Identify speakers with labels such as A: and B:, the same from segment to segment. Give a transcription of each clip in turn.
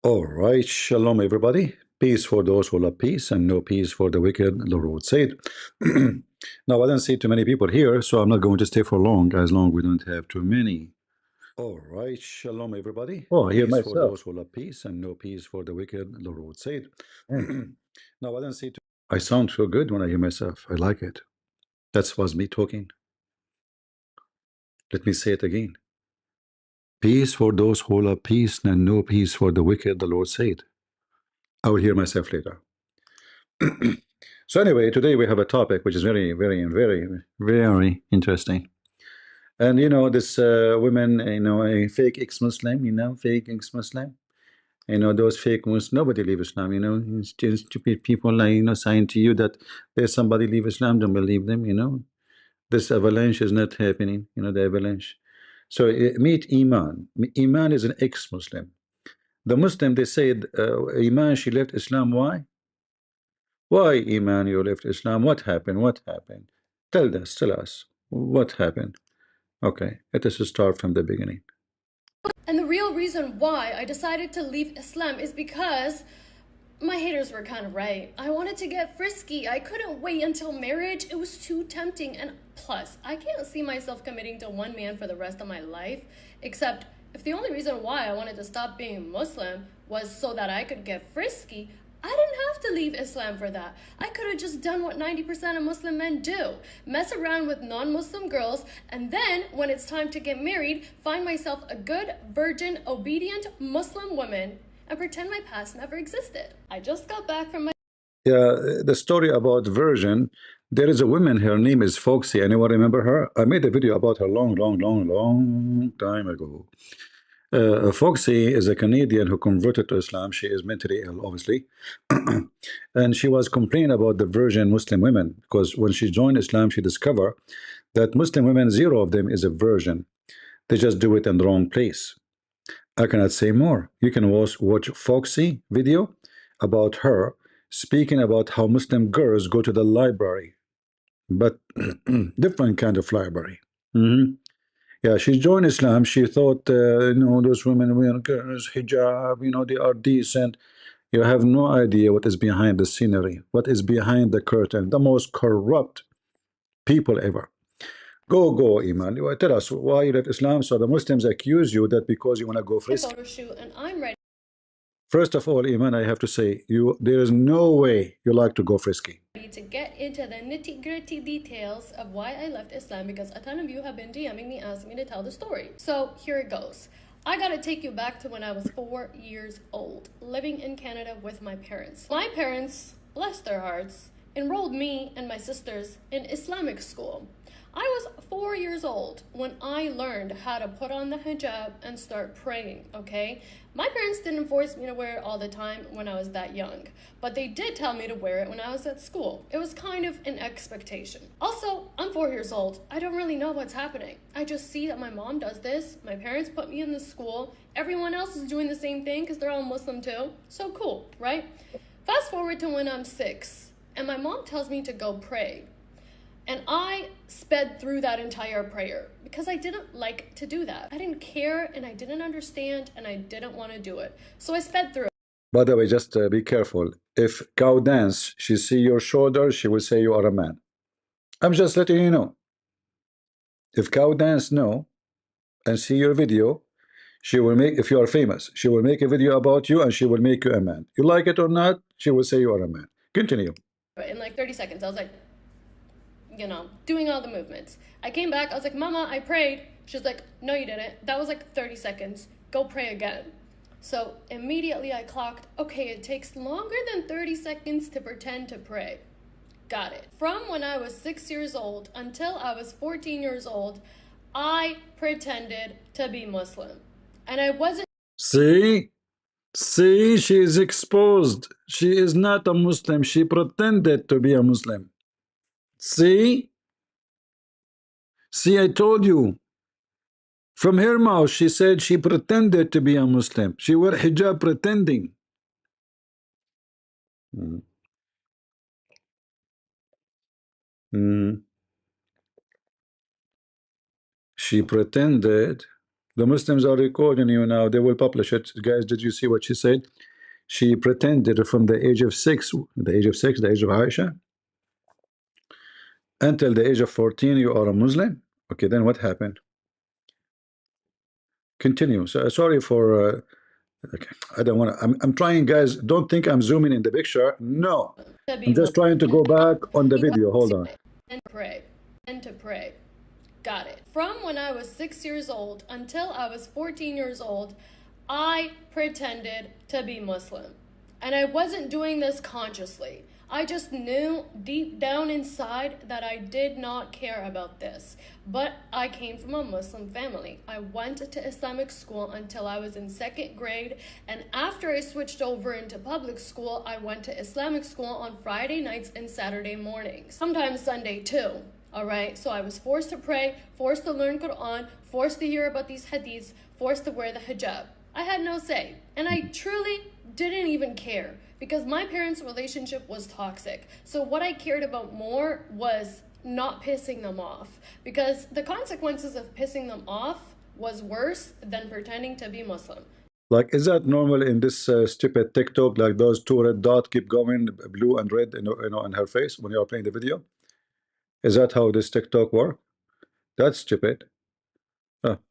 A: All right, shalom everybody. Peace for those who love peace and no peace for the wicked, the Lord said. Now, I don't see too many people here, so I'm not going to stay for long, as long we don't have too many. All right, shalom everybody. Oh, I hear
B: Peace for
A: myself.
B: those
A: Who love peace and no peace for the wicked, the Lord said.
B: Mm.
A: Now, I don't see too I sound so good when I hear myself. I like it. That was me talking. Let me say it again. Peace for those who love peace and no peace for the wicked, the Lord said. I will hear myself later. So anyway, today we have a topic which is very interesting. And you know, this women, you know, a fake ex-Muslim, you know, fake ex-Muslim, you know, those fake Muslims, nobody leave Islam, you know, it's just stupid people like, you know, saying to you that there's somebody leave Islam, don't believe them, you know. This avalanche is not happening, you know, the avalanche. So meet Eman. Eman is an ex-Muslim. The Muslim, they said, Eman, she left Islam. Why? Why, Eman, you left Islam? What happened? What happened? Tell us. What happened? Okay, let us start from the beginning.
C: And the real reason why I decided to leave Islam is because my haters were kind of right. I wanted to get frisky. I couldn't wait until marriage. It was too tempting. And plus, I can't see myself committing to one man for the rest of my life, except if the only reason why I wanted to stop being Muslim was so that I could get frisky, I didn't have to leave Islam for that. I could have just done what 90% of Muslim men do. Mess around with non-Muslim girls, and then, when it's time to get married, find myself a good, virgin, obedient Muslim woman and pretend my past never existed. I just got back from my...
A: Yeah, the story about virgin. There is a woman, her name is Foxy. Anyone remember her? I made a video about her long time ago. Foxy is a Canadian who converted to Islam. She is mentally ill, obviously. And she was complaining about the virgin Muslim women because when she joined Islam, she discovered that Muslim women, zero of them is a virgin. They just do it in the wrong place. I cannot say more. You can watch Foxy video about her speaking about how Muslim girls go to the library, but different kind of library. Yeah, she joined Islam. She thought, you know, those women wear girls, hijab, you know, they are decent. You have no idea what is behind the scenery, what is behind the curtain. The most corrupt people ever. Go, Iman. You tell us why you left Islam. So the Muslims accuse you that because you want to go frisky.
C: photo shoot, and I'm ready
A: First of all, Iman, I have to say, there is no way you like to go frisky.
C: to get into the nitty-gritty details of why I left Islam, because a ton of you have been DMing me asking me to tell the story. So here it goes. I gotta take you back to when I was 4 years old, living in Canada with my parents. My parents, bless their hearts, enrolled me and my sisters in Islamic school. I was 4 years old when I learned how to put on the hijab and start praying, okay? My parents didn't force me to wear it all the time when I was that young, but they did tell me to wear it when I was at school. It was kind of an expectation. Also, I'm 4 years old. I don't really know what's happening. I just see that my mom does this, my parents put me in this school, everyone else is doing the same thing because they're all Muslim too. So cool, right? Fast forward to when I'm 6, and my mom tells me to go pray. And I sped through that entire prayer because I didn't like to do that. I didn't care, and I didn't understand, and I didn't want to do it. So I sped through.
A: By the way, just be careful. If cow dance, she see your shoulder, she will say you are a man. I'm just letting you know. If cow dance no, and see your video, she will make, if you are famous, she will make a video about you and she will make you a man. You like it or not, she will say you are a man. Continue.
C: In like 30 seconds, I was like, you know, doing all the movements. I came back, I was like, Mama, I prayed. She's like, no, you didn't. That was like 30 seconds. Go pray again. So immediately I clocked, okay, it takes longer than 30 seconds to pretend to pray. Got it. From when I was 6 years old until I was 14 years old, I pretended to be Muslim. And I wasn't.
A: See, she is exposed. She is not a Muslim. She pretended to be a Muslim. See, I told you. From her mouth, she said she pretended to be a Muslim. She wore hijab pretending. Mm. Mm. She pretended The Muslims are recording you now. They will publish it. Guys, did you see what she said? She pretended from the age of 6, the age of Aisha, until the age of 14, you are a Muslim. Okay, then what happened? Continue. So sorry for okay. I don't want to. I'm trying, guys. Don't think I'm zooming in the picture. No,
C: To be
A: I'm just
C: Muslim.
A: trying to go back on the video. Hold on.
C: And pray. And to pray. Got it. From when I was 6 years old until I was 14 years old, I pretended to be Muslim. And I wasn't doing this consciously. I just knew deep down inside that I did not care about this. But I came from a Muslim family. I went to Islamic school until I was in 2nd grade. And after I switched over into public school, I went to Islamic school on Friday nights and Saturday mornings. Sometimes Sunday too. Alright, so I was forced to pray, forced to learn Quran, forced to hear about these hadiths, forced to wear the hijab. I had no say. And I truly didn't even care because my parents' relationship was toxic. So what I cared about more was not pissing them off, because the consequences of pissing them off was worse than pretending to be Muslim.
A: Like, is that normal in this stupid TikTok? Like those two red dots keep going, blue and red, in her face when you are playing the video. Is that how this TikTok work? That's stupid.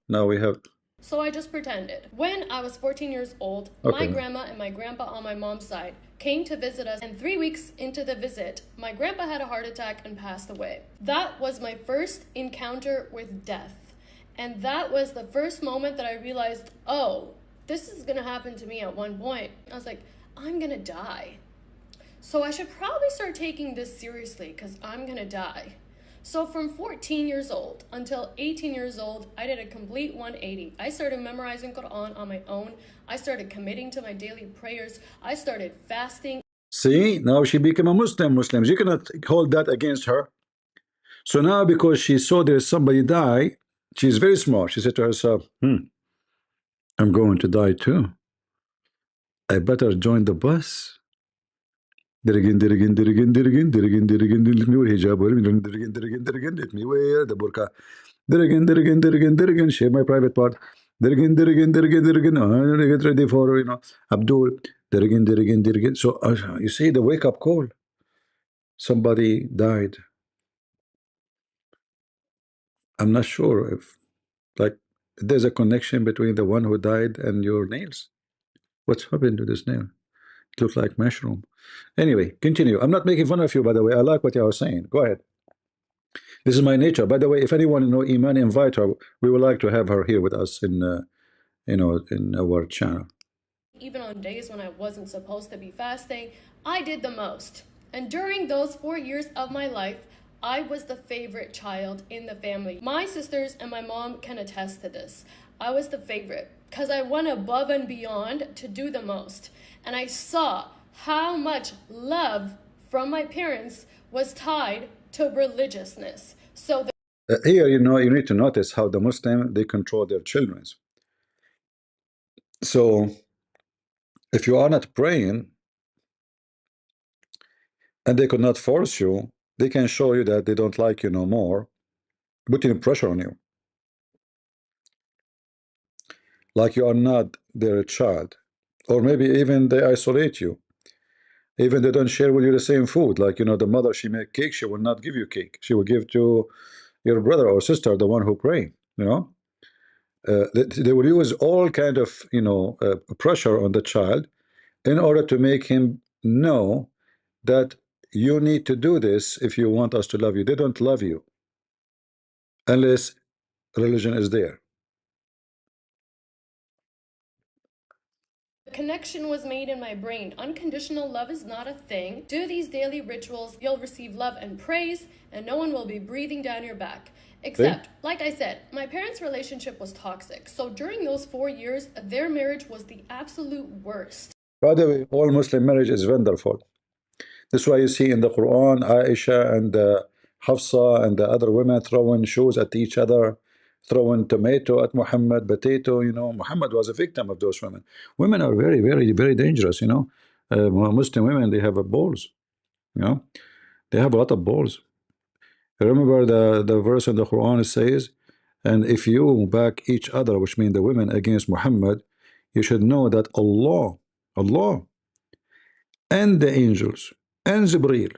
A: Now we have.
C: So I just pretended. When I was 14 years old,
A: Okay.
C: my grandma and my grandpa on my mom's side came to visit us, and 3 weeks into the visit, my grandpa had a heart attack and passed away. That was my first encounter with death. And that was the first moment that I realized, oh, this is gonna happen to me at one point. I was like, I'm gonna die. So I should probably start taking this seriously because I'm gonna die. So from 14 years old until 18 years old, I did a complete 180. I started memorizing Quran on my own. I started committing to my daily prayers. I started fasting.
A: See, now she became a Muslim. You cannot hold that against her. So now, because she saw there's somebody die, she's very smart. She said to herself, I'm going to die too. I better join the bus. Let me wear the burqa. Share my private part. Get ready for Abdul. So you see the wake up call. Somebody died. I'm not sure if there's a connection between the one who died and your nails. What's happened to this nail? It looks like mushroom. Anyway, continue. I'm not making fun of you, by the way. I like what you are saying. Go ahead. This is my nature. By the way, if anyone know Eman, invite her. We would like to have her here with us in in our channel.
C: Even on days when I wasn't supposed to be fasting, I did the most. And during those 4 years of my life, I was the favorite child in the family. My sisters and my mom can attest to this. I was the favorite because I went above and beyond to do the most. And I saw how much love from my parents was tied to religiousness. So
A: here, you need to notice how the Muslim, they control their children. So if you are not praying and they could not force you, they can show you that they don't like you no more, putting pressure on you. Like you are not their child. Or maybe even they isolate you. Even they don't share with you the same food. Like, the mother, she make cake, she will not give you cake. She will give to your brother or sister, the one who pray, they will use all kind of, pressure on the child in order to make him know that you need to do this if you want us to love you. They don't love you unless religion is there.
C: the connection was made in my brain. Unconditional love is not a thing. Do these daily rituals, you'll receive love and praise, and no one will be breathing down your back. Except, like I said, my parents' relationship was toxic. So during those 4 years, their marriage was the absolute worst.
A: By the way, all Muslim marriage is wonderful. That's why you see in the Quran, Aisha and Hafsa and the other women throwing shoes at each other, throwing tomato at Muhammad, potato. Muhammad was a victim of those women. Women are very, very, very dangerous. Muslim women, they have balls. They have a lot of balls. Remember the verse in the Quran says, And if you back each other, which means the women against Muhammad, you should know that Allah and the angels and Jibreel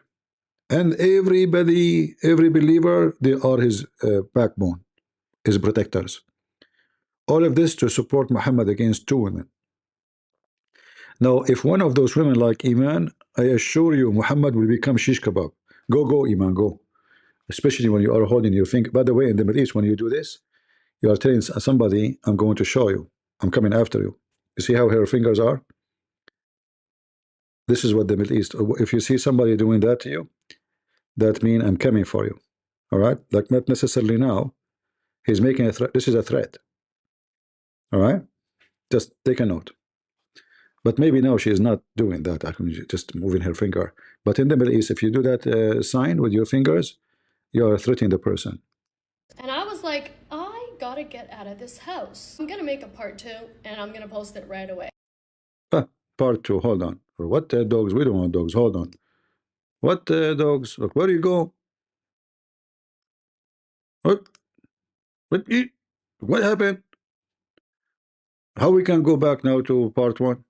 A: and everybody, every believer, they are his backbone, his protectors. All of this to support Muhammad against two women. Now, if one of those women like Eman, I assure you, Muhammad will become shish kebab. Go, Eman, go. Especially when you are holding your finger. By the way, in the Middle East, when you do this, you are telling somebody, I'm going to show you. I'm coming after you. You see how her fingers are? This is what the Middle East. If you see somebody doing that to you, that means I'm coming for you. All right? Like not necessarily now. He's making a threat. This is a threat. All right? Just take a note. But maybe now she is not doing that. Actually, just moving her finger. But in the Middle East, if you do that sign with your fingers, you are threatening the person.
C: And I was like, I gotta get out of this house. I'm gonna make a part 2 and I'm gonna post it right away.
A: Part 2, hold on. What dogs? We don't want dogs. Hold on. What dogs? Look, where do you go? What? What happened? How we can go back now to part 1?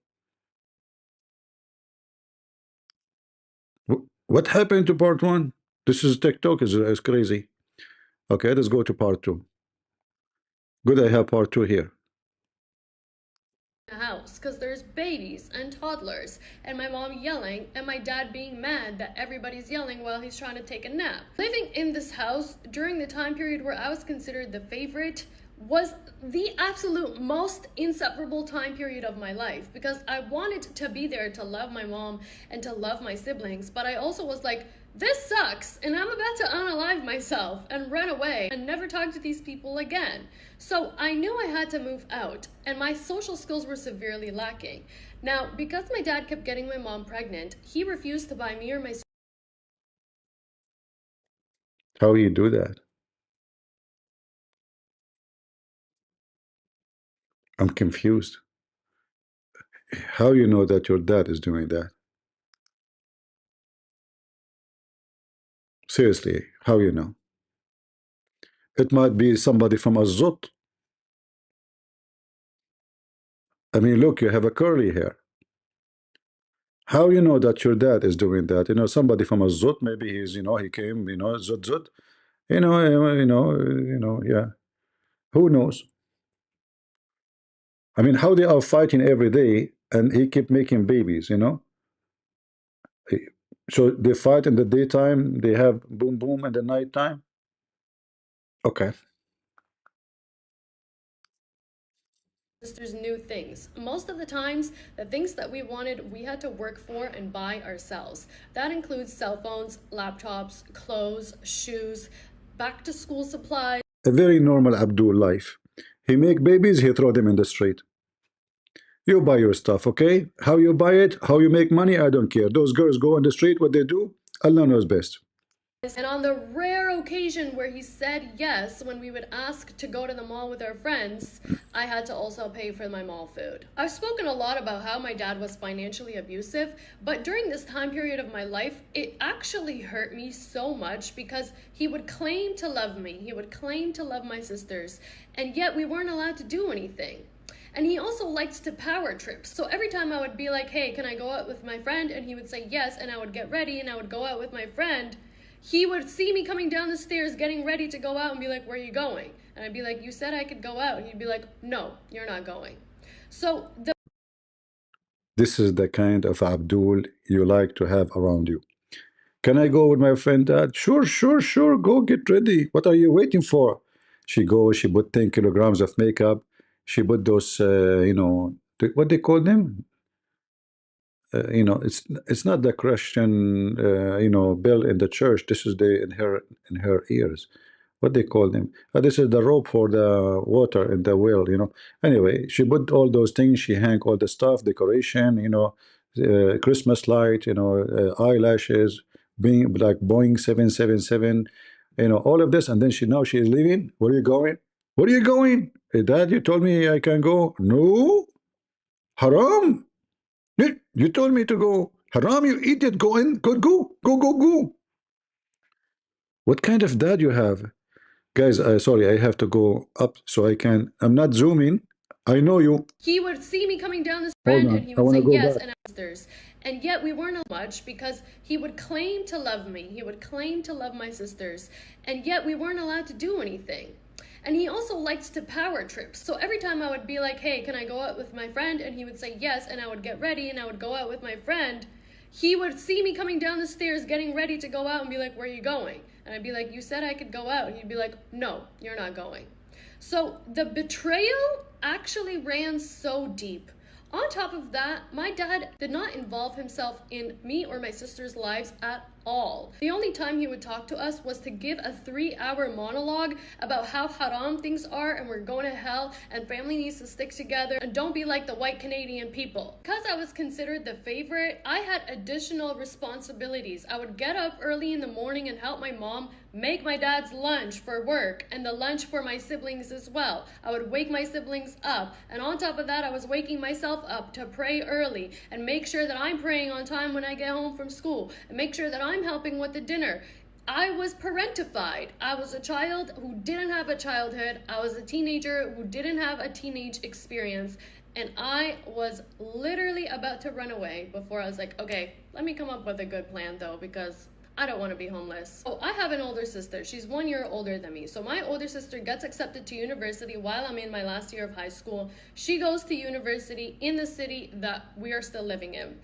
A: What happened to part 1? This is TikTok is crazy. Okay, let's go to part 2. Good, I have part 2 here.
C: House because there's babies and toddlers and my mom yelling and my dad being mad that everybody's yelling while he's trying to take a nap. Living in this house during the time period where I was considered the favorite was the absolute most inseparable time period of my life because I wanted to be there to love my mom and to love my siblings, but I also was like, this sucks and I'm about to unalive myself and run away and never talk to these people again. So I knew I had to move out and my social skills were severely lacking. Now, because my dad kept getting my mom pregnant, he refused to buy me or my sister.
A: How you do that? I'm confused. How you know that your dad is doing that? Seriously, how you know? It might be somebody from Azot. I mean, look, you have a curly hair. How you know that your dad is doing that? You know, somebody from Azot, maybe he's, he came, Zut. Yeah. Who knows? I mean, how they are fighting every day and he keep making babies. So they fight in the daytime, they have boom boom in the nighttime. Okay.
C: Sisters new things. Most of the times, the things that we wanted, we had to work for and buy ourselves. That includes cell phones, laptops, clothes, shoes, back to school supplies.
A: A very normal Abdul life. He make babies, he throw them in the street. You buy your stuff, okay? How you buy it, how you make money, I don't care. Those girls go on the street, what they do, Allah knows best.
C: And on the rare occasion where he said yes when we would ask to go to the mall with our friends, I had to also pay for my mall food. I've spoken a lot about how my dad was financially abusive, but during this time period of my life, it actually hurt me so much because he would claim to love me, he would claim to love my sisters, and yet we weren't allowed to do anything. And he also liked to power trip. So every time I would be like, hey, can I go out with my friend? And he would say yes, and I would get ready and I would go out with my friend. He would see me coming down the stairs getting ready to go out and be like, where are you going? And I'd be like, you said I could go out. And he'd be like, no, you're not going. So
A: this is the kind of Abdul you like to have around you. Can I go with my friend Dad? Sure, go get ready. What are you waiting for? She goes, she put 10 kilograms of makeup. She put those, what they call them? It's not the Christian, bell in the church. This is the in her ears. What they call them? This is the rope for the water in the well. Anyway, she put all those things. She hang all the stuff, decoration. Christmas light. Eyelashes, being like Boeing 777. All of this, and then now she is leaving. Where are you going? Where are you going? Hey, Dad, you told me I can go. No, haram. You told me to go. Haram, you idiot. Go in. Go. What kind of dad you have? Guys, sorry, I have to go up so I can. I'm not zooming. I know you.
C: He would see me coming down this
A: Hold
C: friend
A: on.
C: and he
A: I
C: would
A: want
C: say
A: to go
C: yes
A: back.
C: and sisters. And yet we weren't much because he would claim to love me. He would claim to love my sisters. And yet we weren't allowed to do anything. And he also liked to power trip. So every time I would be like, hey, can I go out with my friend? And he would say yes, and I would get ready and I would go out with my friend. He would see me coming down the stairs getting ready to go out and be like, where are you going? And I'd be like, you said I could go out. And he'd be like, no, you're not going. So the betrayal actually ran so deep. On top of that, my dad did not involve himself in me or my sister's lives at all. The only time he would talk to us was to give a 3-hour monologue about how haram things are and we're going to hell and family needs to stick together and don't be like the white Canadian people. Because I was considered the favorite, I had additional responsibilities. I would get up early in the morning and help my mom make my dad's lunch for work and the lunch for my siblings as well. I would wake my siblings up, and on top of that I was waking myself up to pray early and make sure that I'm praying on time when I get home from school and make sure that I'm helping with the dinner. I was parentified. I was a child who didn't have a childhood. I was a teenager who didn't have a teenage experience. And I was literally about to run away before I was like, okay, let me come up with a good plan though, because I don't want to be homeless. Oh, I have an older sister. She's 1 year older than me. So my older sister gets accepted to university while I'm in my last year of high school. She goes to university in the city that we are still living in.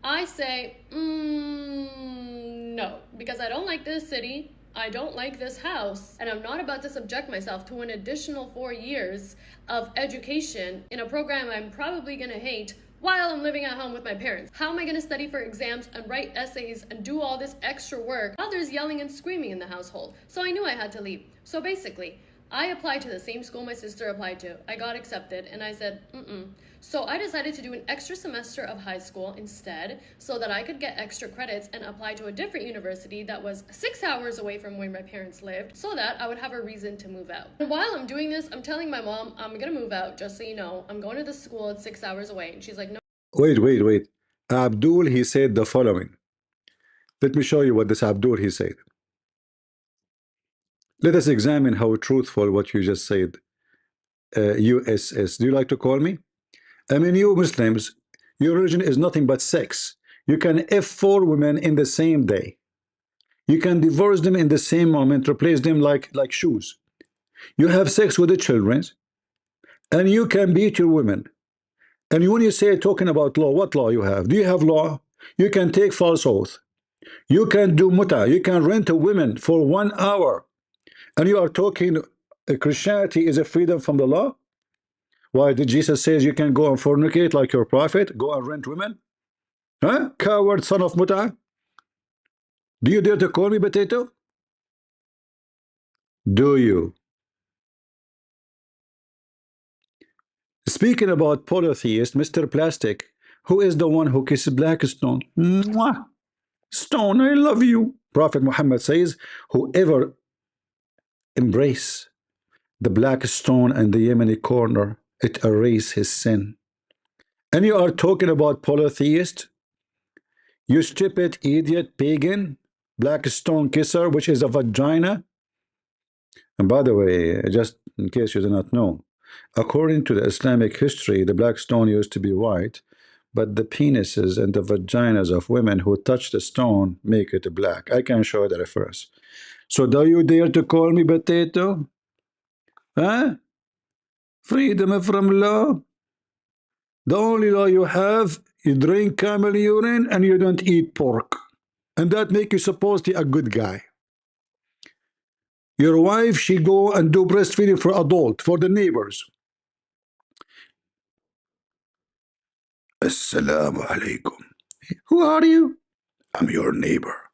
C: I say, no, because I don't like this city. I don't like this house, and I'm not about to subject myself to an additional 4 years of education in a program I'm probably gonna hate while I'm living at home with my parents. How am I gonna study for exams and write essays and do all this extra work while there's yelling and screaming in the household? So I knew I had to leave. So basically, I applied to the same school my sister applied to. I got accepted, and I said, So I decided to do an extra semester of high school instead so that I could get extra credits and apply to a different university that was 6 hours away from where my parents lived so that I would have a reason to move out. And while I'm doing this, I'm telling my mom, I'm gonna move out, just so you know. I'm going to the school, it's 6 hours away. And she's like, no.
A: Wait. Abdul, he said the following. Let me show you what this Abdul, he said. Let us examine how truthful what you just said. USS, do you like to call me? I mean, you Muslims, your religion is nothing but sex. You can F4 women in the same day. You can divorce them in the same moment, replace them like shoes. You have sex with the children, and you can beat your women. And when you say talking about law, what law you have? Do you have law? You can take false oath. You can do muta. You can rent a woman for 1 hour. And you are talking Christianity is a freedom from the law? Why did Jesus says you can go and fornicate like your prophet? Go and rent women? Huh? Coward son of muta. Do you dare to call me potato? Do you? Speaking about polytheist, Mr. Plastic, who is the one who kisses black stone? Mwah! Stone, I love you. Prophet Muhammad says, whoever embrace the black stone and the Yemeni corner, it erases his sin. And you are talking about polytheist? You stupid idiot pagan, black stone kisser, which is a vagina. And by the way, just in case you do not know, according to the Islamic history, the black stone used to be white, but the penises and the vaginas of women who touch the stone make it black. I can show the reference. So do you dare to call me potato? Huh? Freedom from law? The only law you have, you drink camel urine and you don't eat pork. And that make you supposed to be a good guy. Your wife, she go and do breastfeeding for adult, for the neighbors. Assalamu alaikum. Who are you? I'm your neighbor.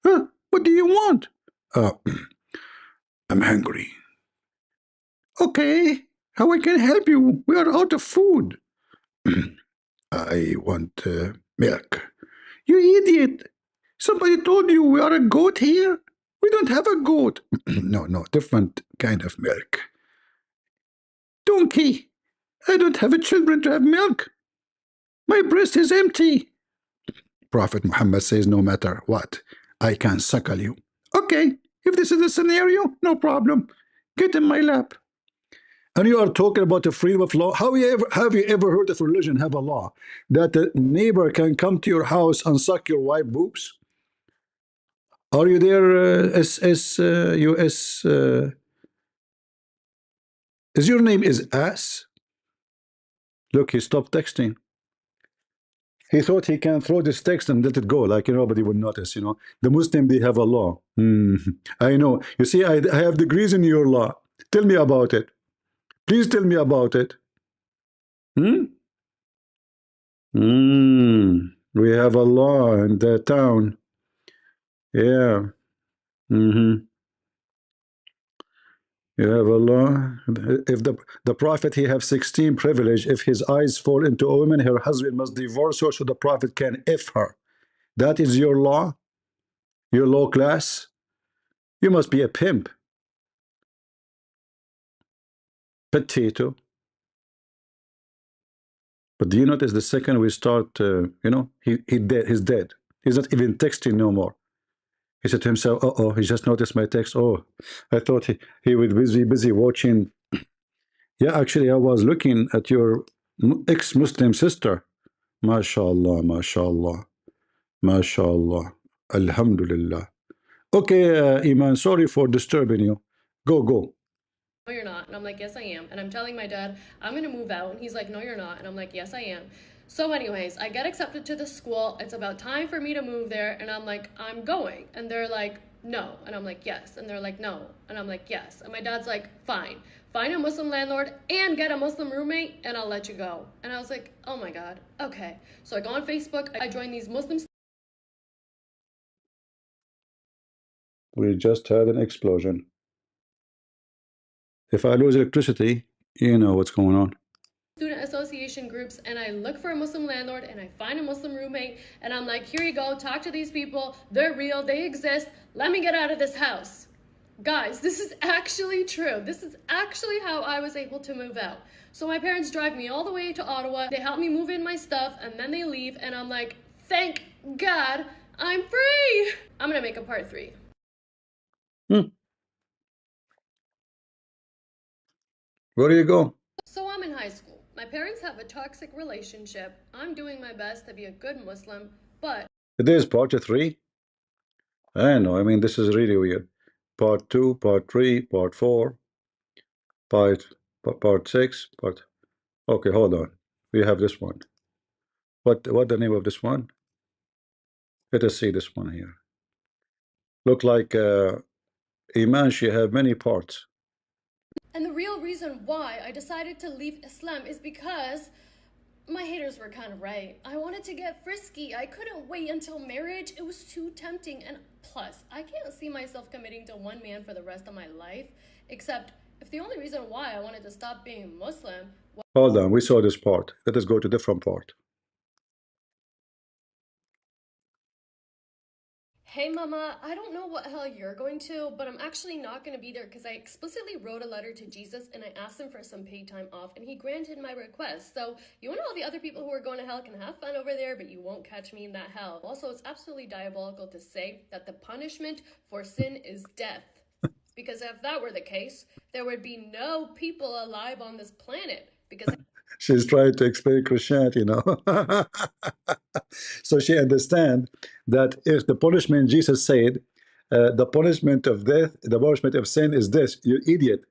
A: Huh? What do you want? I'm hungry. Okay, how I can help you? We are out of food. I want milk. You idiot! Somebody told you we are a goat here? We don't have a goat. No, different kind of milk. Donkey! I don't have a children to have milk. My breast is empty. Prophet Muhammad says no matter what, I can suckle you. Okay, if this is the scenario, no problem. Get in my lap. And you are talking about the freedom of law. Have you ever heard of religion have a law that a neighbor can come to your house and suck your wife boobs? Are you there, US? Is your name is ass? Look, he stopped texting. He thought he can throw this text and let it go, like nobody would notice. The Muslim, they have a law. I know. You see, I have degrees in your law. Tell me about it. Please tell me about it. We have a law in the town. Yeah. You have a law. If the prophet, he have 16 privilege. If his eyes fall into a woman, her husband must divorce her so the prophet can F her. That is your law? Your law class? You must be a pimp. Potato. But do you notice the second we start, he's dead. He's not even texting no more. He said to himself, uh-oh, he just noticed my text. Oh, I thought he was busy watching. Yeah, actually, I was looking at your ex-Muslim sister. MashaAllah, MashaAllah, MashaAllah. Alhamdulillah. Okay, Eman, sorry for disturbing you. Go.
C: No, you're not. And I'm like, yes, I am. And I'm telling my dad, I'm going to move out. And he's like, no, you're not. And I'm like, yes, I am. So anyways, I get accepted to the school. It's about time for me to move there. And I'm like, I'm going. And they're like, no. And I'm like, yes. And they're like, no. And I'm like, yes. And my dad's like, fine. Find a Muslim landlord and get a Muslim roommate and I'll let you go. And I was like, oh my God. Okay. So I go on Facebook. I join these Muslims.
A: We just had an explosion. If I lose electricity, you know what's going on.
C: Student association groups, and I look for a Muslim landlord and I find a Muslim roommate and I'm like, here you go, talk to these people, they're real, they exist, let me get out of this house. Guys, this is actually true. This is actually how I was able to move out. So my parents drive me all the way to Ottawa, they help me move in my stuff, and then they leave and I'm like, thank God I'm free. I'm gonna make a part 3.
A: Where do you go?
C: So I'm in high school. My parents have a toxic relationship. I'm doing my best to be a good Muslim, but
A: Today is part 3. I know, I mean, this is really weird. Part 2, part 3, part 4, part 6, okay, hold on. We have this one. What the name of this one? Let us see this one here. Look like Iman, she have many parts.
C: And the real reason why I decided to leave Islam is because my haters were kind of right. I wanted to get frisky. I couldn't wait until marriage. It was too tempting. And plus, I can't see myself committing to one man for the rest of my life. Except if the only reason why I wanted to stop being Muslim was...
A: Hold on, we saw this part. Let us go to different part.
C: Hey mama, I don't know what hell you're going to, but I'm actually not going to be there because I explicitly wrote a letter to Jesus and I asked him for some paid time off and he granted my request. So you and all the other people who are going to hell can have fun over there, but you won't catch me in that hell. Also, it's absolutely diabolical to say that the punishment for sin is death. Because if that were the case, there would be no people alive on this planet. Because
A: she's trying to explain Christianity now. So she understands that if the punishment, Jesus said, the punishment of death, the punishment of sin is death. You idiot.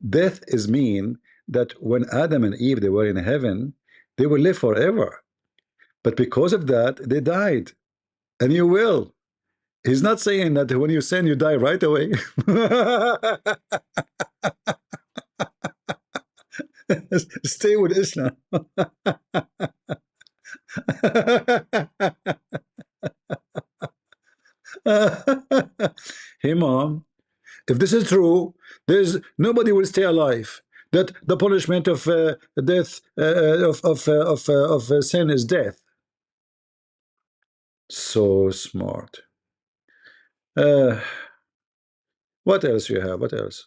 A: Death is mean that when Adam and Eve, they were in heaven, they will live forever. But because of that, they died. And you will. He's not saying that when you sin, you die right away. Stay with Islam. Hey mom, if this is true, there's nobody will stay alive. That the punishment of death of sin is death. So smart. What else you have? What else?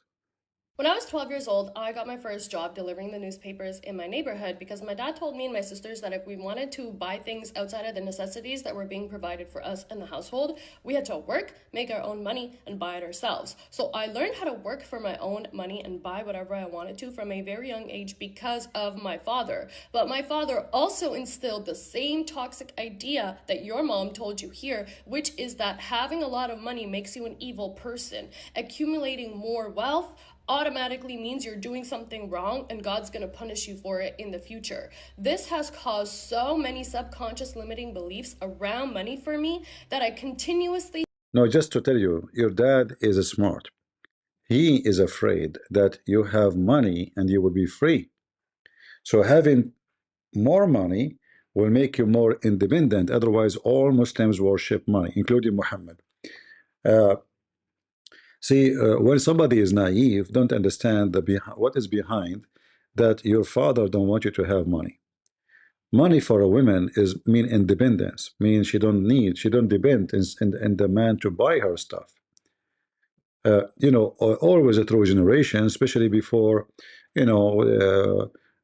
C: When I was 12 years old, I got my first job delivering the newspapers in my neighborhood because my dad told me and my sisters that if we wanted to buy things outside of the necessities that were being provided for us in the household, we had to work, make our own money, and buy it ourselves. So I learned how to work for my own money and buy whatever I wanted to from a very young age because of my father. But my father also instilled the same toxic idea that your mom told you here, which is that having a lot of money makes you an evil person. Accumulating more wealth automatically means you're doing something wrong and God's going to punish you for it in the future. This has caused so many subconscious limiting beliefs around money for me that I continuously.
A: No, just to tell you, your dad is smart. He is afraid that you have money and you will be free. So having more money will make you more independent. Otherwise, all Muslims worship money, including Muhammad. Uh, when somebody is naive, don't understand what is behind that your father don't want you to have money. Money for a woman is mean independence, means she don't depend in the man to buy her stuff. Always through generations, especially before,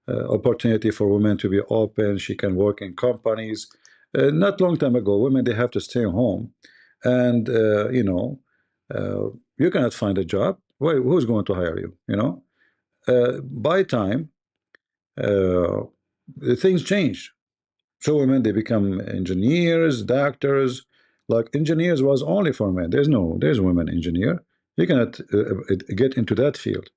A: opportunity for women to be open. She can work in companies. Not long time ago, women they have to stay home, and you cannot find a job. Well, who's going to hire you? By time, uh, things change. So women they become engineers, doctors. Like engineers was only for men. There's women engineer. You cannot get into that field.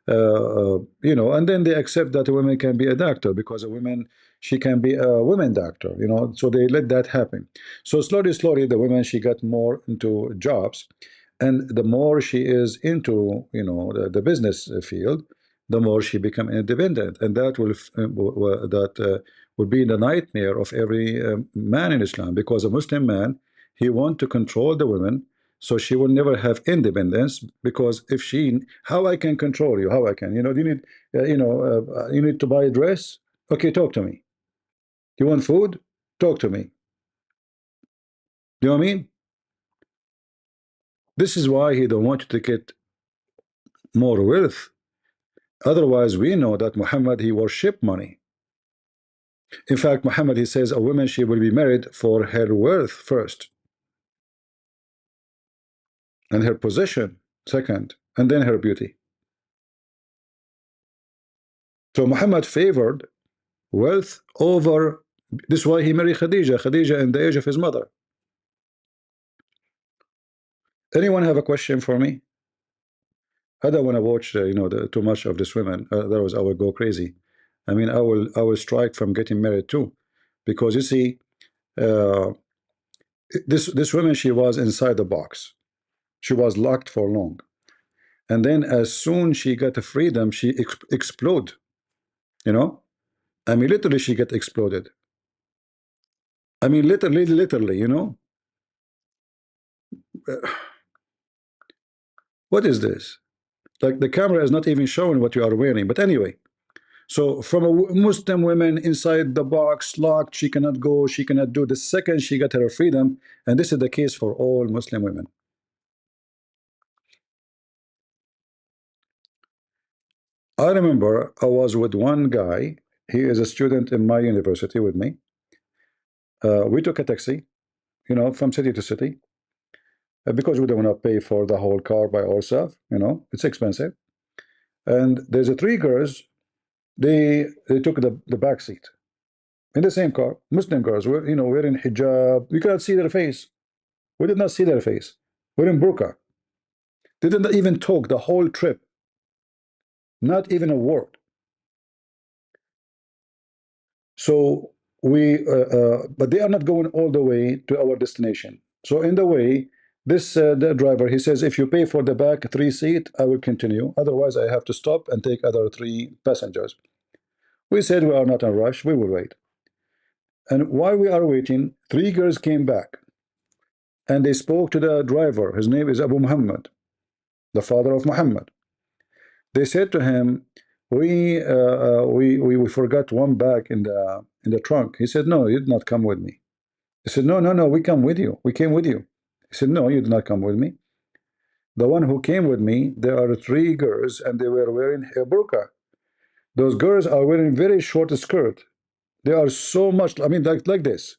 A: And then they accept that a woman can be a doctor because a woman she can be a women doctor. So they let that happen. So slowly, the woman she got more into jobs, and the more she is into the business field, the more she become independent, and that will be the nightmare of every man in Islam, because a Muslim man he want to control the women, so she will never have independence. Because if she, how I can control you, how I can, do you need you need to buy a dress, okay, talk to me. You want food, talk to me. You know what I mean? This is why he don't want you to get more wealth. Otherwise we know that Muhammad he worship money. In fact, Muhammad he says a woman she will be married for her worth first, and her position second, and then her beauty. So Muhammad favored wealth over. This is why he married Khadija in the age of his mother. Anyone have a question for me? I don't want to watch too much of this women. Otherwise I will go crazy. I mean, I will strike from getting married too, because you see, uh, this woman she was inside the box. She was locked for long, and then as soon she got the freedom, she explode. You know, I mean, literally, she get exploded. I mean, literally. What is this? Like the camera is not even showing what you are wearing. But anyway, so from a Muslim woman inside the box, locked, she cannot go, she cannot do. The second she got her freedom, and this is the case for all Muslim women. I remember I was with one guy. He is a student in my university with me. We took a taxi, from city to city, because we don't want to pay for the whole car by ourselves. It's expensive. And there's a three girls. They took the back seat in the same car. Muslim girls were wearing hijab. We cannot see their face. We did not see their face. Wearing burqa. They didn't even talk the whole trip. Not even a word. So but they are not going all the way to our destination. So in the way, the driver he says, if you pay for the back three seat, I will continue. Otherwise, I have to stop and take other three passengers. We said we are not in a rush. We will wait. And while we are waiting, three girls came back, and they spoke to the driver. His name is Abu Muhammad, the father of Muhammad. They said to him, we forgot one bag in the trunk. He said, no, you did not come with me. He said, no, we come with you. We came with you. He said, no, you did not come with me. The one who came with me, there are three girls, and they were wearing a burqa. Those girls are wearing very short skirt. They are so much, I mean, like this.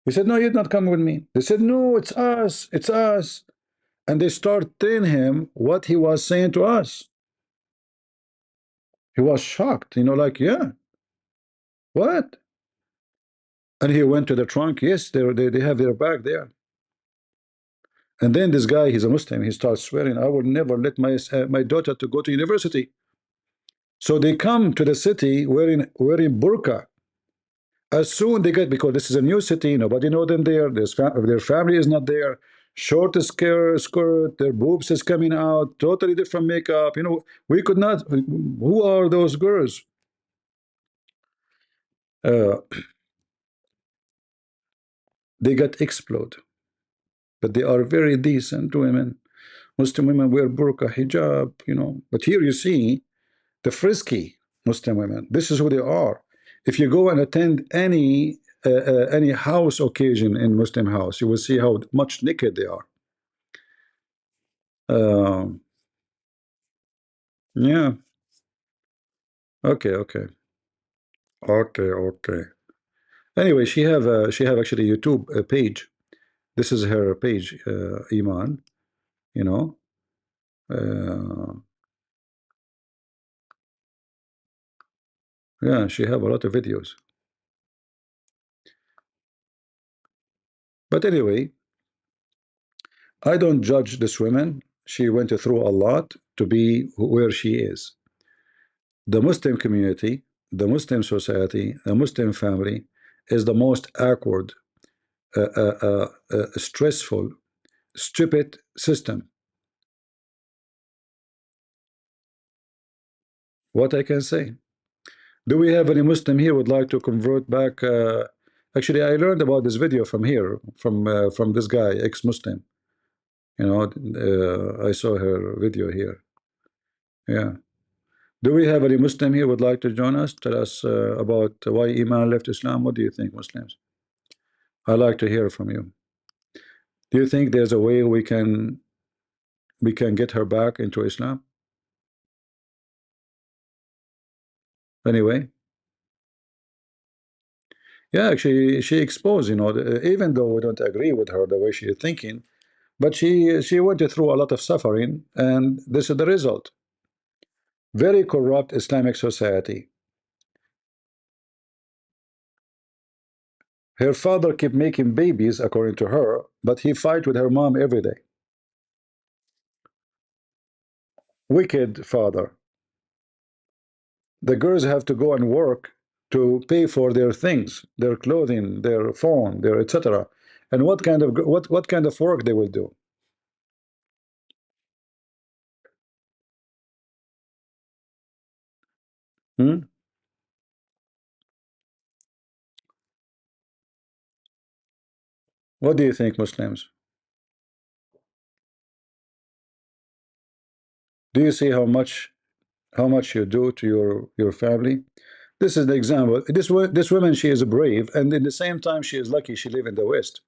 A: He said, no, you're not coming with me. They said, no, it's us, it's us. And they start telling him what he was saying to us. He was shocked, like, yeah, what? And he went to the trunk. Yes, they have their bag there. And then this guy, he's a Muslim. He starts swearing, I will never let my daughter to go to university. So they come to the city wearing burqa. As soon they get, because this is a new city, nobody know them there. Their family is not there. Short skirt, their boobs is coming out, totally different makeup. We could not. Who are those girls? Uh, they got explode, but they are very decent women. Muslim women wear burqa, hijab, But here you see the frisky Muslim women. This is who they are. If you go and attend any house occasion in Muslim house, you will see how much naked they are. Yeah. Okay. Okay. Okay. Okay. Anyway, she have actually a YouTube page. This is her page, Iman. You know. Uh, yeah, she have a lot of videos. But anyway, I don't judge this woman. She went through a lot to be where she is. The Muslim community, the Muslim society, the Muslim family is the most awkward, stressful, stupid system. What I can say. Do we have any Muslim here would like to convert back? Actually, I learned about this video from here, from this guy, ex-Muslim. I saw her video here. Yeah. Do we have any Muslim here would like to join us? Tell us about why Iman left Islam. What do you think, Muslims? I like to hear from you. Do you think there's a way we can get her back into Islam? Anyway, yeah, actually, she exposed, even though we don't agree with her the way she is thinking, but she went through a lot of suffering, and this is the result. Very corrupt Islamic society. Her father kept making babies, according to her, but he fight with her mom every day. Wicked father. The girls have to go and work to pay for their things, their clothing, their phone, their etc. And what kind of work they will do? Hmm? What do you think, Muslims? Do you see how much you do to your family? This is the example. This woman, she is brave, and in the same time, she is lucky she live in the West.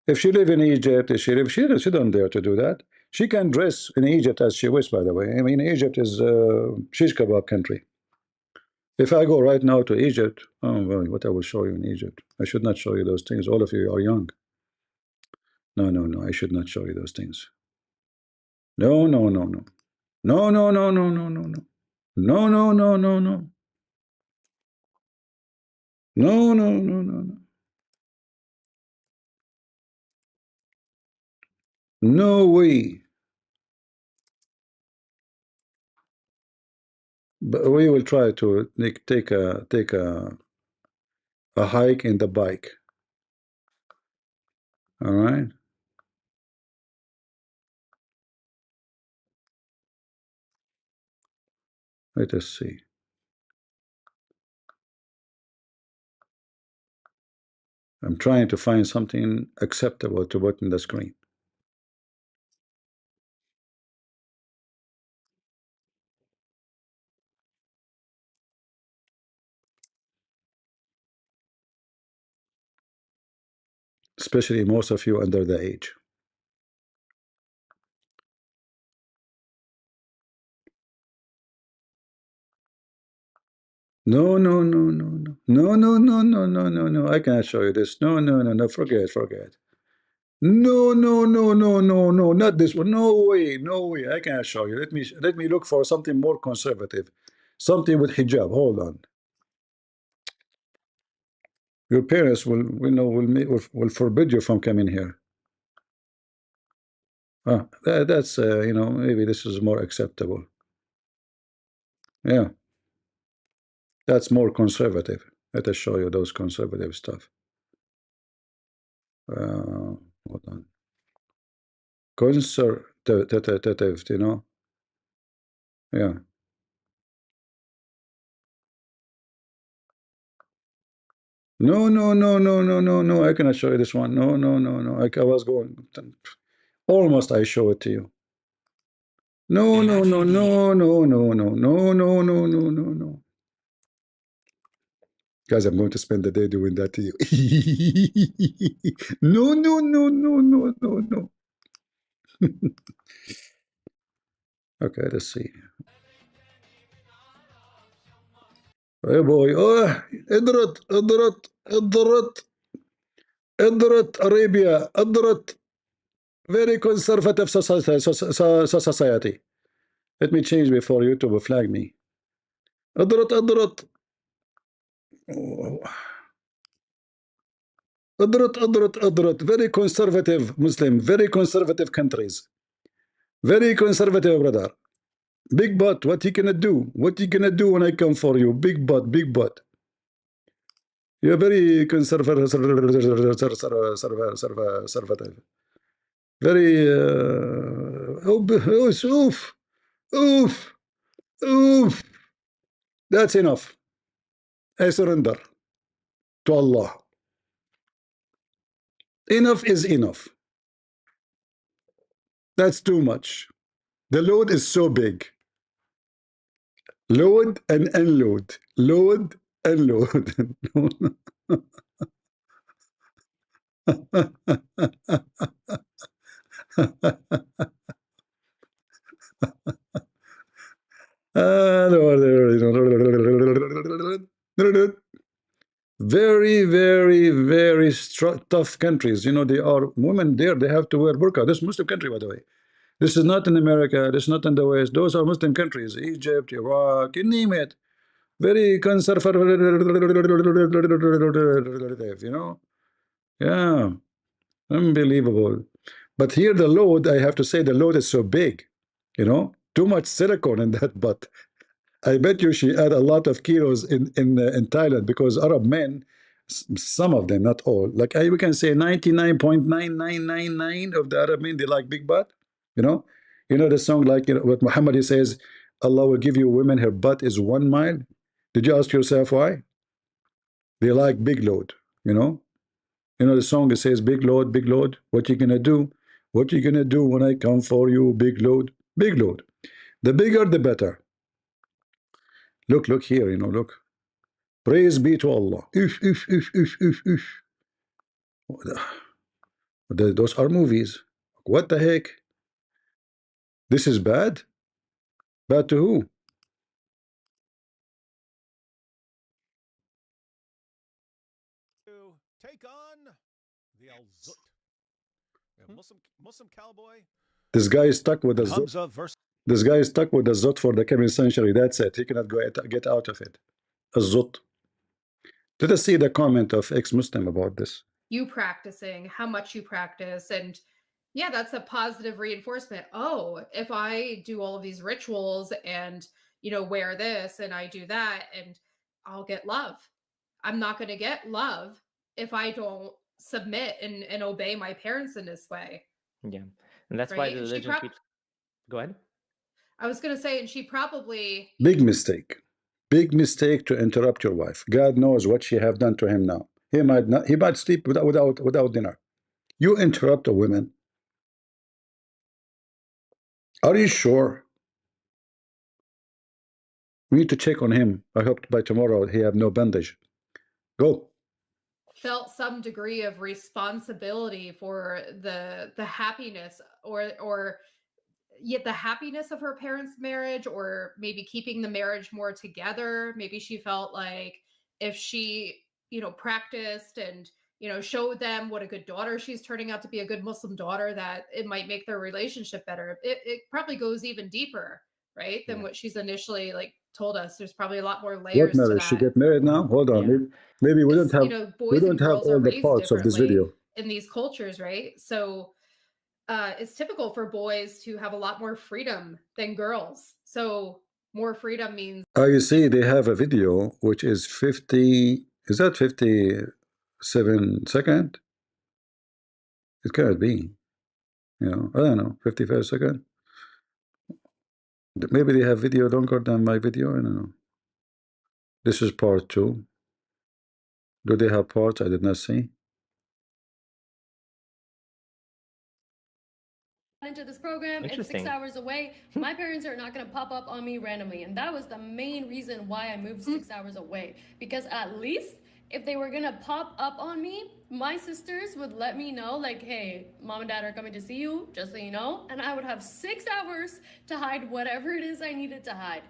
A: If she live in Egypt, if she don't dare to do that. She can dress in Egypt as she wish. By the way, I mean Egypt is shish kebab country. If I go right now to Egypt, oh well, what I will show you in Egypt? I should not show you those things. All of you are young. No, no, no. I should not show you those things. No, no, no, no. No, no, no, no, no, no, no. No, no, no, no, no. No, no, no, no, no. No way. But we will try to take a hike in the bike. All right. Let us see. I'm trying to find something acceptable to put in the screen. Especially most of you under the age. No, no, no, no, no, no, no, no, no, no, no, no. I cannot show you this. No, no, no, no. Forget, forget. No, no, no, no, no, no, not this one. No way, no way. I cannot show you. Let me look for something more conservative, something with hijab. Hold on. Your parents will know will forbid you from coming here. That's you know, maybe this is more acceptable. Yeah, that's more conservative. Let us show you those conservative stuff. Hold on. Conservative, you know. Yeah. No, no, no, no, no, no, no. I cannot show you this one. No, no, no, no. I was going almost. I show it to you. No, no, no, no, no, no, no, no, no, no, no, no, no. Guys, I'm going to spend the day doing that to you. No, no, no, no, no, no, no. Okay, let's see. Hey boy, oh, Idrat, Arabia, Idrat, very conservative society. Let me change before YouTube will flag me. Idrat, very conservative Muslim, very conservative countries, very conservative brother. Big butt, what you gonna do? What you gonna do when I come for you? Big butt, big butt. You're very conservative. Very oof, oof, oof. That's enough. I surrender to Allah. Enough is enough. That's too much. The load is so big. Load and unload. Load and load. Very, very, very tough countries. You know, they are women there. They have to wear burqa. This Muslim country, by the way. This is not in America. This is not in the West. Those are Muslim countries. Egypt, Iraq, you name it. Very conservative, you know. Yeah, unbelievable. But here the load, I have to say, the load is so big. You know, too much silicone in that butt. I bet you she had a lot of kilos in Thailand because Arab men, some of them, not all, like we can say 99.9999 of the Arab men, they like big butt. You know the song, like, you know what Muhammad, he says, Allah will give you women, her butt is 1 mile. Did you ask yourself why? They like big load. You know the song, it says, big load, big load. What you gonna do? What you gonna do when I come for you? Big load, big load. The bigger, the better. Look here, look. Praise be to Allah. Those are movies. What the heck? This is bad? Bad to who?
B: To take on the Al Zut. Muslim cowboy.
A: This guy is stuck with the Zut.
B: Hamza versus.
A: This guy is stuck with the Zut for the coming century. That's it. He cannot get out of it. A Zut. Let us see the comment of ex-Muslim about this.
D: You practicing, how much you practice, and yeah, that's a positive reinforcement. Oh, if I do all of these rituals and wear this and I do that, and I'll get love. I'm not going to get love if I don't submit and obey my parents in this way.
E: Yeah, and that's why the religion keeps. Go ahead.
D: I was going to say, and she probably.
A: Big mistake. Big mistake to interrupt your wife. God knows what she have done to him now. He might sleep without dinner. You interrupt a woman. Are you sure? We need to check on him. I hope by tomorrow he have no bandage. Go.
D: Felt some degree of responsibility for the happiness or yet the happiness of her parents' marriage, or maybe keeping the marriage more together. Maybe she felt like if she, practiced and, showed them what a good daughter she's turning out to be, a good Muslim daughter, that it might make their relationship better. It probably goes even deeper, right, than what she's initially like told us. There's probably a lot more layers
A: What
D: to
A: marriage?
D: that.
A: She get married now? Hold on. Maybe we don't have
D: Boys and girls
A: all
D: are
A: the
D: raised
A: parts of this
D: differently
A: video.
D: in these cultures, right? So it's typical for boys to have a lot more freedom than girls. So more freedom means.
A: You see, they have a video which is 50. Is that 57 second? It cannot be. I don't know. 55 second. Maybe they have video longer than my video. I don't know. This is part 2. Do they have parts I did not see?
C: Into this program, it's 6 hours away. My parents are not going to pop up on me randomly, and that was the main reason why I moved 6 hours away, because at least if they were going to pop up on me, my sisters would let me know, like, hey, mom and dad are coming to see you, just so you know, and I would have 6 hours to hide whatever it is I needed to hide.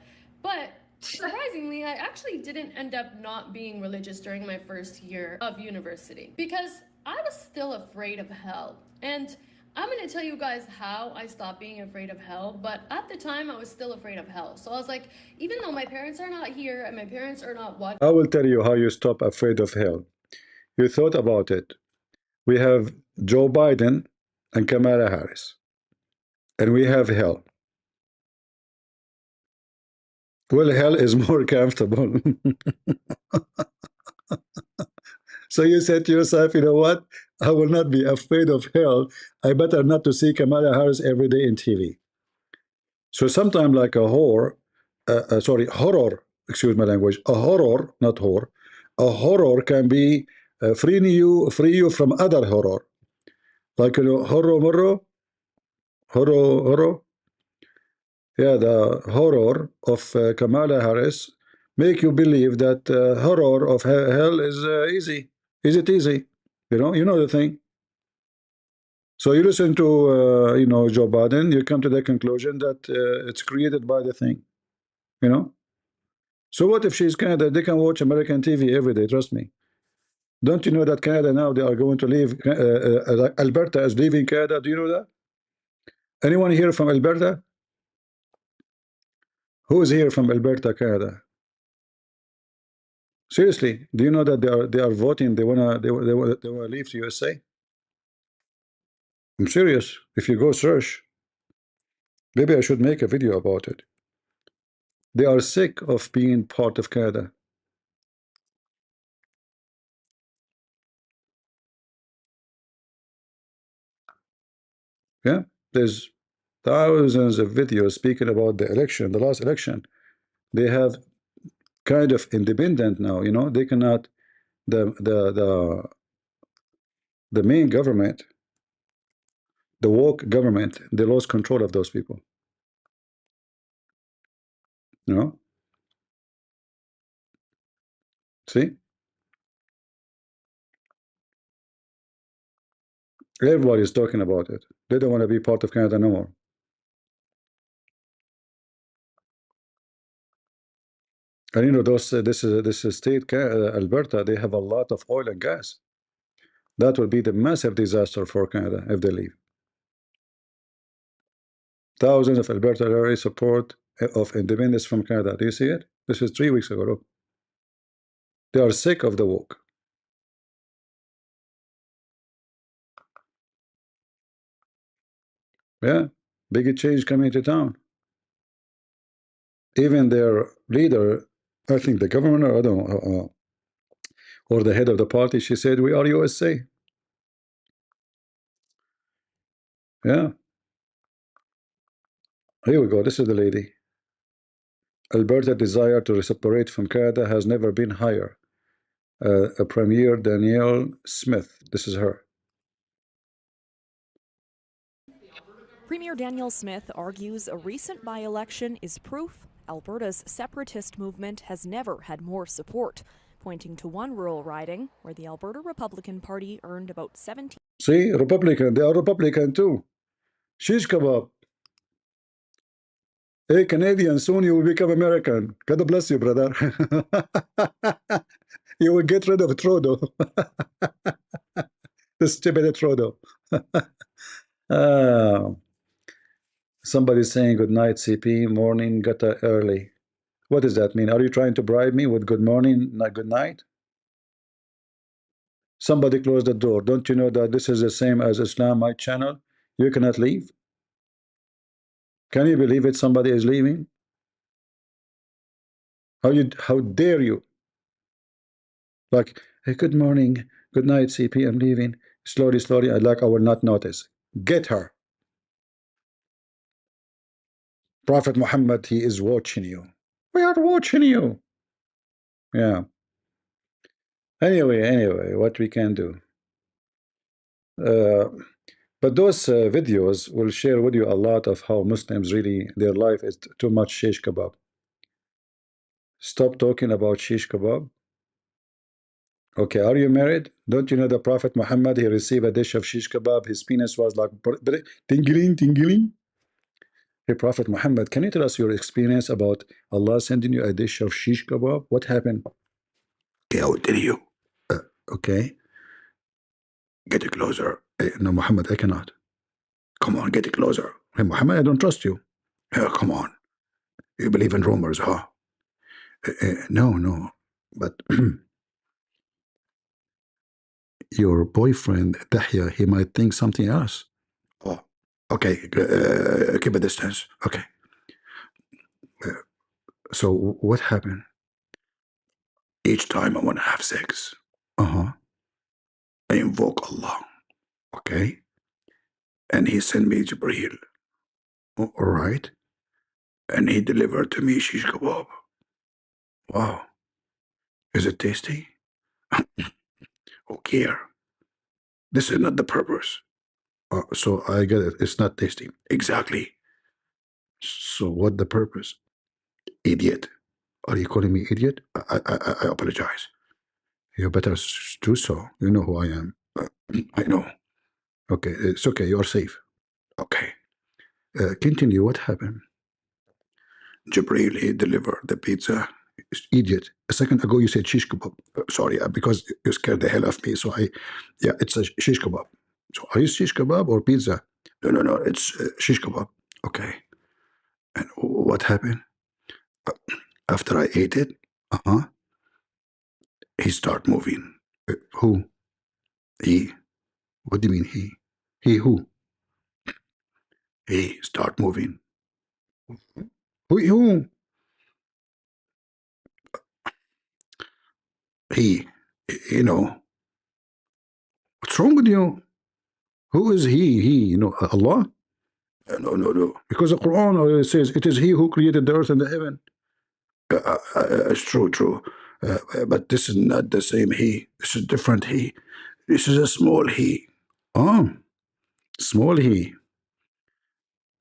C: But surprisingly, I actually didn't end up not being religious during my first year of university, because I was still afraid of hell. And I'm going to tell you guys how I stopped being afraid of hell, but at the time I was still afraid of hell. So I was like, even though my parents are not here and my parents are not watching.
A: I will tell you how you stop afraid of hell. You thought about it. We have Joe Biden and Kamala Harris, and we have hell. Well, hell is more comfortable. So you said to yourself, you know what? I will not be afraid of hell. I better not to see Kamala Harris every day in TV. So sometimes like a horror, excuse my language, a horror, not horror, a horror can be free you from other horror. Like, horror, yeah, the horror of Kamala Harris make you believe that horror of hell is easy. Is it easy? You know the thing. So you listen to Joe Biden, you come to the conclusion that it's created by the thing. So what if she's Canada? They can watch American TV every day. Trust me. Don't you know that Canada now they are going to leave? Alberta is leaving Canada. Do you know that? Anyone here from Alberta? Who is here from Alberta, Canada? Seriously, do you know that they are voting? They wanna leave to USA. I'm serious. If you go search, maybe I should make a video about it. They are sick of being part of Canada. Yeah, there's thousands of videos speaking about the election, the last election. They have kind of independent now. They cannot. The main government, the woke government, they lost control of those people. See, everybody's talking about it. They don't want to be part of Canada no more. And this is state Alberta. They have a lot of oil and gas. That will be the massive disaster for Canada if they leave. Thousands of Alberta already support of independence from Canada. Do you see it? This is 3 weeks ago. Look. They are sick of the woke. Yeah, big change coming to town. Even their leader, I think the governor, I don't know, or the head of the party, she said, "We are USA." Yeah. Here we go. This is the lady. Alberta's desire to separate from Canada has never been higher. Premier Danielle Smith. This is her.
F: Premier Danielle Smith argues a recent by-election is proof Alberta's separatist movement has never had more support, pointing to one rural riding where the Alberta Republican Party earned about 17.
A: See, Republican. They are Republican too. Shish kebab. Hey, Canadian, soon you will become American. God bless you, brother. You will get rid of Trudeau. The stupid Trudeau. Somebody saying good night, CP. Morning, gutta early. What does that mean? Are you trying to bribe me with good morning, not good night? Somebody close the door. Don't you know that this is the same as Islam, my channel? You cannot leave. Can you believe it? Somebody is leaving. How dare you? Like, hey, good morning, good night, CP. I'm leaving. Slowly, slowly. I will not notice. Get her. Prophet Muhammad, he is watching you. We are watching you. Yeah. Anyway, what we can do. But those videos will share with you a lot of how Muslims really, their life is too much shish kebab. Stop talking about shish kebab. Okay, are you married? Don't you know the Prophet Muhammad, he received a dish of shish kebab, his penis was like tingling, tingling. Hey, Prophet Muhammad, can you tell us your experience about Allah sending you a dish of shish kebab? What happened? Okay, I will tell you. Okay. Get it closer. No, Muhammad, I cannot. Come on, get it closer. Hey, Muhammad, I don't trust you. Come on. You believe in rumors, huh? No. But your boyfriend, Dahya, he might think something else. Oh, okay. Keep a distance. Okay. So what happened? Each time I want to have sex, I invoke Allah. Okay. And he sent me Jibreel. All right. And he delivered to me shish kebab. Wow. Is it tasty? Who care? This is not the purpose. So I get it. It's not tasty. Exactly. So what the purpose? Idiot. Are you calling me idiot? I apologize. You better do so. You know who I am. I know. Okay, it's okay. You're safe. Okay. Continue. What happened? Jibreel, he delivered the pizza. Idiot. A second ago you said shish kebab. Sorry, because you scared the hell of me. So yeah, it's a shish kebab. So are you shish kebab or pizza? No, it's shish kebab. Okay. And what happened? After I ate it, he start moving. Who? He. What do you mean he? He who? He start moving. Who? He. You know. What's wrong with you? Who is he? He, Allah? No. Because the Quran says it is He who created the earth and the heaven. It's true. But this is not the same He. This is different He. This is a small He. Oh, small He.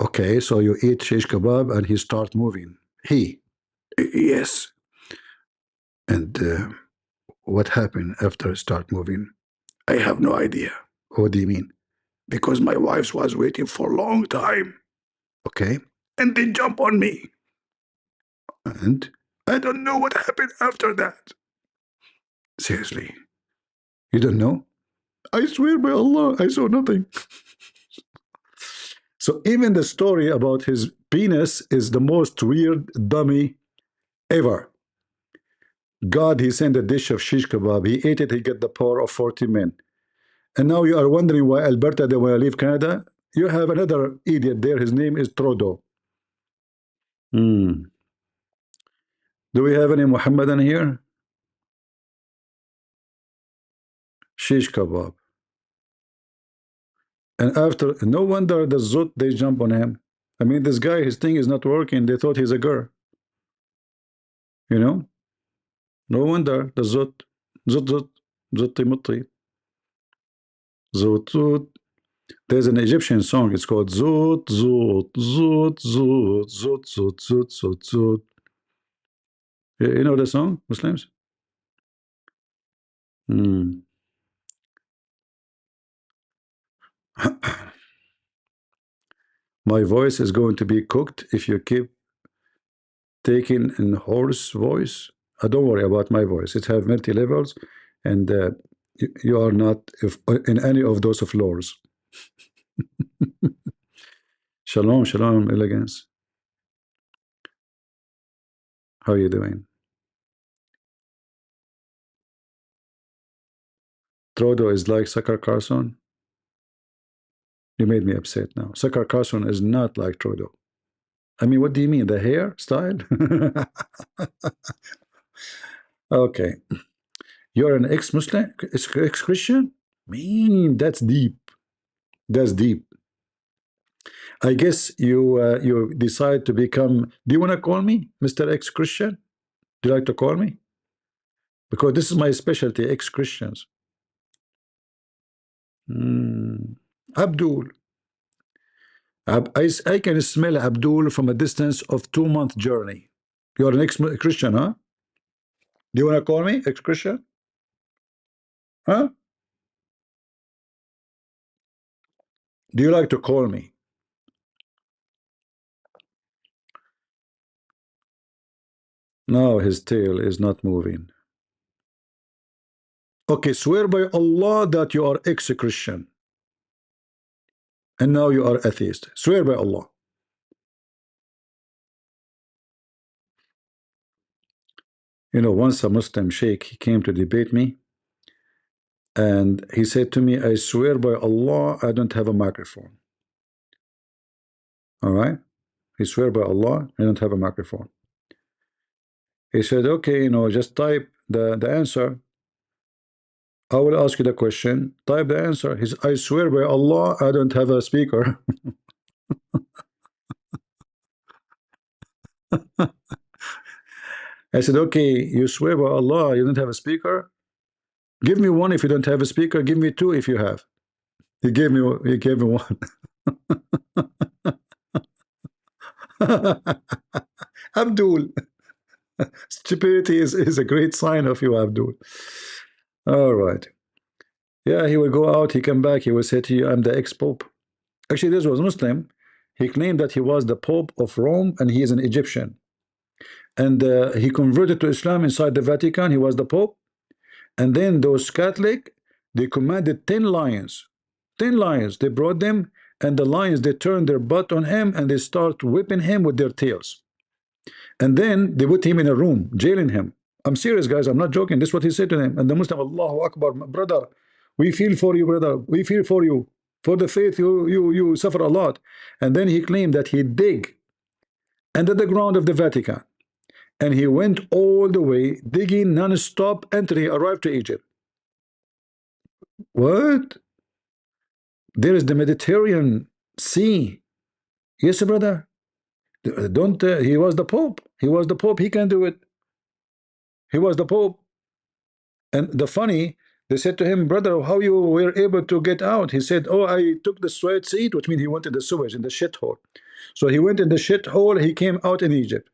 A: Okay, so you eat shish kebab and he start moving. He. Yes. And what happened after start moving? I have no idea. What do you mean? Because my wife was waiting for a long time. Okay. And they jump on me. And I don't know what happened after that. Seriously. You don't know? I swear by Allah, I saw nothing. So even the story about his penis is the most weird dummy ever. God, he sent a dish of shish kebab. He ate it, he got the power of 40 men. And now you are wondering why Alberta, they want to leave Canada? You have another idiot there. His name is Trudeau. Do we have any Muhammadan here? Shish kebab. And after, no wonder the Zut, they jump on him. I mean, this guy, his thing is not working. They thought he's a girl. You know? No wonder the Zut. Zutti mutti. Zut. There's an Egyptian song. It's called Zut. You know the song, Muslims? My voice is going to be cooked if you keep taken in hoarse voice. Don't worry about my voice. It have multi levels, and you are not in any of those floors. Shalom, shalom, elegance. How are you doing? Trodo is like Sucker Carson. You made me upset now. Sucker Carson is not like Trodo. I mean, what do you mean? The hair style? Okay. You're an ex-Muslim? Ex-Christian? Man, that's deep. That's deep. I guess you decide to become... Do you want to call me Mr. Ex-Christian? Do you like to call me? Because this is my specialty, ex-Christians. Abdul. I can smell Abdul from a distance of 2-month journey. You're an ex-Christian, huh? Do you want to call me ex-Christian? Huh? Do you like to call me? No, his tail is not moving. Okay, swear by Allah that you are ex-Christian. And now you are atheist. Swear by Allah. You know, once a Muslim sheikh, he came to debate me, and he said to me, I swear by Allah, I don't have a microphone. All right? He swear by Allah, I don't have a microphone. He said, okay, you know, just type the answer. I will ask you the question. Type the answer. He said, I swear by Allah, I don't have a speaker. I said, okay, you swear by Allah, you don't have a speaker? Give me one if you don't have a speaker. Give me two if you have. He gave me one. Abdul. Stupidity is a great sign of you, Abdul. All right. Yeah, he will go out, he come back, he will say to you, I'm the ex-pope. Actually, this was Muslim. He claimed that he was the Pope of Rome and he is an Egyptian. And he converted to Islam inside the Vatican. He was the Pope. And then those Catholic, they commanded 10 lions. 10 lions. They brought them, and the lions, they turned their butt on him and they start whipping him with their tails. And then they put him in a room, jailing him. I'm serious, guys. I'm not joking. This is what he said to them. And the Muslim, Allahu Akbar, brother, we feel for you, brother. We feel for you. For the faith, you suffer a lot. And then he claimed that he dig under the ground of the Vatican. And he went all the way, digging non-stop until he arrived to Egypt. What? There is the Mediterranean Sea. Yes, brother. Don't. He was the Pope. He was the Pope. He can do it. He was the Pope. And the funny, they said to him, brother, how you were able to get out? He said, oh, I took the sweat seat, which means he went in the sewage, in the shithole. So he went in the shithole. He came out in Egypt.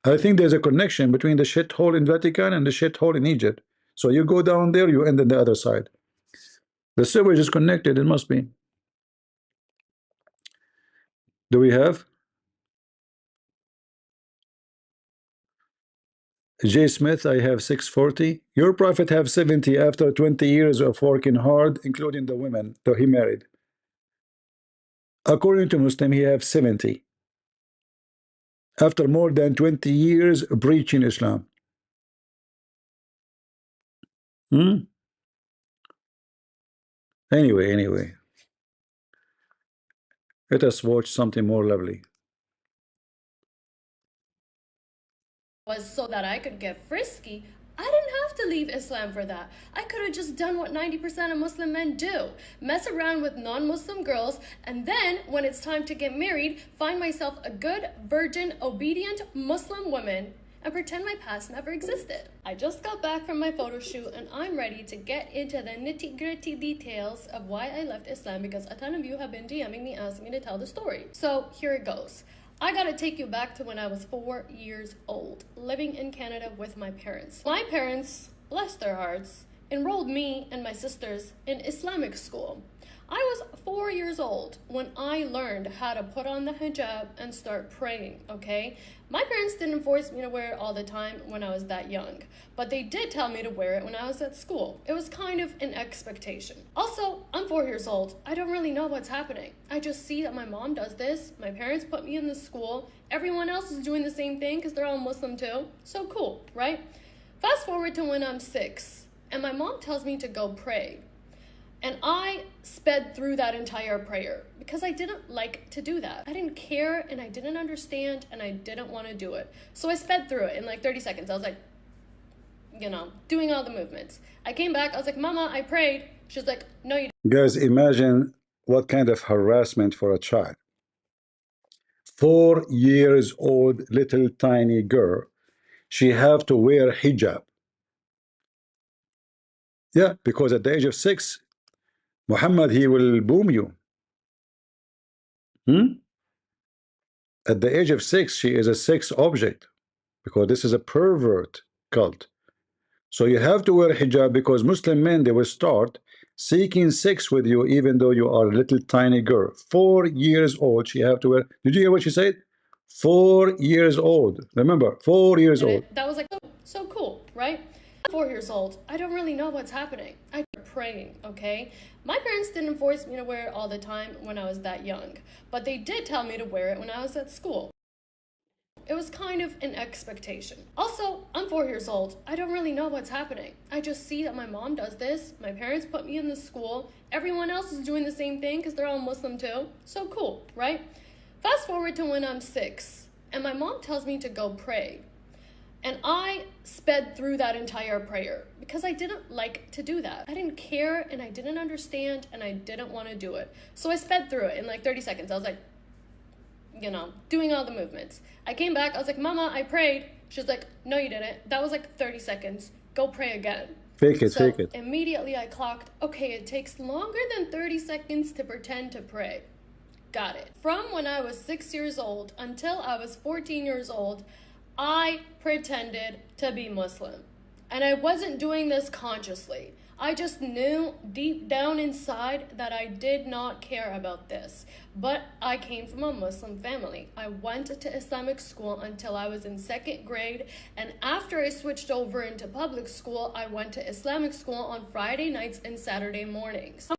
A: I think there's a connection between the shithole in Vatican and the shithole in Egypt. So you go down there, you end on the other side. The sewage is connected, it must be. Do we have? J. Smith, I have 640. Your prophet have 70 after 20 years of working hard, including the women that he married. According to Muslim, he have 70. After more than 20 years preaching Islam. Anyway. Let us watch something more lovely.
C: Was so that I could get frisky. I didn't have to leave Islam for that. I could have just done what 90% of Muslim men do. Mess around with non-Muslim girls, and then, when it's time to get married, find myself a good, virgin, obedient Muslim woman and pretend my past never existed. I just got back from my photo shoot and I'm ready to get into the nitty-gritty details of why I left Islam, because a ton of you have been DMing me asking me to tell the story. So here it goes. I gotta take you back to when I was 4 years old, living in Canada with my parents. My parents, bless their hearts, enrolled me and my sisters in Islamic school. I was 4 years old when I learned how to put on the hijab and start praying, okay? My parents didn't force me to wear it all the time when I was that young, but they did tell me to wear it when I was at school. It was kind of an expectation. Also, I'm 4 years old. I don't really know what's happening. I just see that my mom does this, my parents put me in this school, everyone else is doing the same thing because they're all Muslim too. So cool, right? Fast forward to when I'm 6, and my mom tells me to go pray. And I sped through that entire prayer because I didn't like to do that. I didn't care and I didn't understand and I didn't want to do it. So I sped through it in like 30 seconds. I was like, you know, doing all the movements. I came back, I was like, Mama, I prayed. She's like, no, you didn't.
A: Guys, imagine what kind of harassment for a child. 4 years old little tiny girl, she have to wear hijab. Yeah, because at the age of 6, Muhammad, he will boom you. At the age of 6, she is a sex object because this is a pervert cult. So you have to wear hijab because Muslim men, they will start seeking sex with you even though you are a little tiny girl. 4 years old, she have to wear. Did you hear what she said? 4 years old. Remember, 4 years old.
C: That was like so cool, right? 4 years old. I don't really know what's happening. I'm praying, okay? My parents didn't force me to wear it all the time when I was that young, but they did tell me to wear it when I was at school. It was kind of an expectation. Also, I'm 4 years old. I don't really know what's happening. I just see that my mom does this, my parents put me in this school, everyone else is doing the same thing because they're all Muslim too. So cool, right? Fast forward to when I'm 6, and my mom tells me to go pray. And I sped through that entire prayer because I didn't like to do that. I didn't care and I didn't understand and I didn't want to do it. So I sped through it in like 30 seconds. I was like, you know, doing all the movements. I came back, I was like, Mama, I prayed. She's like, no, you didn't. That was like 30 seconds. Go pray again.
A: Fake it,
C: so
A: fake it.
C: Immediately I clocked, okay, it takes longer than 30 seconds to pretend to pray. Got it. From when I was 6 years old until I was 14 years old, I pretended to be Muslim. And I wasn't doing this consciously. I just knew deep down inside that I did not care about this. But I came from a Muslim family. I went to Islamic school until I was in 2nd grade. And after I switched over into public school, I went to Islamic school on Friday nights and Saturday mornings.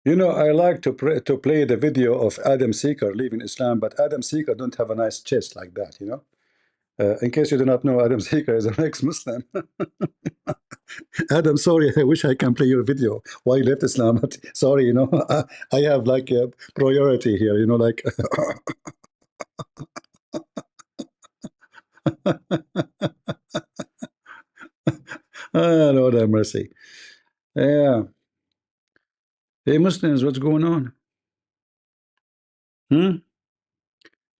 A: You know, I like to play the video of Adam Seeker leaving Islam, but Adam Seeker don't have a nice chest like that, you know. In case you do not know, Adam Seeker is an ex-Muslim. Adam, sorry, I wish I can play your video why you left Islam. But sorry, you know, I have like a priority here, you know, like. Lord have mercy. Yeah. Hey, Muslims, what's going on?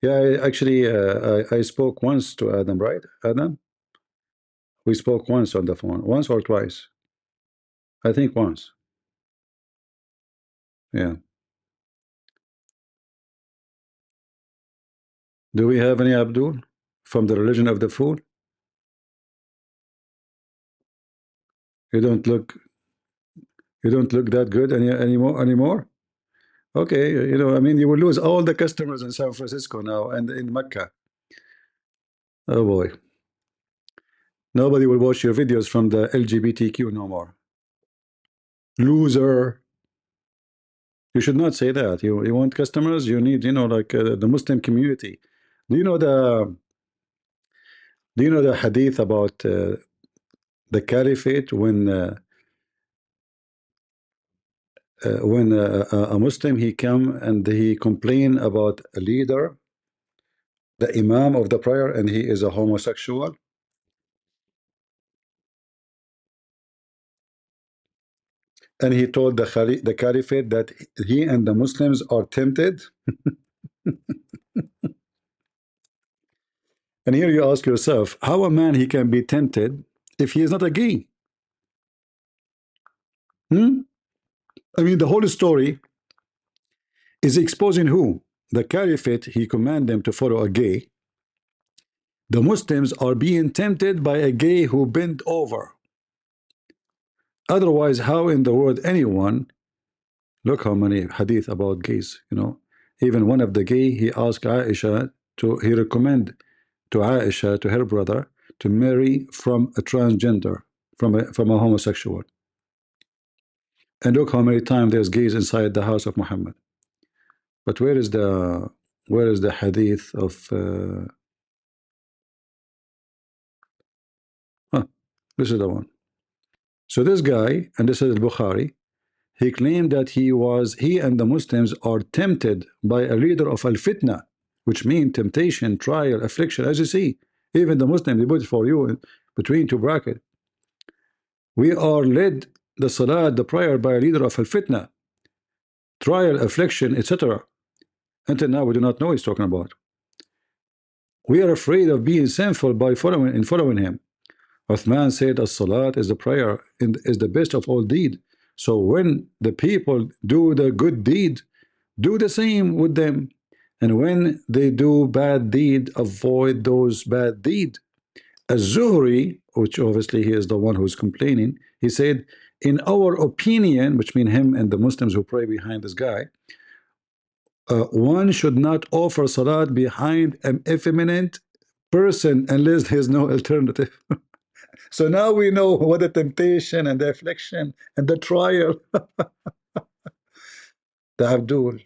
A: Yeah, actually, I spoke once to Adam, right? Adam? We spoke once on the phone. Once or twice? I think once. Yeah. Do we have any Abdul from the religion of the fool? You don't look that good anymore? Okay, you know, I mean, you will lose all the customers in San Francisco now and in Mecca. Oh boy. Nobody will watch your videos from the LGBTQ no more. Loser. You should not say that. You want customers, you need, you know, like the Muslim community. Do you know the hadith about the caliphate when a Muslim he come and he complain about a leader, the imam of the prayer, and he is a homosexual? And he told the caliphate that he and the Muslims are tempted. And here you ask yourself, how a man he can be tempted if he is not a gay? I mean, the whole story is exposing who? The caliphate, he command them to follow a gay. The Muslims are being tempted by a gay who bent over. Otherwise, how in the world anyone Look how many hadith about gays, you know. Even one of the gay, he asked Aisha he recommend to Aisha, to her brother, to marry from a transgender, from a homosexual. And look how many times there's gays inside the house of Muhammad. But where is the hadith of this is the one. So this guy, and this is Bukhari, he claimed that he and the Muslims are tempted by a leader of al-fitna, which means temptation, trial, affliction. As you see, even the Muslim, they put it for you between two brackets. We are led the salat, the prayer, by a leader of al-fitna, trial, affliction, etc. Until now, we do not know what he's talking about. We are afraid of being sinful by following him. Uthman said, as-salat is the prayer, is the best of all deed. So when the people do the good deed, do the same with them. And when they do bad deed, avoid those bad deed. Az-Zuhri, which obviously he is the one who's complaining, he said, in our opinion, which means him and the Muslims who pray behind this guy, one should not offer salat behind an effeminate person unless there's no alternative. So now we know what the temptation and the affliction and the trial. The Abdul,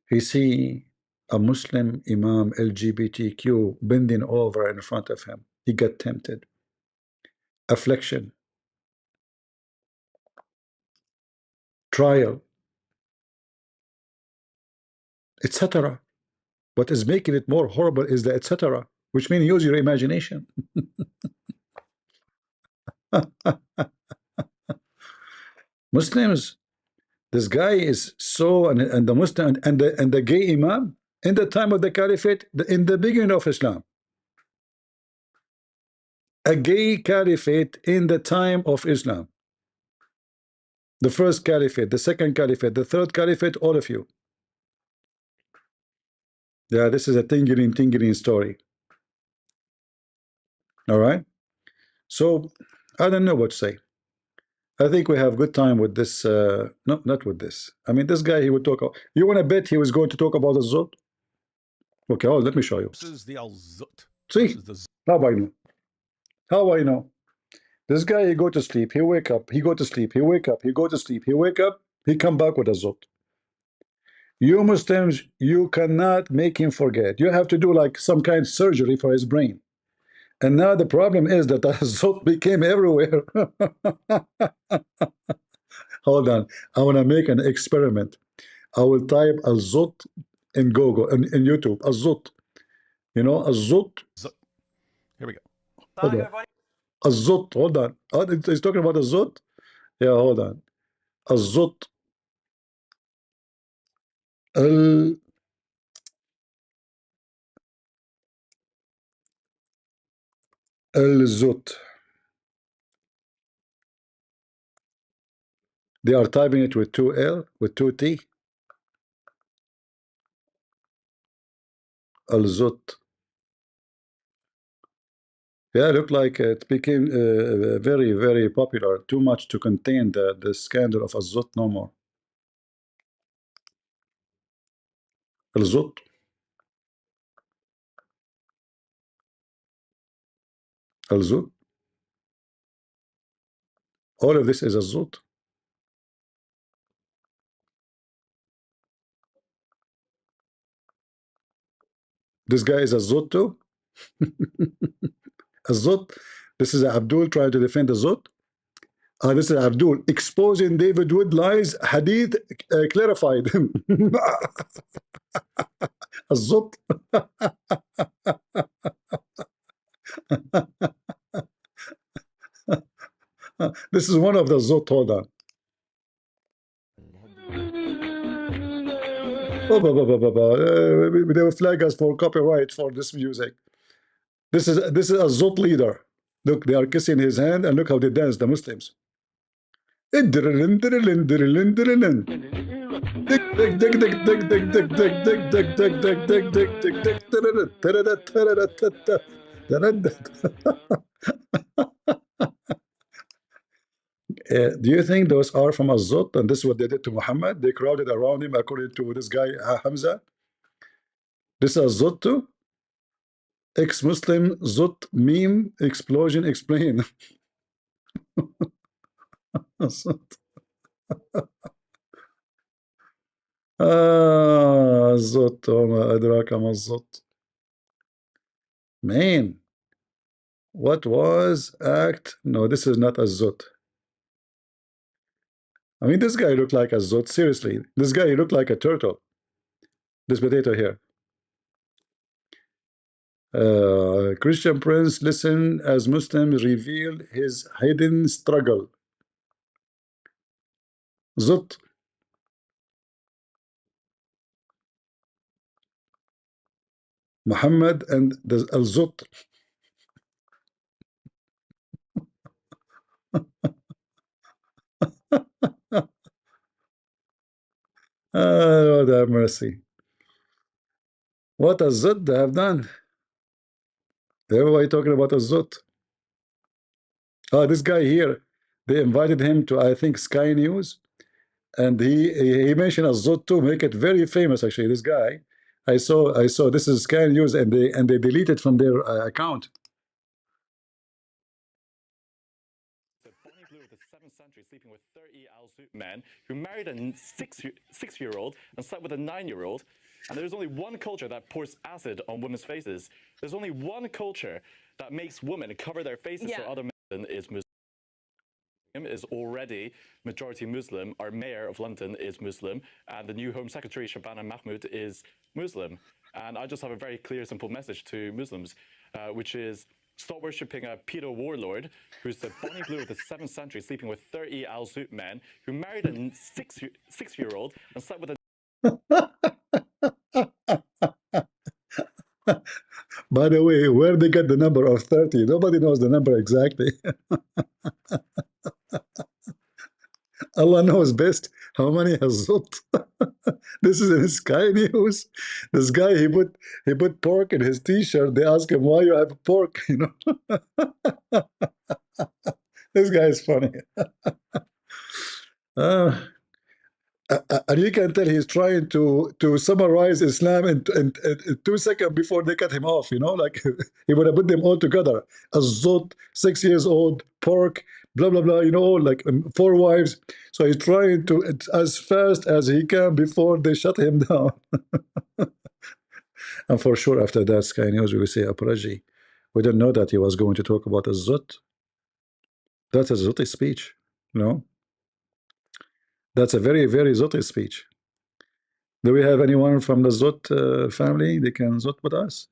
A: he see a Muslim Imam LGBTQ bending over in front of him. He got tempted. Affliction, trial, etc. What is making it more horrible is the etc., which means use your imagination. Muslims, this guy is so, and the Muslim and the gay Imam in the time of the Caliphate, in the beginning of Islam, a gay caliphate in the time of Islam, the first caliphate, the second caliphate, the third caliphate, all of you. Yeah, this is a tingling story. All right. So I don't know what to say. I think we have good time with this. No, not with this. I mean, this guy, he would talk. You want to bet he was going to talk about the Zot? Okay, oh, let me show you.
B: This is the al-Zut.
A: See, how I know? How I know? This guy, he go to sleep, he wake up, he go to sleep, he wake up, he go to sleep, he wake up, he come back with a Zot. You Muslims, you cannot make him forget. You have to do like some kind of surgery for his brain. And now the problem is that the Zot became everywhere. Hold on, I want to make an experiment. I will type al-Zut in Google, in YouTube, al-Zut. You know, al-Zut.
B: Here we go.
A: Al-Zut, hold on. Oh, he's talking about al-Zut? Yeah, hold on. Al-Zut. Al-Zut. They are typing it with 2 L, with 2 T. Al-Zut. Yeah, it looked like it became very, very popular. Too much to contain the scandal of Al-Zut no more. Al-Zut. Al-Zut. All of this is Al-Zut. This guy is Al-Zut too? Al-Zut. This is Abdul trying to defend Al-Zut. This is Abdul exposing David Wood lies. Hadith clarified. Al-Zut. This is one of the Zut. Hold on. They will flag us for copyright for this music. This is a Zut leader. Look, they are kissing his hand, and look how they dance, the Muslims. Do you think those are from Azot? And this is what they did to Muhammad? They crowded around him according to this guy, Hamza. This is Azot too? Ex-Muslim Zot meme explosion explain. الزط وما أدراك ما الزط. Man, what was act? No, this is not a zot. I mean, this guy looked like a zot. Seriously, this guy looked like a turtle. This potato here. Christian Prince, listen as Muslims reveal his hidden struggle. Zot. Muhammad and the al-Zut. Lord have mercy. What a Zut they have done. Everybody talking about a Zut. Oh, this guy here, they invited him to, I think, Sky News, and he mentioned a Zut too, make it very famous. Actually, this guy, I saw this is Sky News, and they deleted from their account.
B: The 7th century, sleeping with 30 al-Zut men who married a six-year-old and slept with a 9-year-old. And there's only one culture that pours acid on women's faces. There's only one culture that makes women cover their faces so other men is Muslim. Is already majority Muslim. Our mayor of London is Muslim, and the new Home Secretary Shabana Mahmood is Muslim. And I just have a very clear, simple message to Muslims, which is stop worshipping a pedo warlord who's the Bonnie Blue of the 7th century, sleeping with 30 al-Zut men who married a six-year-old and slept with a.
A: By the way, where they get the number of 30? Nobody knows the number exactly. Allah knows best how many has Zut. This is in Sky News. This guy, he put pork in his t-shirt. They ask him why you have pork, you know. This guy is funny. And you can tell he's trying to summarize Islam in 2 seconds before they cut him off, you know, like he would have put them all together. Azot, 6 years old, pork, blah, blah, blah, you know, like 4 wives. So he's trying to, as fast as he can before they shut him down. And for sure, after that, Sky News, we will say apology. We didn't know that he was going to talk about Azot. That's a Zoti speech, you know. That's a very, very Zoti speech. Do we have anyone from the Zot family? They can Zot with us?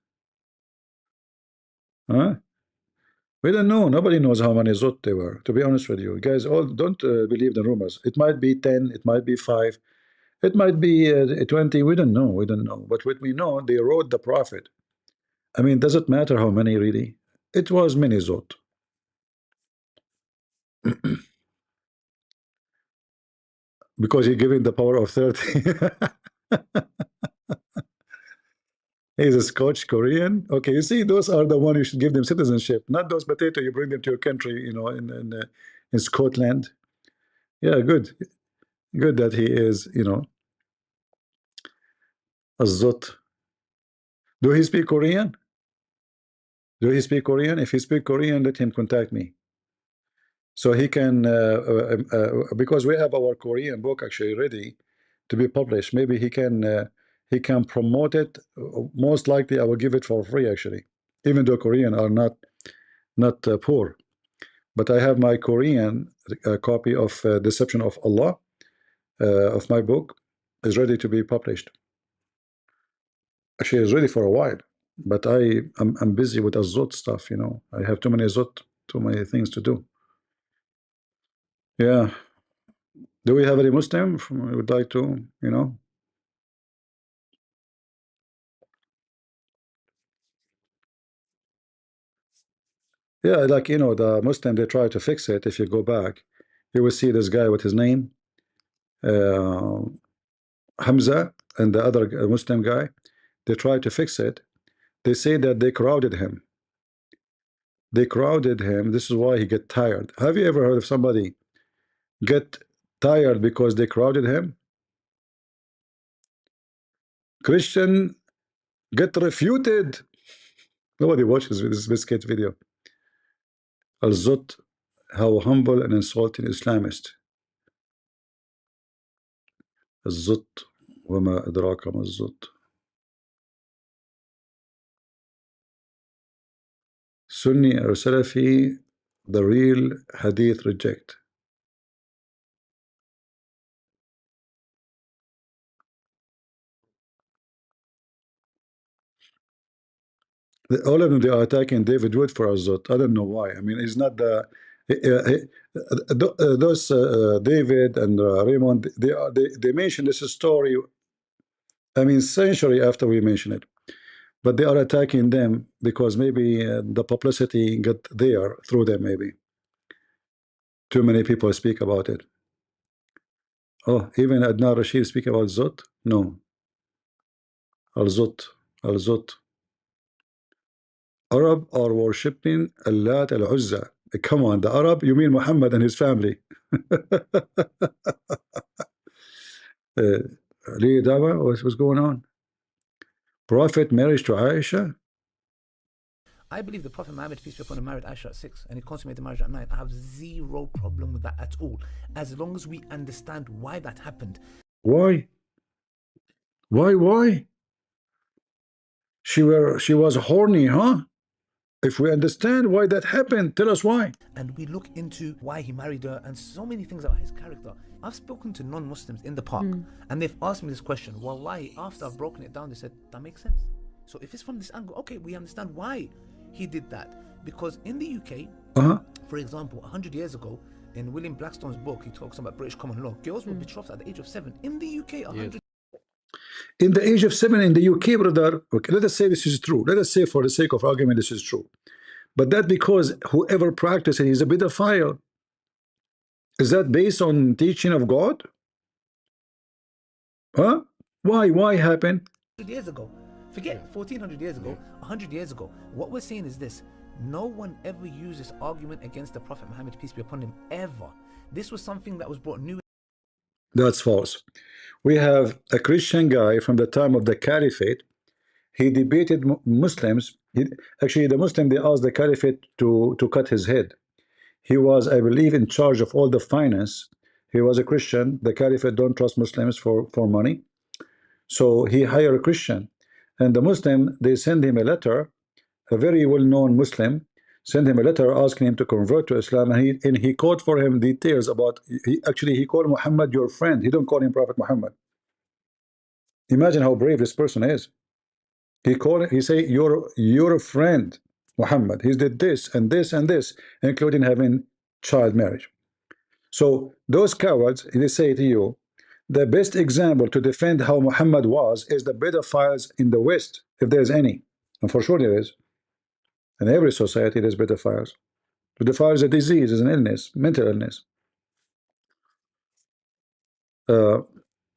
A: Huh? We don't know. Nobody knows how many Zot they were, to be honest with you. Guys, all don't believe the rumors. It might be 10, it might be 5, it might be 20. We don't know. We don't know. But what we know, they wrote the prophet. I mean, does it matter how many really? It was many Zot. Because he gave him the power of 30. He's a Scotch Korean. Okay, you see, those are the ones you should give them citizenship, not those potato you bring them to your country, you know, in Scotland. Yeah, good that he is, you know, a Zot. Do he speak Korean? Do he speak Korean? If he speak Korean, let him contact me. So he can, because we have our Korean book actually ready to be published. Maybe he can promote it. Most likely, I will give it for free actually, even though Korean are not poor. But I have my Korean copy of Deception of Allah of my book is ready to be published. Actually, it's ready for a while, but I'm busy with Azot stuff. You know, I have too many Azot, too many things to do. Yeah. Do we have any Muslim who would like to, you know? Yeah, like, you know, the Muslim, they try to fix it. If you go back, you will see this guy with his name, Hamza, and the other Muslim guy. They try to fix it. They say that they crowded him. They crowded him. This is why he get tired. Have you ever heard of somebody get tired because they crowded him. Christian get refuted. Nobody watches this biscuit video. Al-Zut, how humble and insulting Islamist. الزط وما أدراك ما الزط. Sunni or Salafi, the real hadith reject. All of them, they are attacking David Wood for Azot. I don't know why. I mean, he's not the those David and Raymond. They mentioned this story. I mean, century after we mentioned it, but they are attacking them because maybe the publicity got there through them. Maybe too many people speak about it. Oh, even Adnan Rashid speak about Zot? No. Al-Zut. Al-Zut. Arab are worshipping Allat al-Uzza. Come on, the Arab, you mean Muhammad and his family. What's going on? Prophet marriage to Aisha?
G: I believe the Prophet Muhammad, peace be upon him, married Aisha at 6 and he consummated the marriage at 9. I have zero problem with that at all, as long as we understand why that happened.
A: Why? Why? She was horny, huh? If we understand why that happened, tell us why.
G: And we look into why he married her and so many things about his character. I've spoken to non-Muslims in the park and they've asked me this question. Wallahi, after I've broken it down, they said, that makes sense. So if it's from this angle, okay, we understand why he did that. Because in the UK, for example, 100 years ago, in William Blackstone's book, he talks about British common law. Girls were betrothed at the age of 7. In the UK, 100
A: in the age of 7 in the UK, brother, okay, let us say this is true. Let us say for the sake of argument this is true. But that because whoever practices it is a pedophile. Is that based on teaching of God? Huh? Why happen?
G: 100 years ago. Forget 1400 years ago, 100 years ago. What we're saying is this. No one ever used this argument against the Prophet Muhammad, peace be upon him, ever. This was something that was brought new.
A: That's false. We have a Christian guy from the time of the Caliphate. He debated Muslims. Actually, the Muslim, they asked the Caliphate to cut his head. He was, I believe, in charge of all the finance. He was a Christian. The Caliphate don't trust Muslims for money. So he hired a Christian. And the Muslim, they send him a letter, a very well-known Muslim, sent him a letter asking him to convert to Islam, and he quote for him details about, he called Muhammad your friend. He don't call him Prophet Muhammad. Imagine how brave this person is. He say you're a friend, Muhammad. He did this and this and this, including having child marriage. So those cowards, they say to you, the best example to defend how Muhammad was is the pedophiles in the West, if there's any. And for sure there is. In every society there's pedophiles. Pedophiles is a disease, is an illness, mental illness.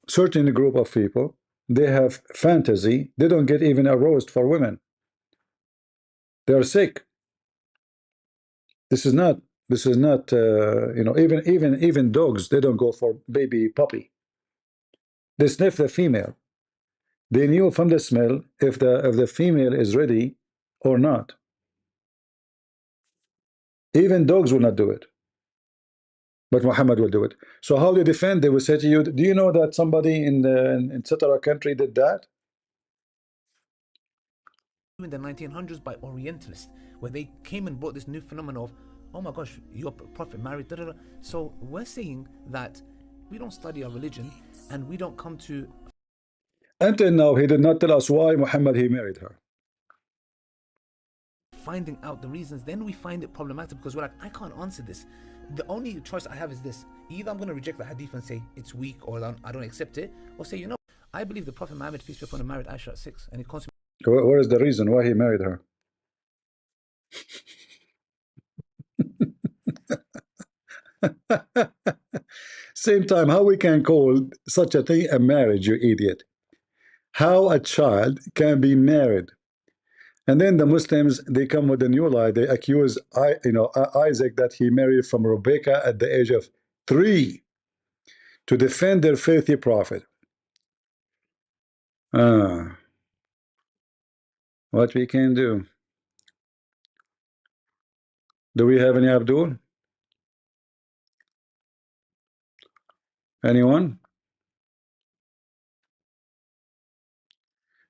A: Certain group of people, they have fantasy, they don't get even aroused for women. They are sick. This is not you know, even dogs, they don't go for baby puppy. They sniff the female. They knew from the smell if the female is ready or not. Even dogs will not do it, but Muhammad will do it. So how they defend? They will say to you, do you know that somebody in etc. country did that?
G: In the 1900s by Orientalists, where they came and brought this new phenomenon of, oh my gosh, your Prophet married, da, da, da. So we're saying that we don't study our religion and we don't come to...
A: Until now, he did not tell us why Muhammad he married her.
G: Finding out the reasons, then we find it problematic because we're like, I can't answer this. The only choice I have is this. Either I'm going to reject the hadith and say it's weak or I don't accept it, or say, you know, I believe the Prophet Muhammad, peace be upon him, married Aisha at 6 and he consummated...
A: What is the reason why he married her? Same time, how we can call such a thing a marriage, you idiot? How a child can be married? And then the Muslims, they come with a new lie. They accuse Isaac that he married from Rebecca at the age of 3, to defend their faithy prophet. What we can do? Do we have any Abdul? Anyone?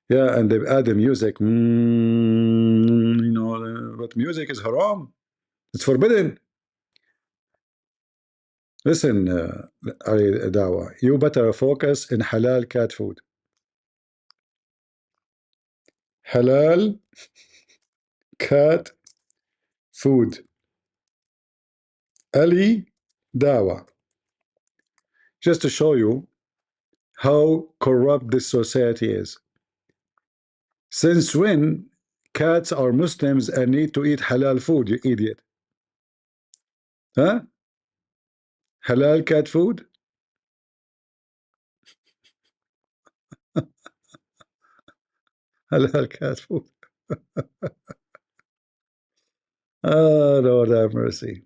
A: Yeah, and they add the music. You know, but music is haram. It's forbidden. Listen, Dawa, you better focus in halal cat food. Halal cat food. Ali Dawa. Just to show you how corrupt this society is. Since when cats are Muslims and need to eat halal food, you idiot? Huh? Halal cat food? Halal cat food. Oh, Lord have mercy.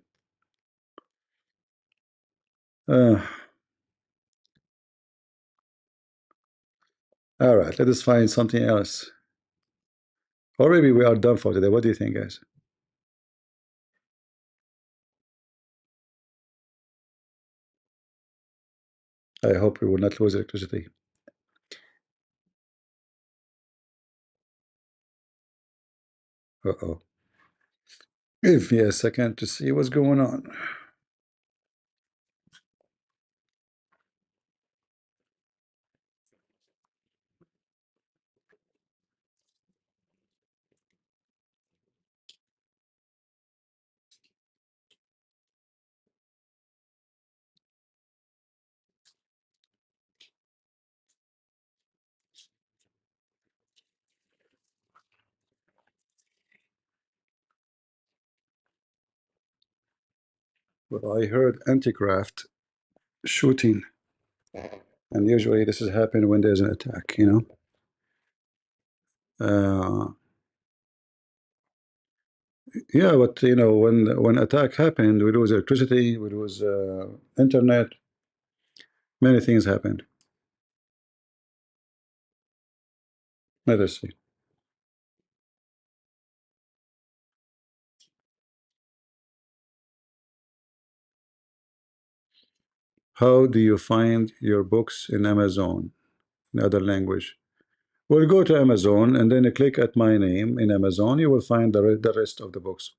A: All right, let us find something else. Or maybe we are done for today. What do you think, guys? I hope we will not lose electricity. Uh-oh. Give me a second to see what's going on. Well, I heard anti-craft shooting, and usually this has happened when there's an attack, you know. Yeah, but you know, when attack happened, we lose electricity, we lose internet, many things happened. Let us see. How do you find your books in Amazon in other language? Well, go to Amazon and then click at my name in Amazon. You will find the rest of the books.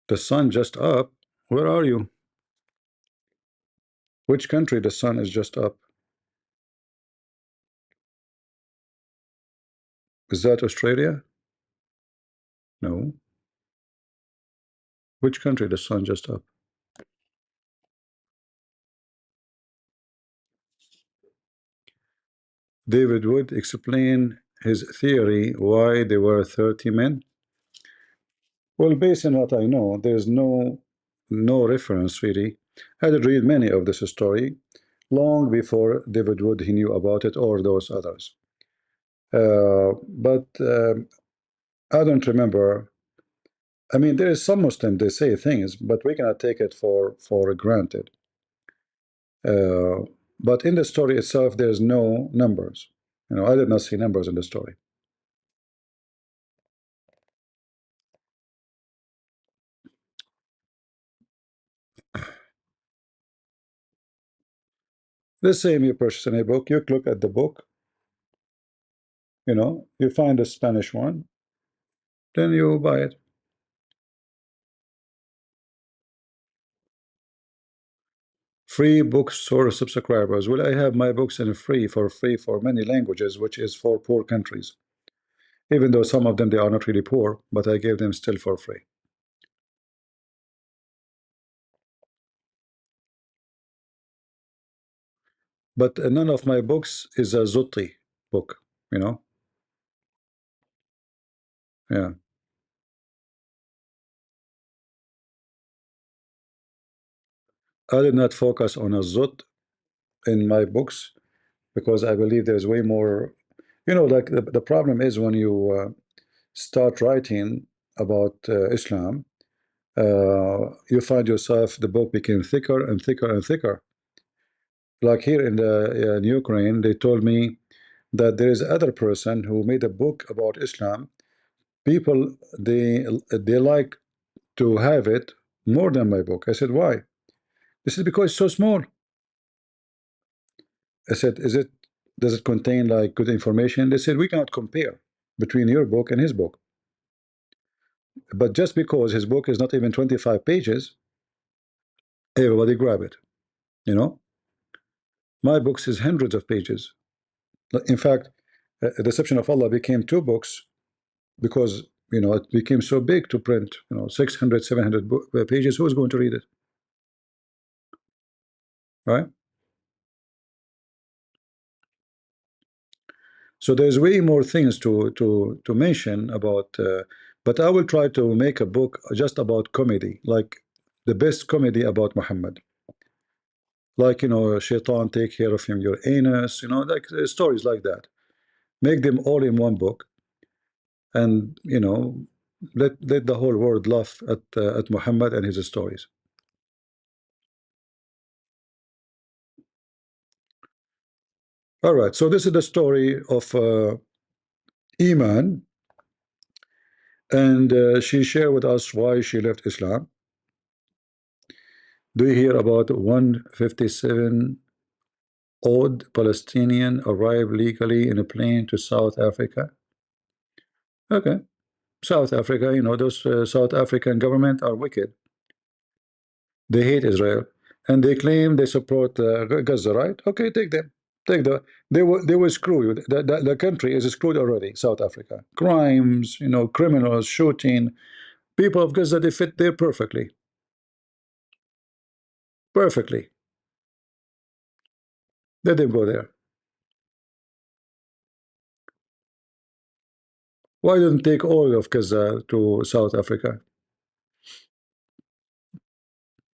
A: The sun just up. Where are you? Which country the sun is just up? Is that Australia? No. Which country the sun just up? David Wood explain his theory why there were 30 men. Well, based on what I know, there's no reference really. I did read many of this story long before David Wood he knew about it or those others. But I don't remember. I mean, there is some Muslim they say things, but we cannot take it for granted. But in the story itself, there's no numbers. You know, I did not see numbers in the story. The same, you purchase any book, you look at the book, you know, you find the Spanish one, then you buy it. Free bookstore subscribers. Well, I have my books in free for many languages, which is for poor countries. Even though some of them they are not really poor, but I gave them still for free. But none of my books is a Zutti book, you know. Yeah. I did not focus on a Zut in my books because I believe there's way more, you know, like the problem is when you start writing about Islam, you find yourself, the book became thicker and thicker and thicker. Like here in Ukraine, they told me that there is other person who made a book about Islam. People, they like to have it more than my book. I said, why? This is because it's so small. I said, does it contain like good information? They said, we cannot compare between your book and his book. But just because his book is not even 25 pages, everybody grab it. You know, my books is hundreds of pages. In fact, Deception of Allah became 2 books because, you know, it became so big to print, you know, 600, 700 pages. Who's going to read it? Right? So there's way more things to mention about, but I will try to make a book just about comedy, like the best comedy about Muhammad. Like, you know, Shaitan take care of him, your anus, you know, like stories like that. Make them all in one book, and you know, let the whole world laugh at Muhammad and his stories. All right, so this is the story of Eman, and she shared with us why she left Islam. Do you hear about 157 odd Palestinian arrived legally in a plane to South Africa? Okay, South Africa, you know, those South African government are wicked. They hate Israel, and they claim they support Gaza, right? Okay, take them. They will screw you. The country is screwed already. South Africa, crimes, you know, criminals, shooting. People of Gaza, they fit there perfectly. Perfectly. Let them go there. Why don't take all of Gaza to South Africa?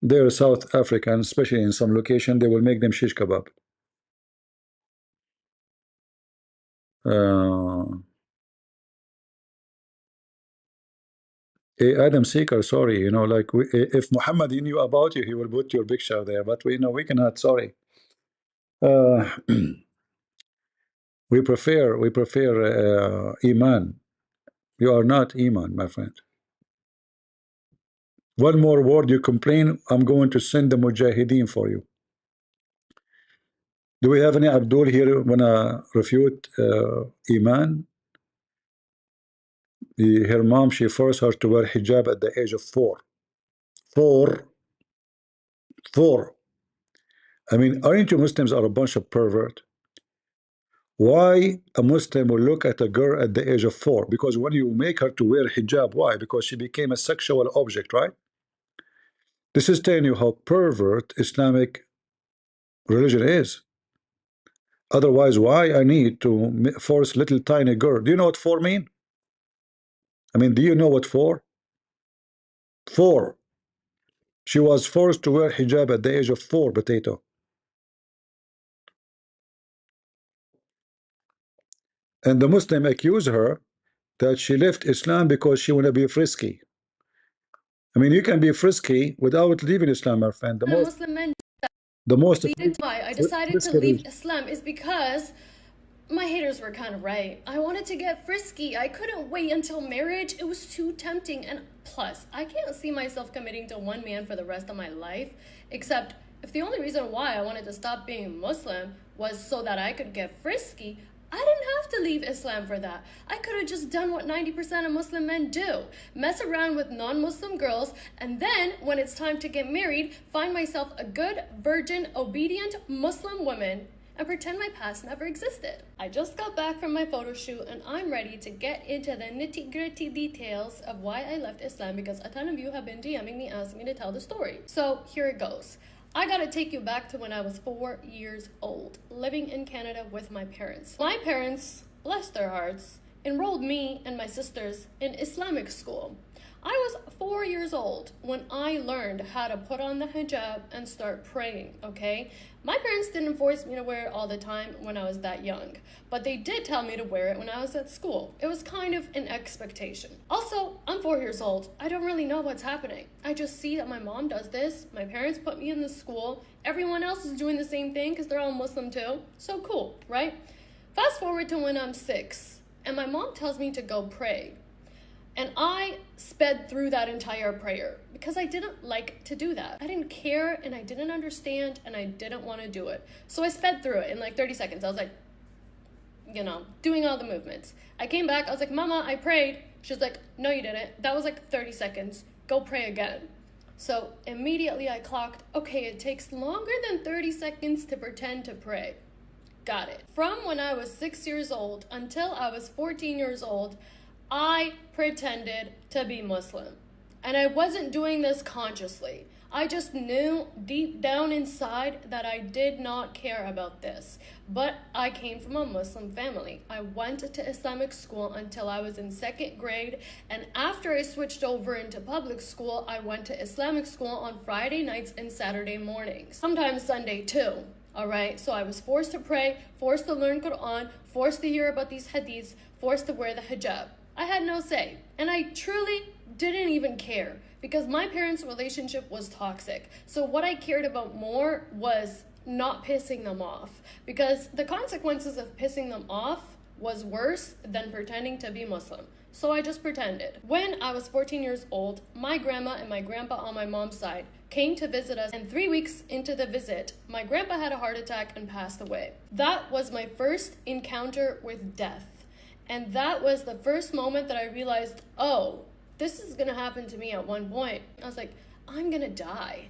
A: They're South African, especially in some location, they will make them shish kebab. Adam Seeker, sorry, you know, like if Muhammad knew about you, he will put your picture there, but we know we cannot. Sorry. We prefer Iman. You are not Iman, my friend. One more word you complain, I'm going to send the Mujahideen for you. Do we have any Abdul here wanna refute Iman? Her mom, she forced her to wear hijab at the age of 4. 4. I mean, aren't you Muslims are a bunch of pervert? Why a Muslim will look at a girl at the age of 4? Because when you make her to wear hijab, why? Because she became a sexual object, right? This is telling you how pervert Islamic religion is. Otherwise, why I need to force little tiny girl? Do you know what 4 mean? I mean, do you know what 4? 4. She was forced to wear hijab at the age of 4, potato. And the Muslim accused her that she left Islam because she want to be frisky. I mean, you can be frisky without leaving Islam, my friend. The most
C: why I decided to leave Islam is because my haters were kind of right. I wanted to get frisky. I couldn't wait until marriage. It was too tempting. And plus, I can't see myself committing to one man for the rest of my life. Except if the only reason why I wanted to stop being Muslim was so that I could get frisky, I didn't have to leave Islam for that. I could have just done what 90% of Muslim men do. Mess around with non-Muslim girls, and then, when it's time to get married, find myself a good, virgin, obedient Muslim woman and pretend my past never existed. I just got back from my photo shoot and I'm ready to get into the nitty-gritty details of why I left Islam because a ton of you have been DMing me asking me to tell the story. So here it goes. I gotta take you back to when I was 4 years old, living in Canada with my parents. My parents, bless their hearts, enrolled me and my sisters in Islamic school. I was 4 years old when I learned how to put on the hijab and start praying, okay? My parents didn't force me to wear it all the time when I was that young, but they did tell me to wear it when I was at school. It was kind of an expectation. Also, I'm 4 years old. I don't really know what's happening. I just see that my mom does this, my parents put me in this school, everyone else is doing the same thing because they're all Muslim too. So cool, right? Fast forward to when I'm 6, and my mom tells me to go pray. And I sped through that entire prayer because I didn't like to do that. I didn't care and I didn't understand and I didn't want to do it. So I sped through it in like 30 seconds. I was like, you know, doing all the movements. I came back, I was like, Mama, I prayed. She's like, no, you didn't. That was like 30 seconds. Go pray again. So immediately I clocked, okay, it takes longer than 30 seconds to pretend to pray. Got it. From when I was 6 years old until I was 14 years old, I pretended to be Muslim. And I wasn't doing this consciously. I just knew deep down inside that I did not care about this. But I came from a Muslim family. I went to Islamic school until I was in 2nd grade. And after I switched over into public school, I went to Islamic school on Friday nights and Saturday mornings. Sometimes Sunday too. All right, so I was forced to pray, forced to learn Quran, forced to hear about these hadiths, forced to wear the hijab. I had no say, and I truly didn't even care because my parents' relationship was toxic. So what I cared about more was not pissing them off because the consequences of pissing them off was worse than pretending to be Muslim. So I just pretended. When I was 14 years old, my grandma and my grandpa on my mom's side came to visit us, and 3 weeks into the visit, my grandpa had a heart attack and passed away. That was my first encounter with death. And that was the first moment that I realized, oh, this is gonna happen to me at one point. I was like, I'm gonna die.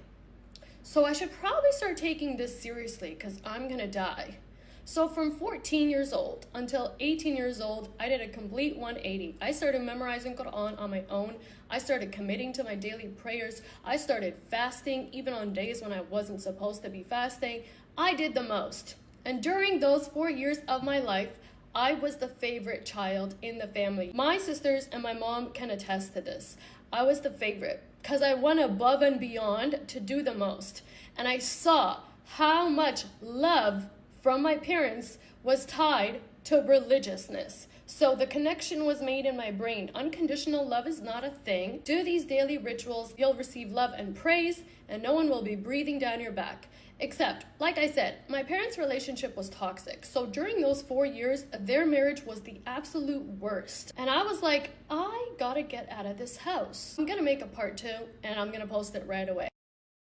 C: So I should probably start taking this seriously because I'm gonna die. So from 14 years old until 18 years old, I did a complete 180. I started memorizing Quran on my own. I started committing to my daily prayers. I started fasting even on days when I wasn't supposed to be fasting. I did the most. And during those 4 years of my life, I was the favorite child in the family. My sisters and my mom can attest to this. I was the favorite because I went above and beyond to do the most. And I saw how much love from my parents was tied to religiousness. So the connection was made in my brain. Unconditional love is not a thing. Do these daily rituals, you'll receive love and praise, and no one will be breathing down your back. Except, like I said, my parents' relationship was toxic. So during those 4 years, their marriage was the absolute worst. And I was like, I gotta get out of this house. I'm gonna make a part 2, and I'm gonna post it right away.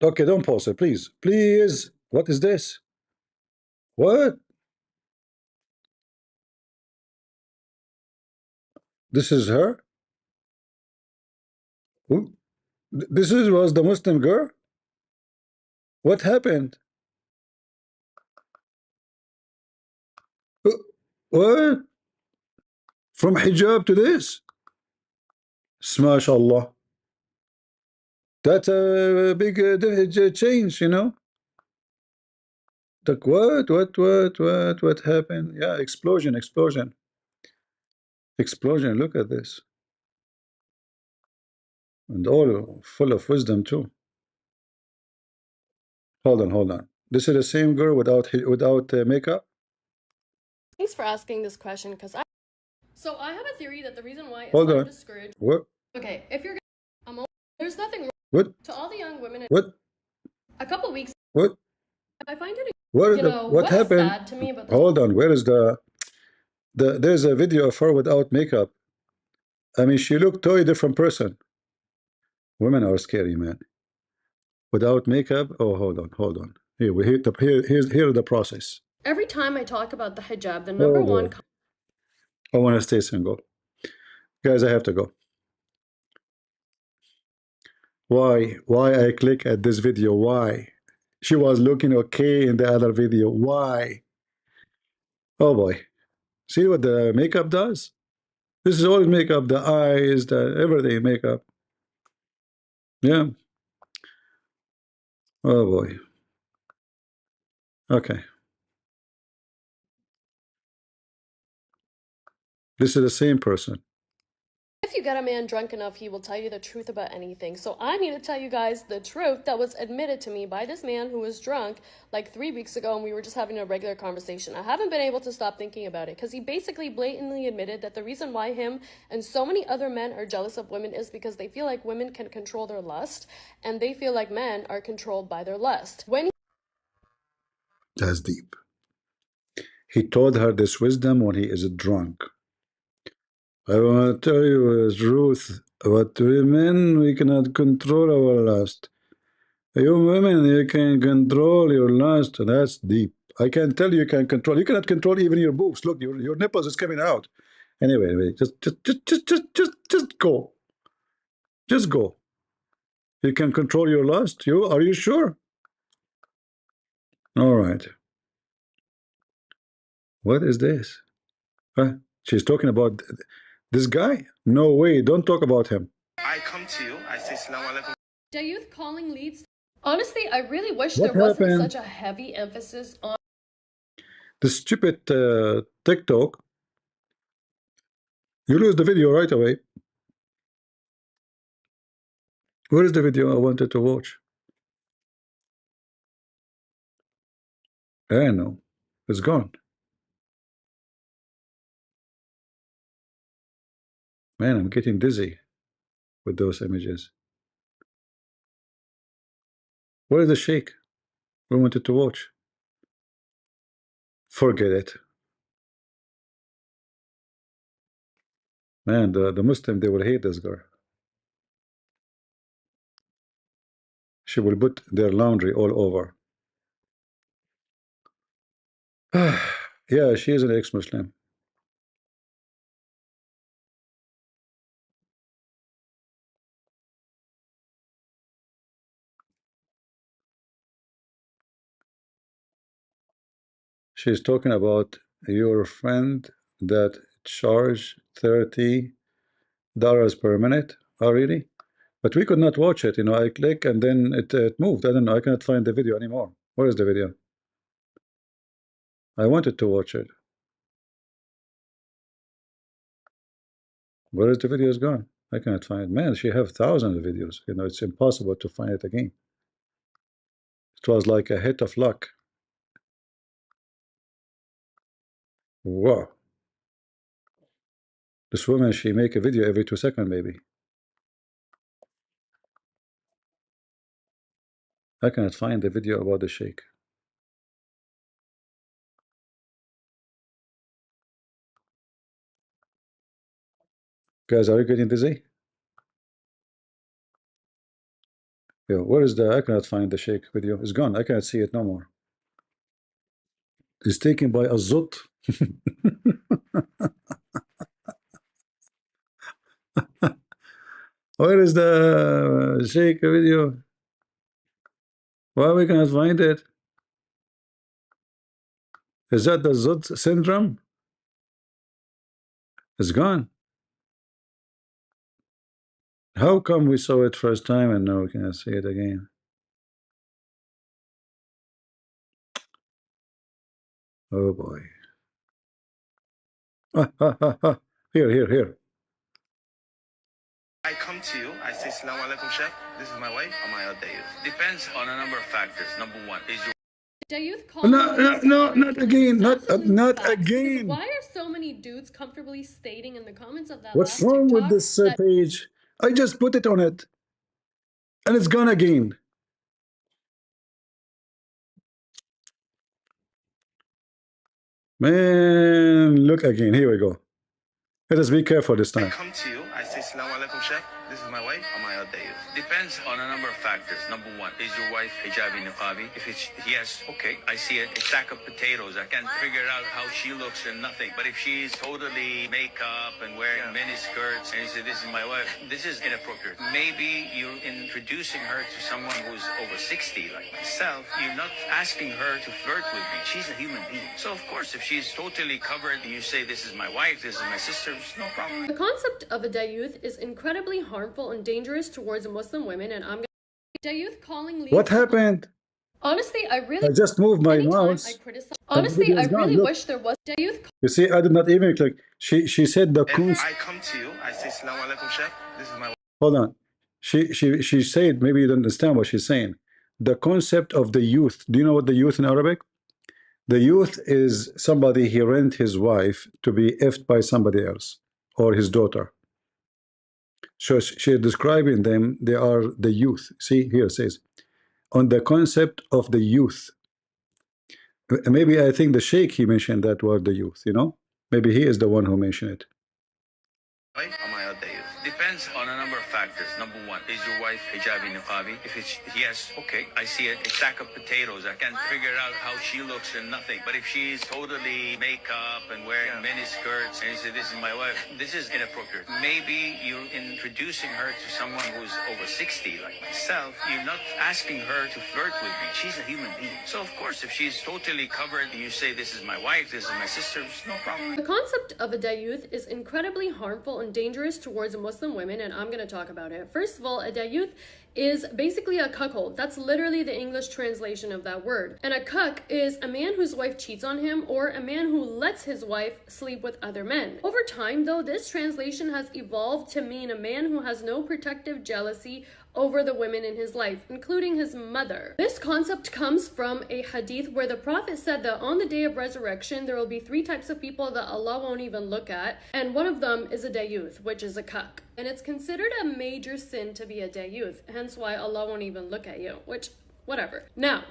A: Okay, don't post it, please. Please. What is this? What? This is her? Who? This was the Muslim girl? What happened? What? From hijab to this? MashaAllah. That's a big change, you know? Like what happened? Yeah, explosion. Look at this. And all full of wisdom too. Hold on. This is the same girl without makeup?
C: Thanks for asking this question because So I have a theory that the reason why
A: Hold
C: Islam
A: on.
C: discouraged.
A: What?
C: Okay, if you're there's nothing wrong.
A: What?
C: To all the young women.
A: What?
C: A couple weeks.
A: What?
C: I find it.
A: What? What happened?
C: Sad to me about this.
A: Hold on. Where is there's a video of her without makeup. I mean, she looked totally different person. Women are scary, man. Without makeup. Oh, hold on. Here the process.
C: Every time I talk about the hijab, the number one.
A: I want to stay single. Guys, I have to go. Why I click at this video? Why? She was looking okay in the other video. Why? Oh boy. See what the makeup does? This is all makeup, the eyes, the everything makeup. Yeah. Oh boy. Okay. This is the same person.
C: If you get a man drunk enough, he will tell you the truth about anything. So I need to tell you guys the truth that was admitted to me by this man who was drunk like 3 weeks ago, and we were just having a regular conversation. I haven't been able to stop thinking about it because he basically blatantly admitted that the reason why him and so many other men are jealous of women is because they feel like women can control their lust, and they feel like men are controlled by their lust.
A: That's deep. He told her this wisdom when he is drunk. I want to tell you the truth. But women, we cannot control our lust. You women, you can control your lust. That's deep. I can tell you can control. You cannot control even your boobs. Look, your nipples is coming out. Anyway, just go. Just go. You can control your lust. Are you sure? All right. What is this? Huh? She's talking about this guy? No way. Don't talk about him.
H: I come to you. I say salam alaikum.
C: Youth calling leads. Honestly, I really wish there wasn't such a heavy emphasis on
A: the stupid TikTok. You lose the video right away. Where is the video I wanted to watch? I know. It's gone. Man, I'm getting dizzy with those images. Where is the sheikh we wanted to watch? Forget it. Man, the Muslim, they will hate this girl. She will put their laundry all over. Yeah, she is an ex-Muslim. She's talking about your friend that charged $30 per minute. Oh, really? But we could not watch it. You know, I click and then it moved. I don't know. I cannot find the video anymore. Where is the video? I wanted to watch it. Where is the video is gone? I cannot find it. Man, she have thousands of videos. You know, it's impossible to find it again. It was like a hit of luck. Wow. This woman, she make a video every 2 seconds, maybe. I cannot find the video about the sheikh. Guys, are you getting dizzy? Yeah, where is the? I cannot find the sheikh video. It's gone. I cannot see it no more. It's taken by a zut. Where is the sheikh video? Why we cannot find it? Is that the zut syndrome? It's gone. How come we saw it first time and now we cannot see it again? Oh boy. Here.
H: I come to you. I say salam alaikum, Sheikh. This is my wife. Am I a dayuth? Depends on a number of factors. Number one is your.
A: No, not again. Not again.
C: Why are so many dudes comfortably stating in the comments of that?
A: What's wrong with this page? I just put it on it, and it's gone again. Man, look again. Here we go. Let us be careful this time.
H: I come to you. I say salam alaikum, Sheikh. This is my wife. Am I a dayuth? Depends on a number of factors. Number one, is your wife hijabi niqabi? If it's yes, okay, I see it. A sack of potatoes. I can't figure out how she looks and nothing. But if she's totally makeup and wearing mini skirts and you say this is my wife, this is inappropriate. Maybe you're introducing her to someone who's over 60 like myself. You're not asking her to flirt with me. She's a human being. So of course, if she's totally covered and you say this is my wife, this is my sister, no problem.
C: The concept of a dayuth is incredibly harmful and dangerous towards Muslim women, and I'm Dayuth calling.
A: What happened?
C: Honestly, I
A: just moved my mouse.
C: Honestly, I really wish there was a youth.
A: You see, I did not even click. She said the
H: if I come to you, I say, Assalamu alaikum, Sheikh. This is my.
A: Hold on. She said, maybe you don't understand what she's saying. The concept of the youth. Do you know what the youth in Arabic? The youth is somebody he rent his wife to be effed by somebody else or his daughter. So she's describing them. They are the youth. See here it says on the concept of the youth. Maybe I think the sheikh he mentioned that word, the youth. You know, maybe he is the one who mentioned it.
H: Depends on a number of factors. Number one, is your wife hijabi niqabi? If it's yes, okay, I see it. A sack of potatoes. I can't figure out how she looks and nothing. But if she's totally makeup and wearing mini skirts and you say, this is my wife, this is inappropriate. Maybe you're introducing her to someone who's over 60, like myself. You're not asking her to flirt with me. She's a human being. So of course, if she's totally covered and you say, this is my wife, this is my sister, no problem.
C: The concept of a dayuth is incredibly harmful and dangerous towards Muslim women, and I'm going to talk about it. First of all, a dayuth is basically a cuckold. That's literally the English translation of that word. And a cuck is a man whose wife cheats on him, or a man who lets his wife sleep with other men. Over time, though, this translation has evolved to mean a man who has no protective jealousy over the women in his life, including his mother. This concept comes from a hadith where the Prophet said that on the day of resurrection, there will be 3 types of people that Allah won't even look at, and one of them is a dayuth, which is a cuck. And it's considered a major sin to be a dayuth, hence why Allah won't even look at you, which, whatever. Now,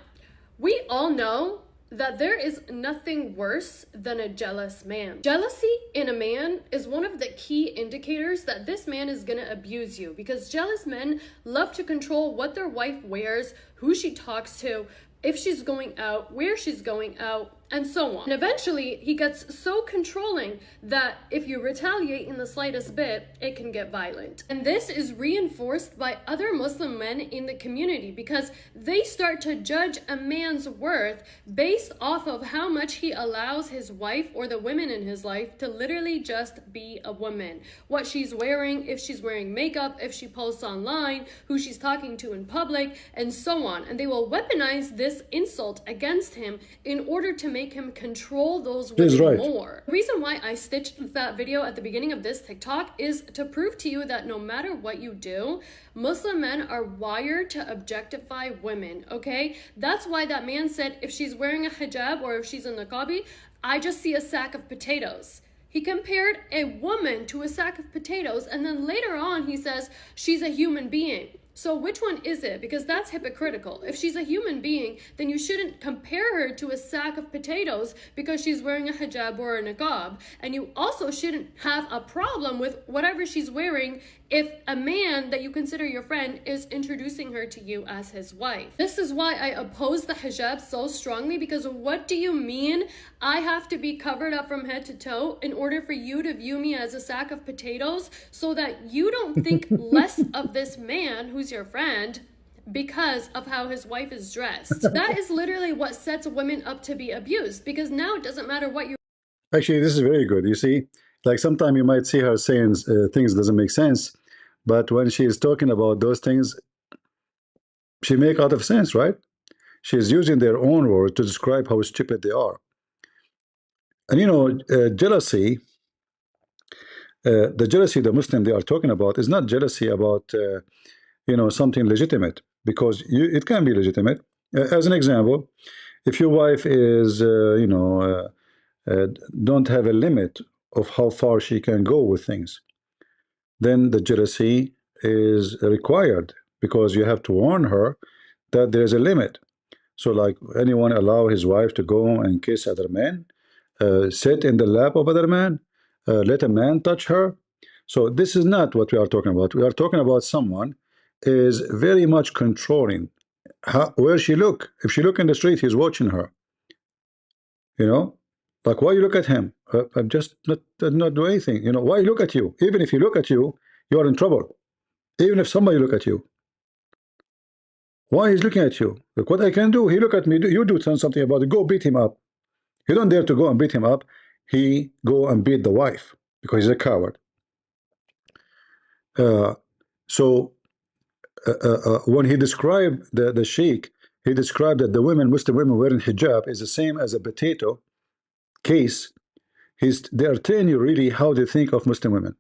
C: we all know that there is nothing worse than a jealous man. Jealousy in a man is one of the key indicators that this man is gonna abuse you, because jealous men love to control what their wife wears, who she talks to, if she's going out, where she's going out, and so on. And eventually, he gets so controlling that if you retaliate in the slightest bit, it can get violent. And this is reinforced by other Muslim men in the community, because they start to judge a man's worth based off of how much he allows his wife or the women in his life to literally just be a woman. What she's wearing, if she's wearing makeup, if she posts online, who she's talking to in public, and so on. And they will weaponize this insult against him in order to make him control those women more. The reason why I stitched that video at the beginning of this TikTok is to prove to you that no matter what you do, Muslim men are wired to objectify women, okay? That's why that man said, if she's wearing a hijab or if she's a niqabi, I just see a sack of potatoes. He compared a woman to a sack of potatoes, and then later on he says she's a human being. So which one is it? Because that's hypocritical. If she's a human being, then you shouldn't compare her to a sack of potatoes because she's wearing a hijab or a niqab. And you also shouldn't have a problem with whatever she's wearing if a man that you consider your friend is introducing her to you as his wife. This is why I oppose the hijab so strongly, because what do you mean I have to be covered up from head to toe in order for you to view me as a sack of potatoes so that you don't think less of this man who's your friend because of how his wife is dressed? That is literally what sets women up to be abused, because now it doesn't matter what you...
A: Actually, this is very good. You see, like sometimes you might see her saying things that doesn't make sense, but when she is talking about those things, she make out of sense, right? She's using their own words to describe how stupid they are. And you know, jealousy, the jealousy the Muslim they are talking about is not jealousy about you know, something legitimate, because it can be legitimate. As an example, if your wife is you know, don't have a limit of how far she can go with things, then the jealousy is required, because you have to warn her that there's a limit. So like, anyone allow his wife to go and kiss other men, sit in the lap of other men, let a man touch her? So this is not what we are talking about. We are talking about someone is very much controlling where she look. If she look in the street, he's watching her. You know, like, why you look at him? I'm just not do anything. You know, why look at you? Even if he look at you, you are in trouble. Even if somebody look at you, why he's looking at you? Look what I can do. He look at me. You do something about it. Go beat him up. He don't dare to go and beat him up. He go and beat the wife because he's a coward. So when he described the sheikh, he described that the Muslim women wearing hijab is the same as a potato case. They are telling you really how they think of Muslim women.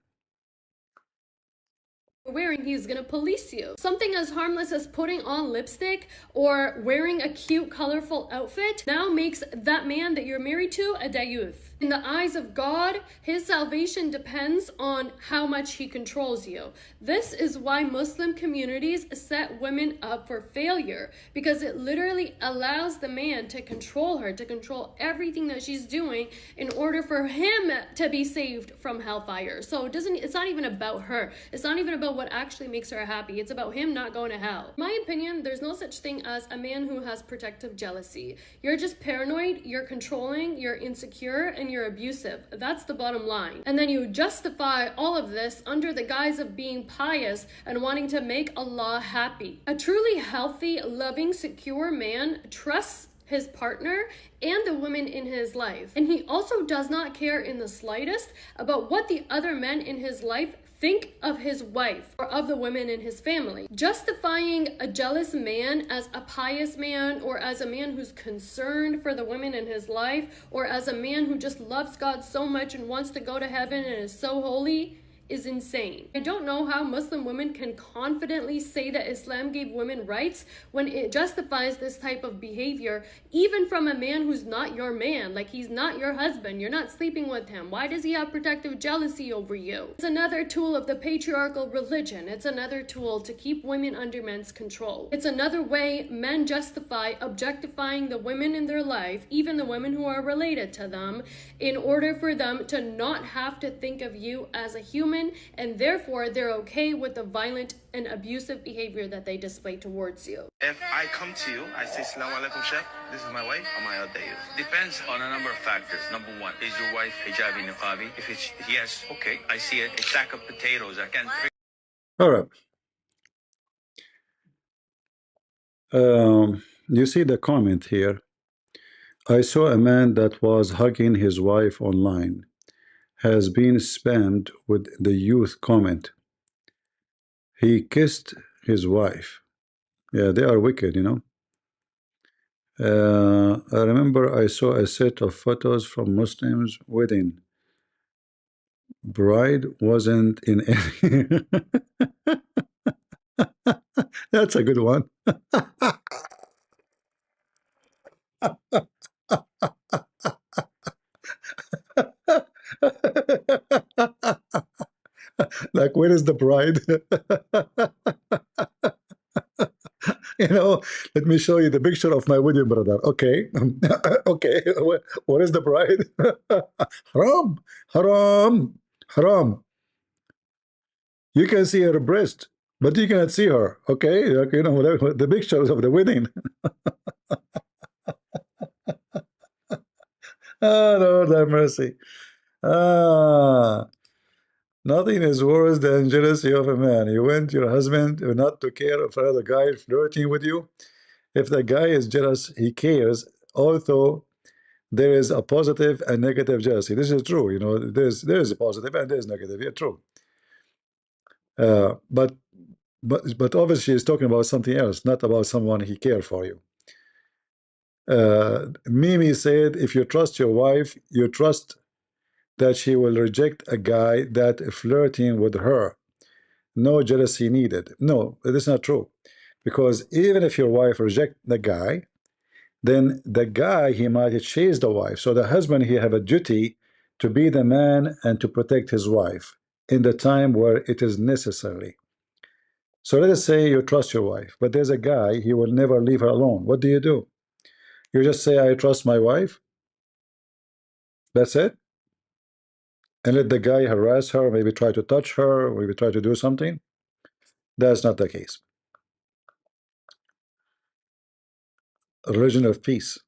C: Wearing, he's gonna police you. Something as harmless as putting on lipstick or wearing a cute, colorful outfit now makes that man that you're married to a dayuth. In the eyes of God, his salvation depends on how much he controls you. This is why Muslim communities set women up for failure, because it literally allows the man to control her, to control everything that she's doing in order for him to be saved from hellfire. So it's not even about her. It's not even about what actually makes her happy. It's about him not going to hell. In my opinion, there's no such thing as a man who has protective jealousy. You're just paranoid, you're controlling, you're insecure, and you're abusive. That's the bottom line. And then you justify all of this under the guise of being pious and wanting to make Allah happy. A truly healthy, loving, secure man trusts his partner and the women in his life. And he also does not care in the slightest about what the other men in his life think of his wife or of the women in his family. Justifying a jealous man as a pious man, or as a man who's concerned for the women in his life, or as a man who just loves God so much and wants to go to heaven and is so holy, is insane. I don't know how Muslim women can confidently say that Islam gave women rights when it justifies this type of behavior, even from a man who's not your man. Like, he's not your husband. You're not sleeping with him. Why does he have protective jealousy over you? It's another tool of the patriarchal religion. It's another tool to keep women under men's control. It's another way men justify objectifying the women in their life, even the women who are related to them, in order for them to not have to think of you as a human, and therefore they're okay with the violent and abusive behavior that they display towards you.
H: If I come to you, I say, Assalamu alaikum, Sheikh, this is my wife, am I out there? Depends on a number of factors. Number one, is your wife hijabi, niqabi? If it's yes, okay, I see it. A sack of potatoes, I can't.
A: All right. You see the comment here. I saw a man that was hugging his wife online. Has been spammed with the youth comment. He kissed his wife. Yeah, they are wicked, you know. I remember I saw a set of photos from Muslims' wedding. Bride wasn't in any. That's a good one. Like, where is the bride? You know, let me show you the picture of my wedding, brother. Okay. Okay, what is the bride? Haram, haram, haram. You can see her breast, but you cannot see her. Okay, you know, whatever, the pictures of the wedding. Oh, Lord have mercy. Nothing is worse than jealousy of a man. You want your husband not to care for another guy flirting with you. If the guy is jealous, he cares, although there is a positive and negative jealousy. This is true. You know, there is a positive and there is negative. Yeah, true. But obviously he's talking about something else, not about someone he cares for you. Mimi said, if you trust your wife, you trust that she will reject a guy that flirting with her. No jealousy needed. No, that's not true. Because even if your wife reject the guy, then the guy, he might chase the wife. So the husband, he have a duty to be the man and to protect his wife in the time where it is necessary. So let us say you trust your wife, but there's a guy, he will never leave her alone. What do? You just say, I trust my wife. That's it. And let the guy harass her, maybe try to touch her, maybe try to do something. That's not the case. Religion of peace.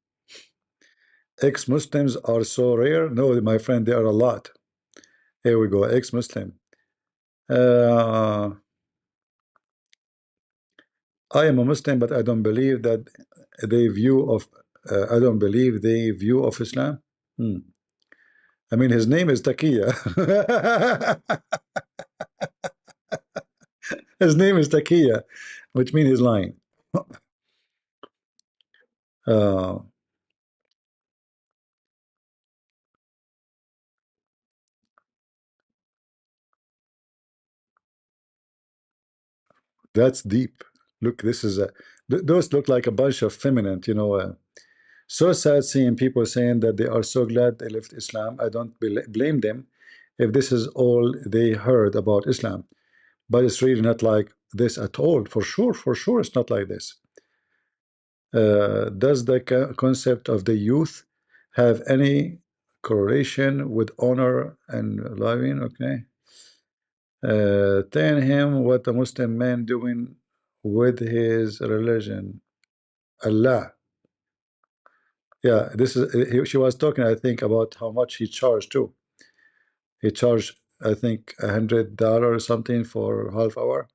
A: Ex-Muslims are so rare. No, my friend, there are a lot. Here we go, ex-Muslim. I am a Muslim, but I don't believe that they view of I don't believe they view of Islam. I mean, his name is Taqiya. His name is Taqiya, which means he's lying. Uh, that's deep. Look, this is a those look like a bunch of feminine, you know. So sad seeing people saying that they are so glad they left Islam. I don't blame them if this is all they heard about Islam. But it's really not like this at all. For sure, it's not like this. Does the concept of the youth have any correlation with honor and loving? Okay. Tell him what the Muslim man doing with his religion. Allah. Yeah, this is she was talking, I think, about how much he charged too. He charged, I think, $100 or something for half hour.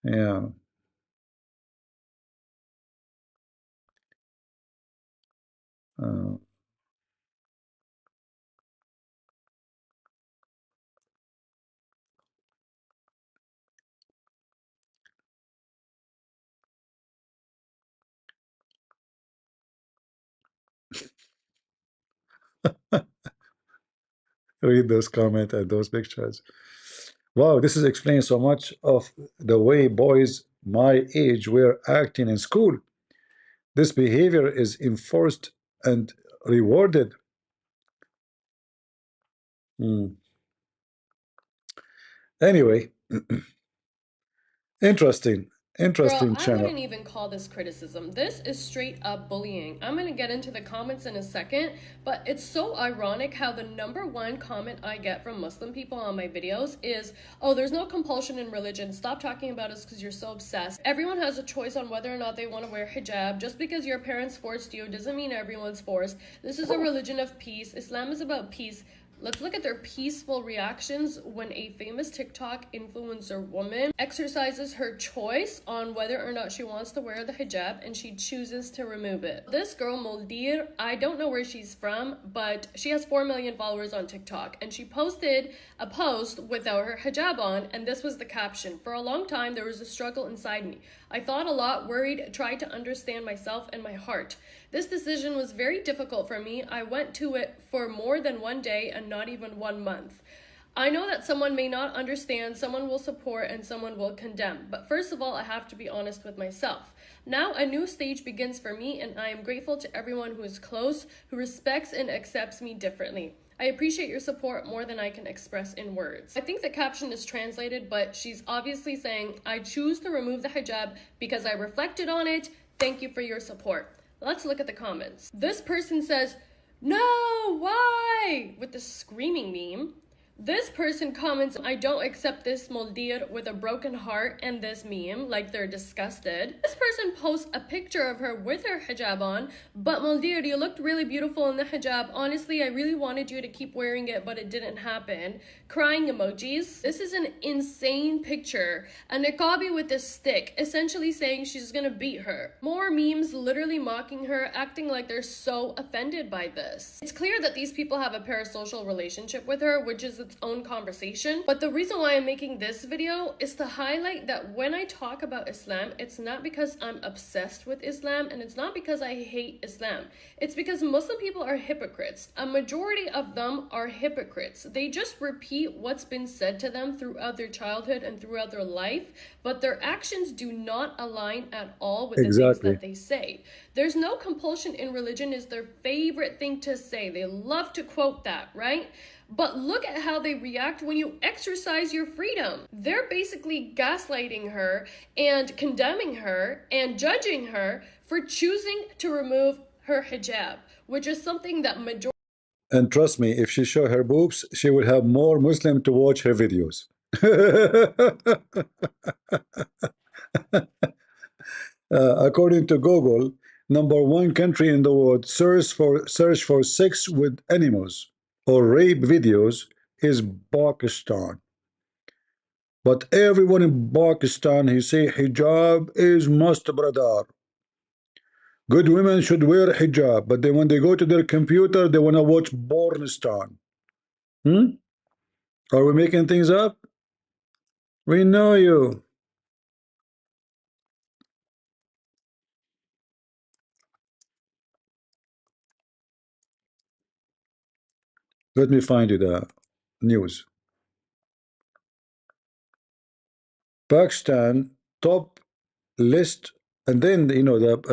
A: Yeah. Uh, read those comments and those pictures. Wow, this is explaining so much of the way boys my age were acting in school. This behavior is enforced and rewarded. Hmm. Anyway, interesting,
C: Girl,
A: interesting
C: I
A: channel.
C: wouldn't even call this criticism. This is straight up bullying. I'm gonna get into the comments in a second, but it's so ironic how the #1 comment I get from Muslim people on my videos is, oh, there's no compulsion in religion. Stop talking about us because you're so obsessed. Everyone has a choice on whether or not they want to wear hijab. Just because your parents forced you doesn't mean everyone's forced. This is a religion of peace. Islam is about peace. Let's look at their peaceful reactions when a famous TikTok influencer woman exercises her choice on whether or not she wants to wear the hijab and she chooses to remove it. This girl, Moldir, I don't know where she's from, but she has 4 million followers on TikTok, and she posted a post without her hijab on, and this was the caption. For a long time, there was a struggle inside me. I thought a lot, worried, tried to understand myself and my heart. This decision was very difficult for me. I went to it for more than 1 day and not even 1 month. I know that someone may not understand, someone will support, and someone will condemn. But first of all, I have to be honest with myself. Now a new stage begins for me, and I am grateful to everyone who is close, who respects and accepts me differently. I appreciate your support more than I can express in words. I think the caption is translated, but she's obviously saying, I choose to remove the hijab because I reflected on it. Thank you for your support. Let's look at the comments. This person says, no, why? With the screaming meme. This person comments, I don't accept this Moldir with a broken heart and this meme, like they're disgusted. This person posts a picture of her with her hijab on, but Moldir, you looked really beautiful in the hijab. Honestly, I really wanted you to keep wearing it, but it didn't happen. Crying emojis. This is an insane picture. A niqabi with a stick, essentially saying she's gonna beat her. More memes literally mocking her, acting like they're so offended by this. It's clear that these people have a parasocial relationship with her, which is its own conversation. But the reason why I'm making this video is to highlight that when I talk about Islam, it's not because I'm obsessed with Islam, and it's not because I hate Islam. It's because Muslim people are hypocrites. A majority of them are hypocrites. They just repeat what's been said to them throughout their childhood and throughout their life, but their actions do not align at all with the things that they say. There's no compulsion in religion is their favorite thing to say. They love to quote that, right? But look at how they react when you exercise your freedom. They're basically gaslighting her and condemning her and judging her for choosing to remove her hijab, which is something that majority.
A: And trust me, if she show her boobs, she will have more Muslim to watch her videos. According to Google, #1 country in the world search for sex with animals or rape videos is Pakistan. But everyone in Pakistan, he say hijab is must, brother. Good women should wear hijab, but then when they go to their computer, they want to watch porn star. Are we making things up? We know you. Let me find you the news. Pakistan top list, and then the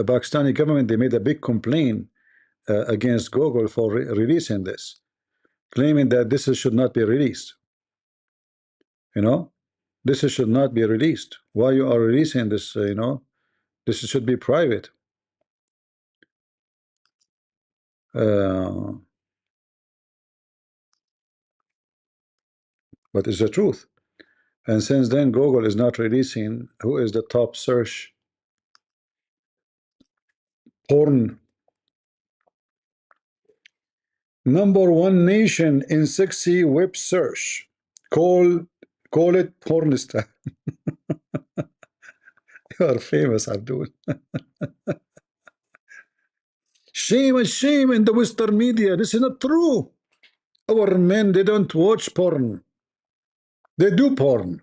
A: Pakistani government, they made a big complaint against Google for releasing this, claiming that this should not be released. This should not be released. Why you are releasing this? This should be private. But it's the truth. And since then, Google is not releasing who is the top search porn. #1 nation in sexy web search. Call it pornstar. You are famous, Abdul. Shame and shame in the Western media. This is not true. Our men, they don't watch porn. They do porn.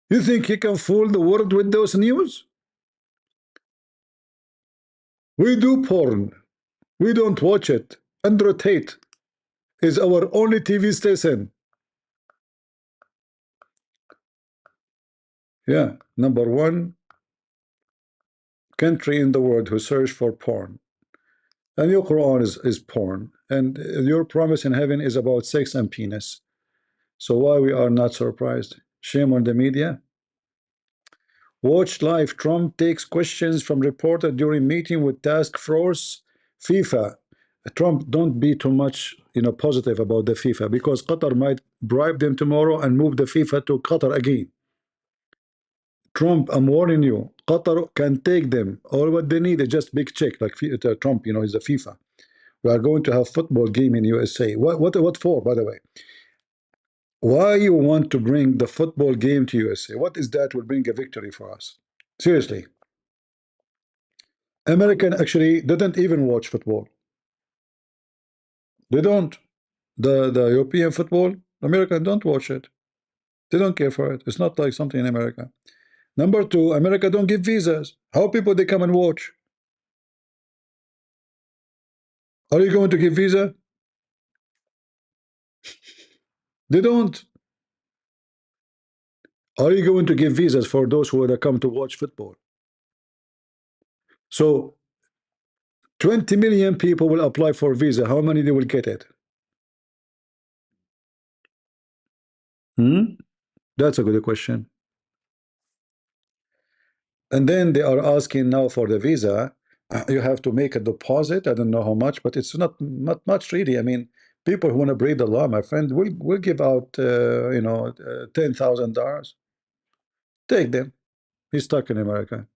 A: You think he can fool the world with those news? We do porn. We don't watch it. Andrew Tate is our only TV station. Yeah, #1 country in the world who search for porn. And your Quran is porn. And your promise in heaven is about sex and penis. So why we are not surprised? Shame on the media. Watch live. Trump takes questions from reporter during meeting with task force FIFA. Trump, don't be too much positive about the FIFA, because Qatar might bribe them tomorrow and move the FIFA to Qatar again. Trump, I'm warning you, Qatar can take them. All what they need is just big check, like Trump, is the FIFA. We are going to have football game in USA. What for, by the way? Why you want to bring the football game to USA? What is that will bring a victory for us? Seriously. American actually didn't even watch football. They don't. The European football, Americans don't watch it. They don't care for it. It's not like something in America. #2, America don't give visas. How people they come and watch? Are you going to give visa? They don't. Are you going to give visas for those who want to come to watch football? So 20 million people will apply for visa. How many they will get it? That's a good question. And then they are asking now for the visa. You have to make a deposit. I don't know how much, but it's not much really. I mean, people who want to break the law, my friend, will give out $10,000. Take them. He's stuck in America.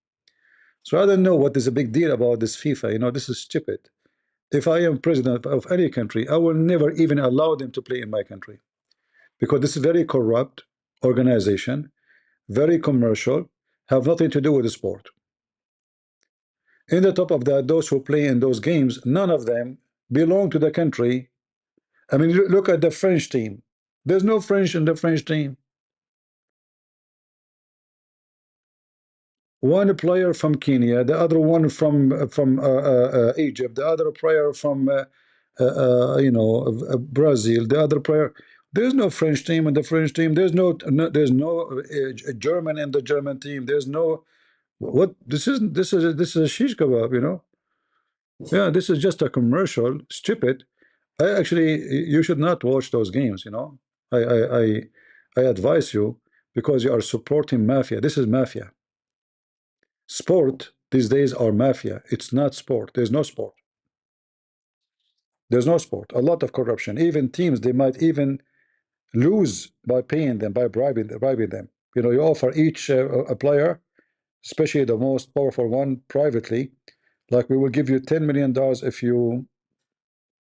A: So I don't know what is a big deal about this FIFA. This is stupid. If I am president of any country, I will never even allow them to play in my country, because this is very corrupt organization, very commercial, have nothing to do with the sport. In the top of that, those who play in those games, none of them belong to the country. I mean, look at the French team. There's no French in the French team. One player from Kenya, the other one from Egypt, the other player from Brazil, the other player. There's no French team in the French team. There's no German in the German team. There's no what. This is a shish kebab. Yeah, this is just a commercial. Stupid. Actually, you should not watch those games. I advise you, because you are supporting mafia. This is mafia. Sport these days are mafia. It's not sport. There's no sport. There's no sport. A lot of corruption. Even teams, they might even lose by paying them, by bribing them. You offer each a player, especially the most powerful one, privately, like, we will give you $10 million if you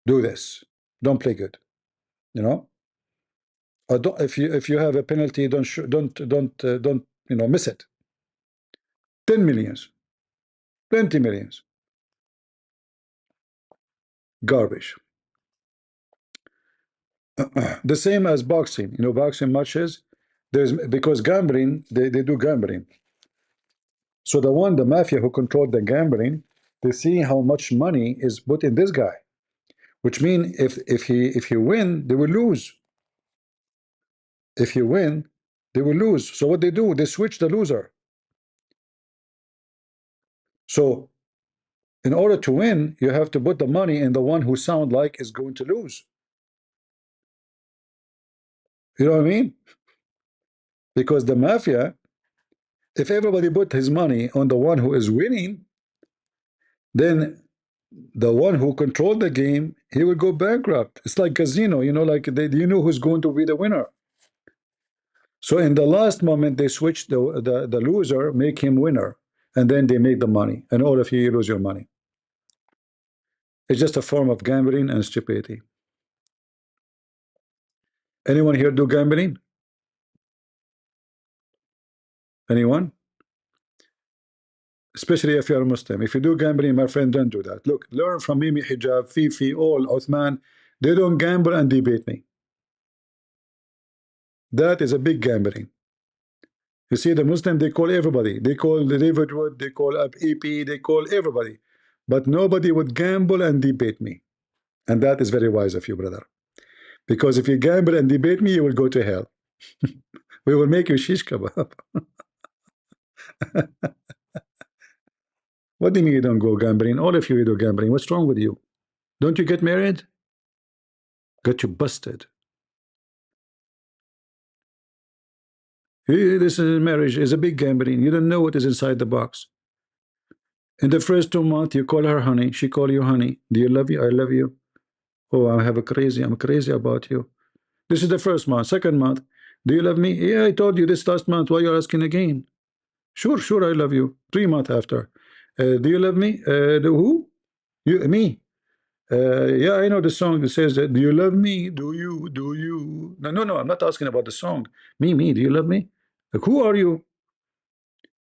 A: do this. Don't play good. If you have a penalty, don't miss it. 10 millions, 20 millions. Garbage. The same as boxing. Boxing matches, because gambling, they do gambling. So the mafia who controlled the gambling, they see how much money is put in this guy. which means if he win, they will lose. If he win, they will lose. So what they do, they switch the loser. So in order to win, you have to put the money in the one who sound like is going to lose. You know what I mean? Because the mafia, if everybody put his money on the one who is winning, then the one who controlled the game, he will go bankrupt. It's like casino, you know, like you know who's going to be the winner. So in the last moment, they switch the loser, make him winner, and then they make the money, and all of you lose your money. It's just a form of gambling and stupidity. Anyone here do gambling? Anyone? Especially if you're a Muslim. If you do gambling, my friend, don't do that. Look, learn from Mimi, Hijab, Fifi, all, Uthman. They don't gamble and debate me. That is a big gambling. You see, the Muslim, they call everybody. They call David Wood, they call up EP, they call everybody. But nobody would gamble and debate me. And that is very wise of you, brother. Because if you gamble and debate me, you will go to hell. We will make you shish kebab. What do you mean you don't go gambling? All of you do gambling. What's wrong with you? Don't you get married? Got you busted. This is marriage is a big gambling. You don't know what is inside the box. In the first 2 months, you call her honey. She call you honey. Do you love you? I love you. Oh, I'm crazy about you. This is the first month. Second month, do you love me? Yeah, I told you this last month. Why you're asking again? Sure, I love you. 3 months after. Do you love me? Who? You, me. Yeah, I know the song that says that. Do you love me? Do you? No, I'm not asking about the song. Me, do you love me? Like, who are you?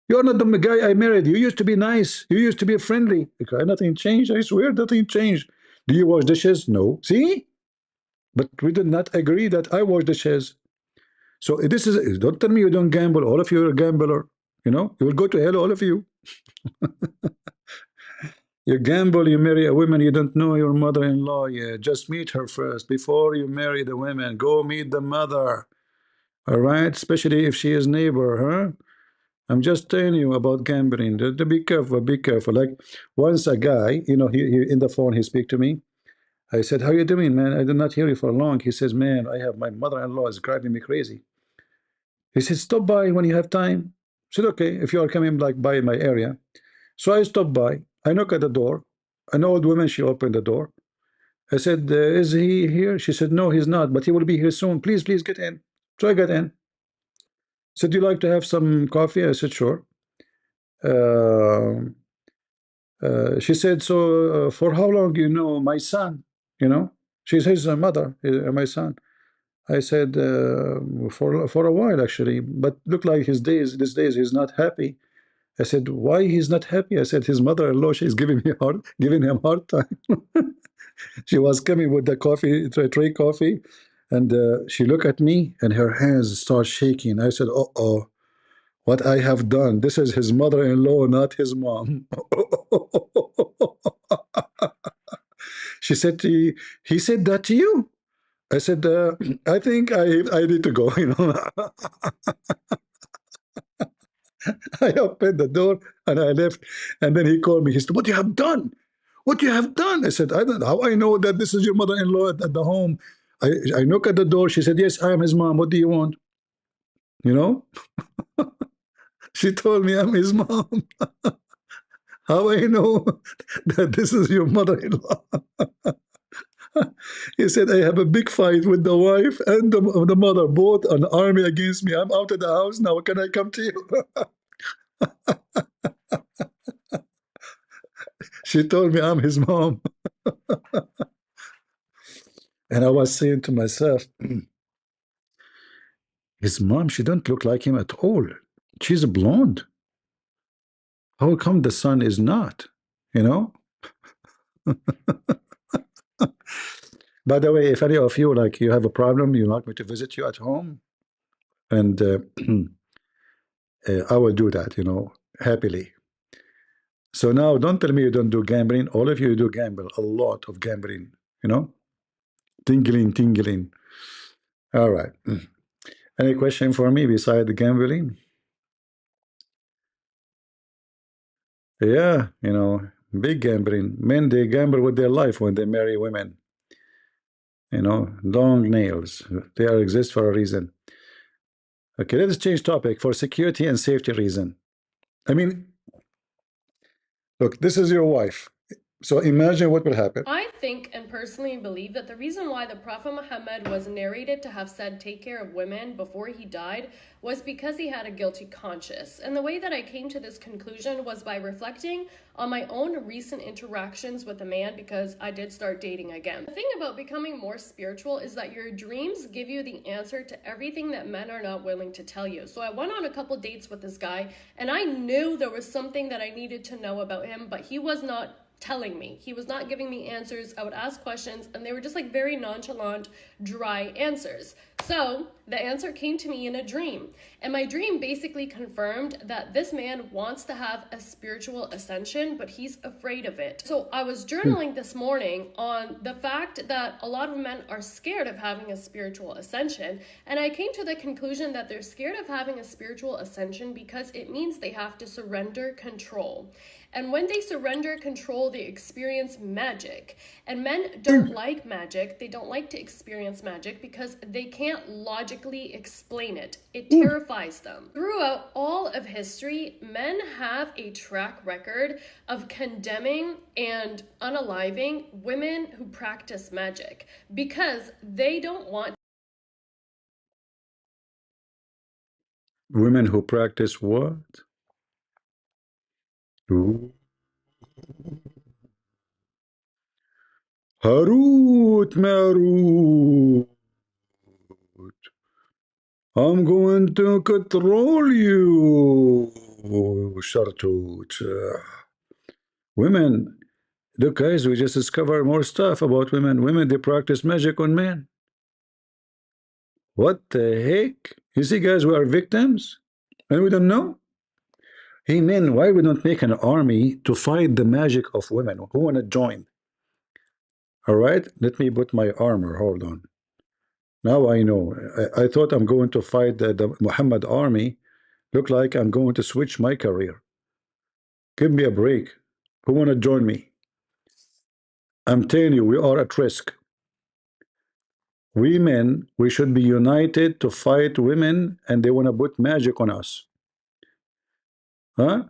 A: You're not the guy I married. You used to be nice. You used to be friendly. Okay, nothing changed. I swear, nothing changed. Do you wash dishes? No. See? But we did not agree that I wash dishes. So this is, don't tell me you don't gamble. All of you are a gambler. You know, you will go to hell, all of you. You gamble, you marry a woman, you don't know your mother-in-law yet. Just meet her first before you marry the women. Go meet the mother. All right? Especially if she is neighbor, huh? I'm just telling you about gambling. Be careful, be careful. Like once a guy, you know, he in the phone, he speak to me. I said, how you doing, man? I did not hear you for long. He says, man, I have my mother-in-law is driving me crazy. He said, stop by when you have time. I said, okay, if you are coming like by my area. So I stopped by. I knock at the door. An old woman, she opened the door. I said, is he here? She said, no, he's not, but he will be here soon. Please get in. So I got in. Said, do you like to have some coffee? I said, sure. She said, so for how long you know my son? You know, she's his mother, my son. I said, for a while actually, but look like these days he's not happy. I said, why he's not happy? I said, his mother-in-law, she's giving him hard time. She was coming with the coffee, tray coffee, and she looked at me and her hands start shaking. I said, uh-oh, what I have done. This is his mother-in-law, not his mom. She said, he said that to you? I said, I think I need to go, you know. I opened the door and I left. And then he called me. He said, what you have done? What you have done? I said, I don't know. How I know that this is your mother-in-law at the home? I knock at the door. She said, yes, I am his mom. What do you want? You know? She told me I'm his mom. How I know that this is your mother-in-law? He said, I have a big fight with the wife and the mother, both an army against me. I'm out of the house now. Can I come to you? She told me I'm his mom. And I was saying to myself, his mom, she don't look like him at all. She's a blonde. How come the son is not? You know? By the way, if any of you, like, you have a problem, you like me to visit you at home, and I will do that, you know, happily. So now don't tell me you don't do gambling. All of you do gamble, a lot of gambling. you know, tingling. All right. Any question for me beside the gambling? Yeah, you know, big gambling. Men, they gamble with their life when they marry women. You know, long nails. They exist for a reason. Okay, let's change topic for security and safety reason. I mean, look, this is your wife. So imagine what will happen.
C: I think and personally believe that the reason why the Prophet Muhammad was narrated to have said take care of women before he died was because he had a guilty conscience. And the way that I came to this conclusion was by reflecting on my own recent interactions with a man, because I did start dating again. The thing about becoming more spiritual is that your dreams give you the answer to everything that men are not willing to tell you. So I went on a couple dates with this guy, and I knew there was something that I needed to know about him, but he was not telling me. He was not giving me answers. I would ask questions and they were just like very nonchalant, dry answers. So the answer came to me in a dream. And my dream basically confirmed that this man wants to have a spiritual ascension, but he's afraid of it. So I was journaling this morning on the fact that a lot of men are scared of having a spiritual ascension. And I came to the conclusion that they're scared of having a spiritual ascension because it means they have to surrender control. And when they surrender control, they experience magic. And men don't like magic. They don't like to experience magic because they can't logically explain it. It terrifies them. Throughout all of history, men have a track record of condemning and unaliving women who practice magic because they don't want.
A: Women who practice what? Ooh. Harut Marut. I'm going to control you, Shartut. Women, look guys, we just discovered more stuff about women. Women, they practice magic on men. What the heck? You see guys, we are victims and we don't know. Hey men, why we don't make an army to fight the magic of women? Who want to join? All right, let me put my armor. Hold on. Now I know. I thought I'm going to fight the Muhammad army. Look like I'm going to switch my career. Give me a break. Who want to join me? I'm telling you, we are at risk. We men, we should be united to fight women, and they want to put magic on us. Huh?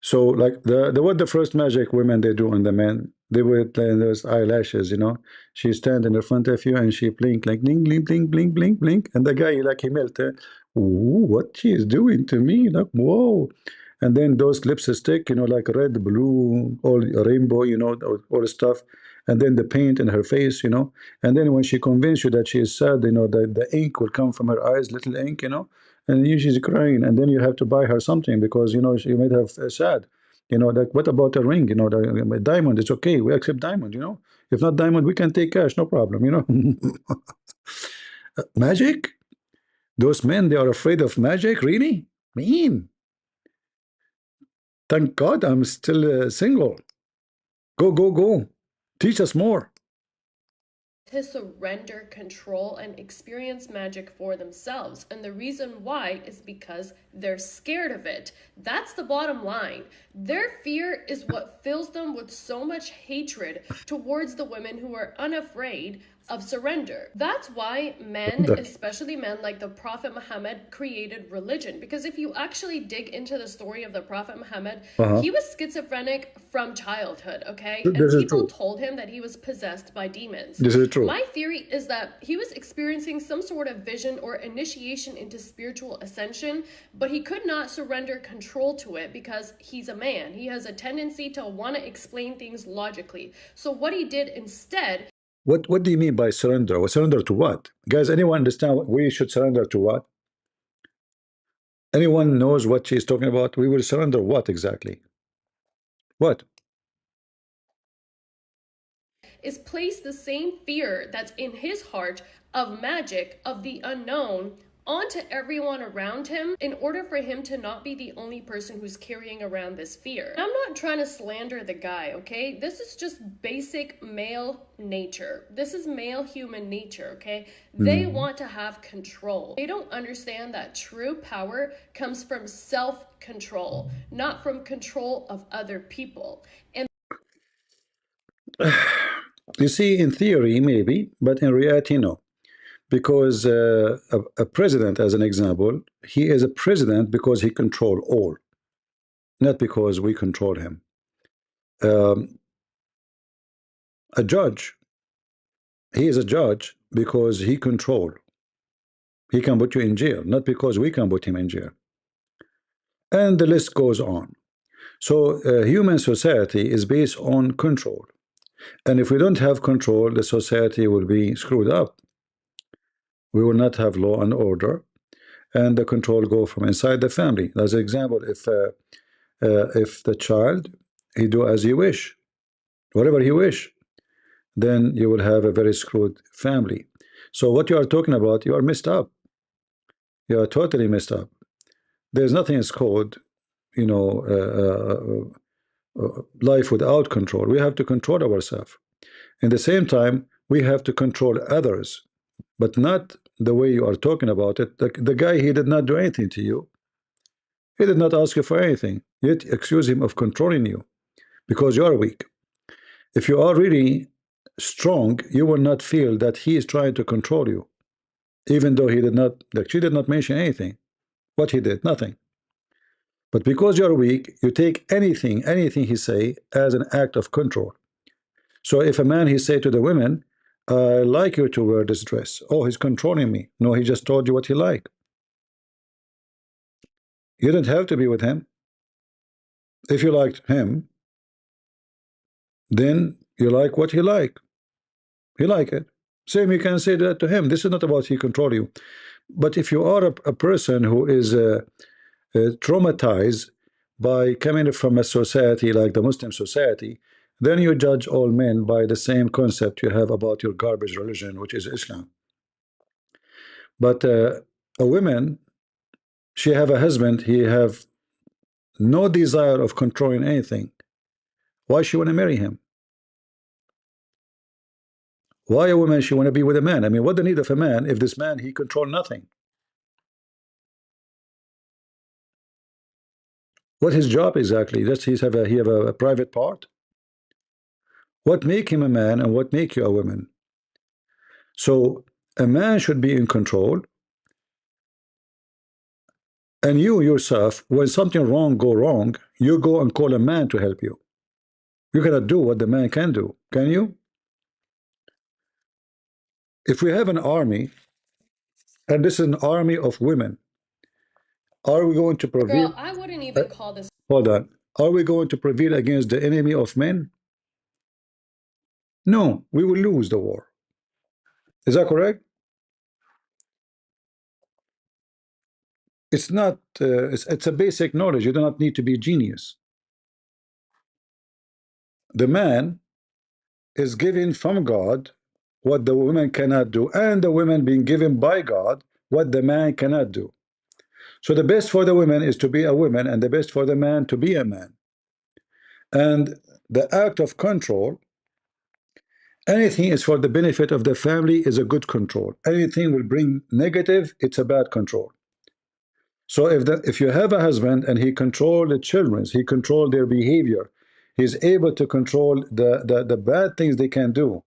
A: So like what the first magic women they do on the men, they would those eyelashes, you know. She stand in the front of you and she blink like blink, blink, blink, blink, blink, blink, and the guy like he melted. Ooh, what she is doing to me? Like whoa. And then those lipstick, you know, like red, blue, all rainbow, you know, all the stuff. And then the paint in her face, you know. And then when she convinced you that she is sad, you know, the ink will come from her eyes, little ink, you know. And then she's crying, and then you have to buy her something because you know she made her sad. You know, like what about a ring? You know, the diamond. It's okay. We accept diamond. You know, if not diamond, we can take cash, no problem. You know, magic. Those men, they are afraid of magic. Really? Mean. Thank God I'm still single. Go, go, go. Teach us more.
C: To surrender control and experience magic for themselves. And the reason why is because they're scared of it. That's the bottom line. Their fear is what fills them with so much hatred towards the women who are unafraid of surrender. That's why men, especially men like the Prophet Muhammad, created religion. Because if you actually dig into the story of the Prophet Muhammad, he was schizophrenic from childhood, okay? And people told him that he was possessed by demons.
A: This is true.
C: My theory is that he was experiencing some sort of vision or initiation into spiritual ascension, but he could not surrender control to it because he's a man. He has a tendency to want to explain things logically. So what he did instead.
A: What do you mean by surrender? Well, surrender to what? Guys, anyone understand what we should surrender to what? Anyone knows what she's talking about? We will surrender what exactly? What?
C: Is place the same fear that's in his heart of magic, of the unknown, onto everyone around him in order for him to not be the only person who's carrying around this fear. I'm not trying to slander the guy, okay? This is just basic male nature. This is male human nature, okay? They want to have control. They don't understand that true power comes from self-control, not from control of other people. And
A: you see, in theory, maybe, but in reality, no. Because a president, as an example, he is a president because he controls all, not because we control him. A judge, he is a judge because he controls. He can put you in jail, not because we can put him in jail. And the list goes on. So human society is based on control. And if we don't have control, the society will be screwed up. We will not have law and order, and the control go from inside the family. As an example, if the child, he do as he wish, whatever he wish, then you will have a very screwed family. So what you are talking about, you are messed up. You are totally messed up. There's nothing is called, you know, life without control. We have to control ourselves. In the same time, we have to control others, but not the way you are talking about it. The guy, he did not do anything to you. He did not ask you for anything, yet accuse him of controlling you because you are weak. If you are really strong, you will not feel that he is trying to control you, even though he did not, like she did not mention anything. What he did, nothing. But because you are weak, you take anything he say as an act of control. So if a man, he say to the women, I like you to wear this dress. Oh, he's controlling me. No, he just told you what he like. You don't have to be with him. If you liked him, then you like what he like. He like it. Same, you can say that to him. This is not about he control you. But if you are a person who is traumatized by coming from a society like the Muslim society, then you judge all men by the same concept you have about your garbage religion, which is Islam. But a woman, she have a husband, he have no desire of controlling anything. Why she want to marry him? Why a woman she want to be with a man? I mean, what the need of a man if this man, he control nothing? What his job exactly? Does he have a private part? What make him a man and what make you a woman? So a man should be in control, and you yourself, when something go wrong, you go and call a man to help you. You cannot do what the man can do, can you? If we have an army, and this is an army of women, are we going to prevail?
C: Girl, I wouldn't even call this.
A: Hold on. Are we going to prevail against the enemy of men? No, we will lose the war. Is that correct? It's not. It's a basic knowledge. You do not need to be a genius. The man is given from God what the woman cannot do, and the woman being given by God what the man cannot do. So the best for the woman is to be a woman, and the best for the man to be a man. And the act of control, anything is for the benefit of the family, is a good control. Anything will bring negative, it's a bad control. So if you have a husband and he control the children, he control their behavior, he's able to control the bad things they can do,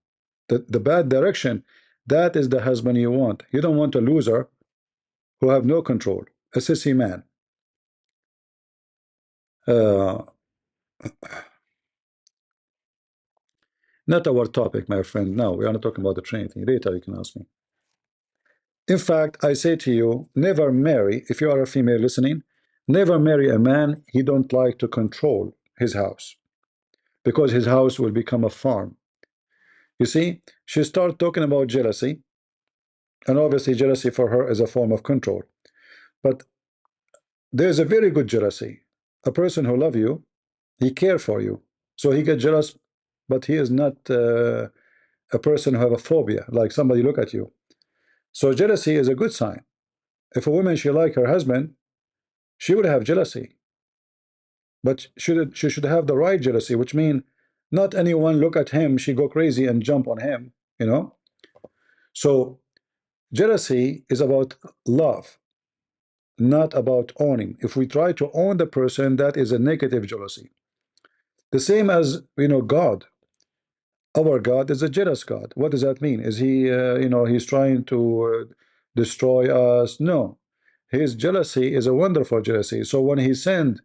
A: the bad direction, that is the husband you want. You don't want a loser who have no control, a sissy man. Not our topic, my friend. No, we are not talking about the Trinity. Later you can ask me. In fact, I say to you, never marry, if you are a female listening, never marry a man he don't like to control his house, because his house will become a farm. You see, she started talking about jealousy, and obviously jealousy for her is a form of control. But there's a very good jealousy. A person who loves you, he cares for you. So he gets jealous, but he is not a person who have a phobia, like somebody look at you. So jealousy is a good sign. If a woman, she like her husband, she would have jealousy. But she should have the right jealousy, which means not anyone look at him, she go crazy and jump on him, you know? So jealousy is about love, not about owning. If we try to own the person, that is a negative jealousy. The same as, you know, God. Our God is a jealous God. What does that mean? Is he, you know, he's trying to destroy us? No. His jealousy is a wonderful jealousy. So when he sent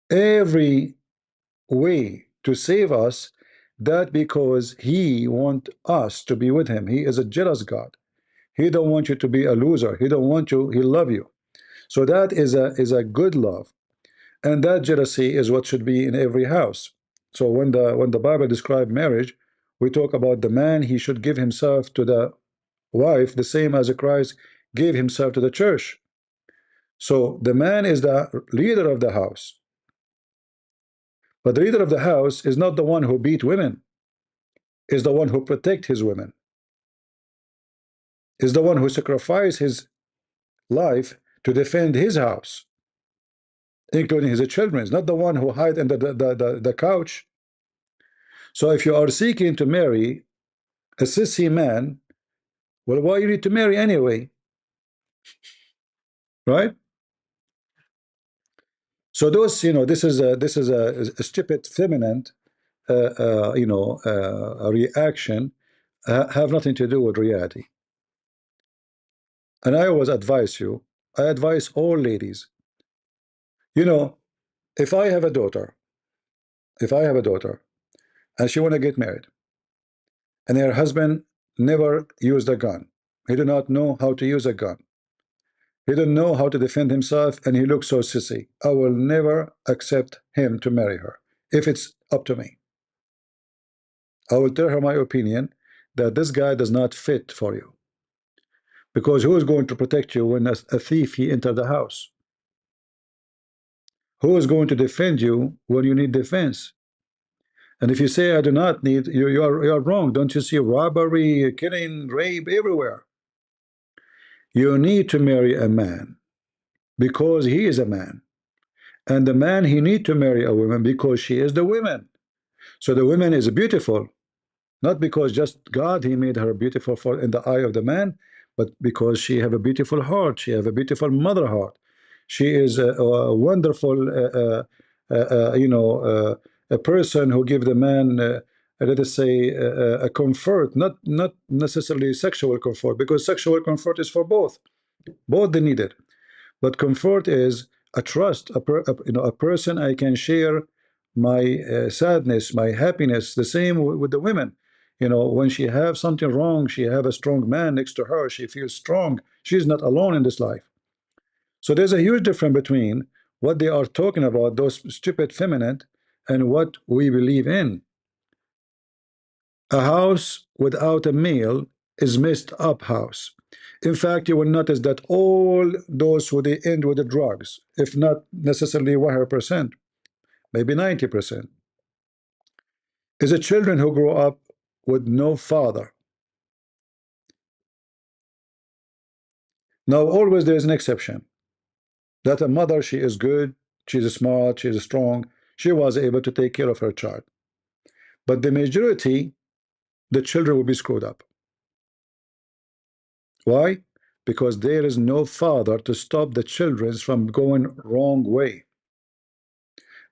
A: every way to save us, that because he want us to be with him. He is a jealous God. He don't want you to be a loser. He don't want you. He love you. So that is a good love, and that jealousy is what should be in every house. So when the Bible describes marriage, we talk about the man, he should give himself to the wife the same as Christ gave himself to the church. So the man is the leader of the house, but the leader of the house is not the one who beat women, is the one who protect his women, is the one who sacrificed his life to defend his house, including his children. Is not the one who hide under the couch. So if you are seeking to marry a sissy man, well, why you need to marry anyway, right? So those, you know, this is a stupid feminine, you know, a reaction, have nothing to do with reality. And I always advise you, I advise all ladies, you know, if I have a daughter, and she want to get married, and her husband never used a gun, he do not know how to use a gun, he don't know how to defend himself, and he looks so sissy, I will never accept him to marry her. If it's up to me, I will tell her my opinion that this guy does not fit for you, because who is going to protect you when a thief he enter the house? Who is going to defend you when you need defense? And if you say I do not need, you are wrong. Don't you see robbery, killing, rape everywhere? You need to marry a man because he is a man, and the man he need to marry a woman because she is the woman. So the woman is beautiful, not because just God he made her beautiful for in the eye of the man, but because she have a beautiful heart, she have a beautiful mother heart, she is a wonderful you know, a person who give the man let us say a comfort, not necessarily sexual comfort, because sexual comfort is for both they need it, but comfort is a trust, you know, a person I can share my sadness, my happiness. The same with the women. You know, when she have something wrong, she have a strong man next to her. She feels strong. She's not alone in this life. So there's a huge difference between what they are talking about, those stupid feminine, and what we believe in. A house without a male is messed up house. In fact, you will notice that all those who they end with the drugs, if not necessarily 100%, maybe 90%, is the children who grow up with no father. Now, always there is an exception. That a mother, she is good, she's smart, she's strong, she was able to take care of her child. But the majority, the children will be screwed up. Why? Because there is no father to stop the children from going wrong way.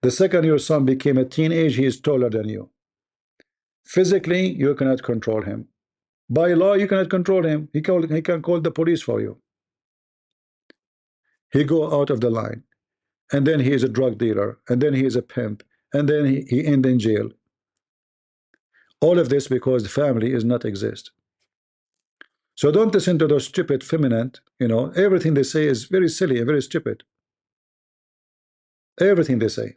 A: The second your son became a teenage, he is taller than you. Physically, you cannot control him. By law, you cannot control him. He can call the police for you. He go out of the line, and then he is a drug dealer, and then he is a pimp, and then he end in jail. All of this because the family is not exist. So don't listen to those stupid feminine, you know, everything they say is very silly and very stupid. Everything they say.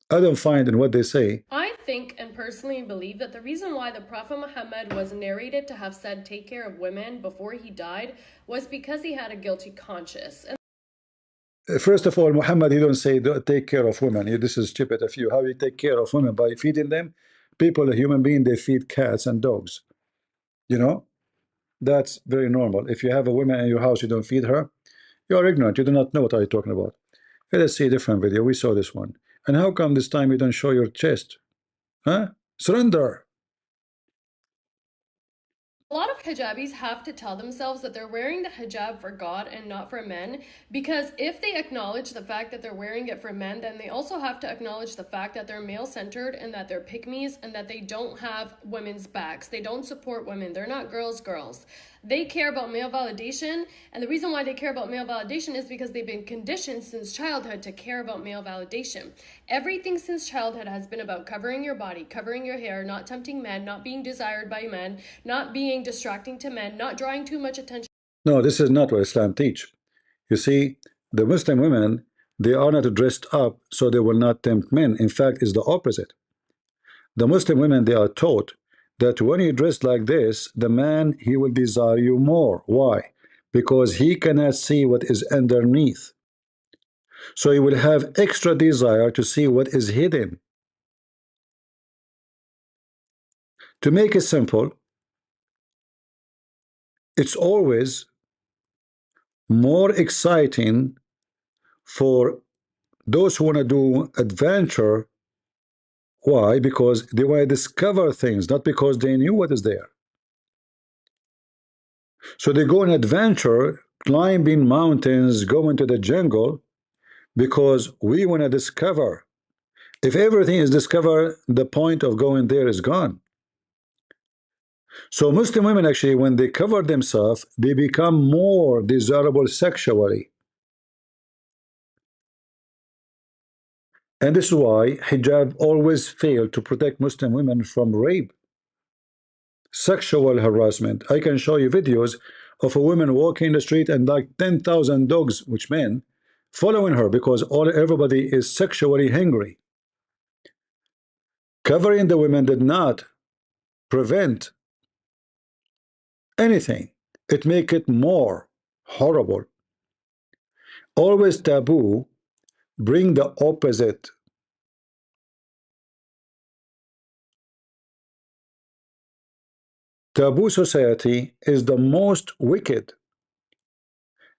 A: I don't find in what they say.
C: I think and personally believe that the reason why the Prophet Muhammad was narrated to have said take care of women before he died was because he had a guilty conscience.
A: First of all, Muhammad, he don't say take care of women. This is stupid of you. How you take care of women? By feeding them? People, a human being, they feed cats and dogs. You know? That's very normal. If you have a woman in your house, you don't feed her, you are ignorant. You do not know what I'm talking about. Let us see a different video. We saw this one. And how come this time you don't show your chest? Huh? Surrender.
C: A lot of hijabis have to tell themselves that they're wearing the hijab for God and not for men, because if they acknowledge the fact that they're wearing it for men, then they also have to acknowledge the fact that they're male-centered and that they're pick-me's and that they don't have women's backs. They don't support women. They're not girls. They care about male validation, and the reason why they care about male validation is because they've been conditioned since childhood to care about male validation. Everything since childhood has been about covering your body, covering your hair, not tempting men, not being desired by men, not being distracting to men, not drawing too much attention.
A: No, this is not what Islam teach. You see, the Muslim women, they are not dressed up so they will not tempt men. In fact, it's the opposite. The Muslim women, they are taught that when you dress like this, the man, he will desire you more. Why? Because he cannot see what is underneath. So he will have extra desire to see what is hidden. To make it simple, it's always more exciting for those who want to do adventure. Why? Because they want to discover things, not because they knew what is there. So they go on adventure, climbing mountains, go into the jungle, because we want to discover. If everything is discovered, the point of going there is gone. So Muslim women, actually, when they cover themselves, they become more desirable sexually. And this is why hijab always failed to protect Muslim women from rape, sexual harassment. I can show you videos of a woman walking in the street and like 10,000 dogs, which men, following her because everybody is sexually hungry. Covering the women did not prevent anything. It make it more horrible. Always taboo bring the opposite. Taboo society is the most wicked.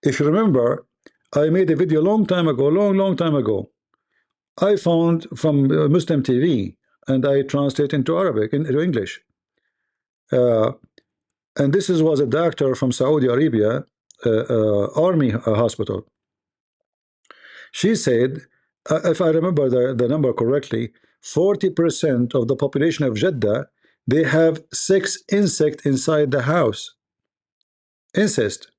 A: If you remember, I made a video a long time ago, long time ago. I found from Muslim TV, and I translate into Arabic, into English. And this was a doctor from Saudi Arabia, army hospital. She said, if I remember the number correctly, 40% of the population of Jeddah, they have sex insect inside the house. Incest,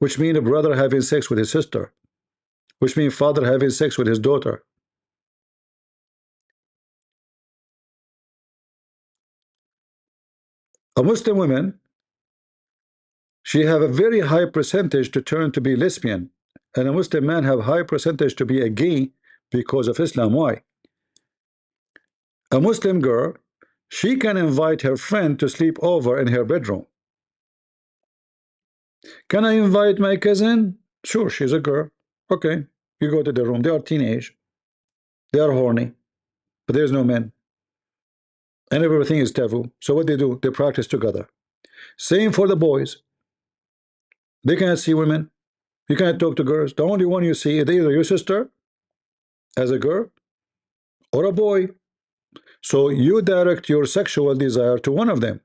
A: which means a brother having sex with his sister, which means father having sex with his daughter. A Muslim woman, she have a very high percentage to turn to be lesbian, and a Muslim man have high percentage to be a gay because of Islam. Why? A Muslim girl, she can invite her friend to sleep over in her bedroom. Can I invite my cousin? Sure, she's a girl. Okay, you go to the room. They are teenage. They are horny, but there's no men. And everything is taboo. So what they do? They practice together. Same for the boys. They cannot see women. You cannot talk to girls. The only one you see is either your sister as a girl or a boy. So you direct your sexual desire to one of them.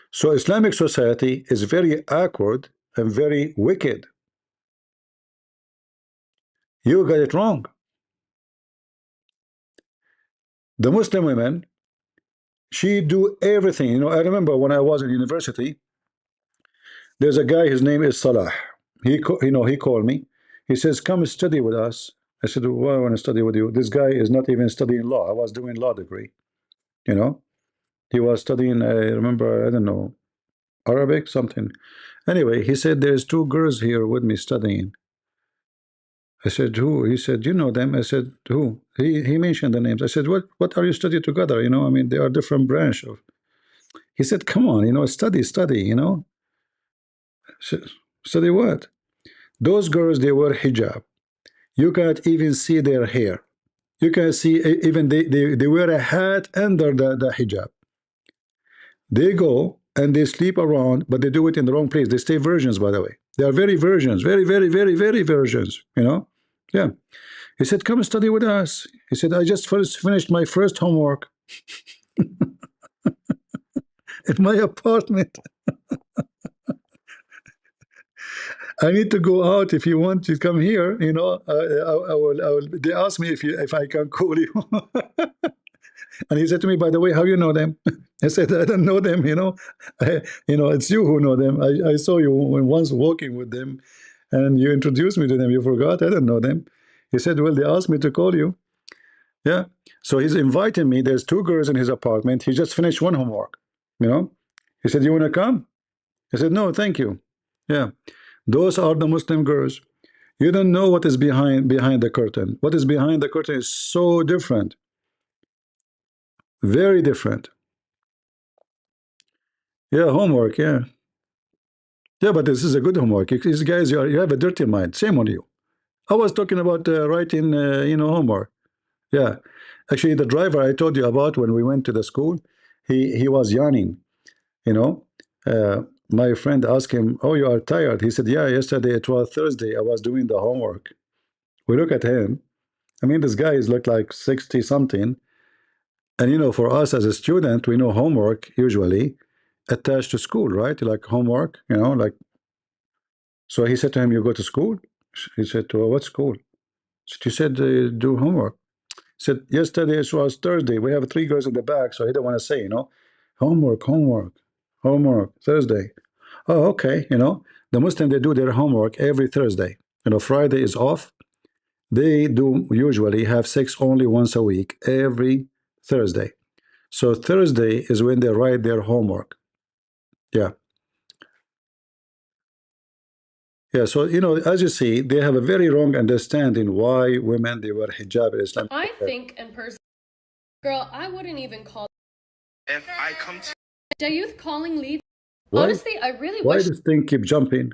A: So Islamic society is very awkward and very wicked. You got it wrong. The Muslim women, she do everything. You know, I remember when I was in university, there's a guy, his name is Salah. He called me. He says, come study with us. I said, well, I want to study with you. This guy is not even studying law. I was doing law degree. You know, he was studying, I remember, I don't know, Arabic, something. Anyway, he said, there's two girls here with me studying. I said, who? He said, you know them. I said, who? He mentioned the names. I said, what are you studying together? You know, I mean, they are different branch of. He said, come on, you know, study, you know. Study what? Those girls, they wear hijab. You cannot even see their hair. You can see even they wear a hat under the hijab. They go and they sleep around, but they do it in the wrong place. They stay virgins, by the way. They are very virgins, very virgins, you know? Yeah. He said, come study with us. He said, I just finished my first homework in my apartment. I need to go out. If you want to come here, you know, I will. They asked me if I can call you. And he said to me, by the way, how you know them? I said, I don't know them, you know. It's you who know them. I saw you once walking with them, and you introduced me to them. You forgot? I don't know them. He said, well, they asked me to call you. Yeah. So he's inviting me. There's 2 girls in his apartment. He just finished one homework, you know. He said, you want to come? I said, no, thank you. Yeah. Those are the Muslim girls. You don't know what is behind the curtain. What is behind the curtain is so different. Very different. Yeah, homework, yeah. Yeah, but this is a good homework. These guys, you have a dirty mind. Shame on you. I was talking about writing, homework. Yeah. Actually, the driver I told you about when we went to the school, he was yawning, you know. My friend asked him, oh, you are tired. He said, yeah, yesterday it was Thursday. I was doing the homework. We look at him. I mean, this guy is looked like 60 something. And, for us as a student, we know homework usually attached to school, right? Like homework, like. So he said to him, you go to school? He said, to what school? He said, do homework. He said, yesterday it was Thursday. We have 3 girls in the back, so he didn't want to say, homework, Thursday. Oh, okay, the Muslim, they do their homework every Thursday. Friday is off. They do usually have sex only once a week, every Thursday. So Thursday is when they write their homework. Yeah. Yeah, so, as you see, they have a very wrong understanding why women, they wear hijab in Islam.
C: I think, and personally, girl, I wouldn't even call.
H: If I come to
C: Dayuth calling leave.
A: Why?
C: Honestly, I really
A: Why
C: wish.
A: does thing keep jumping?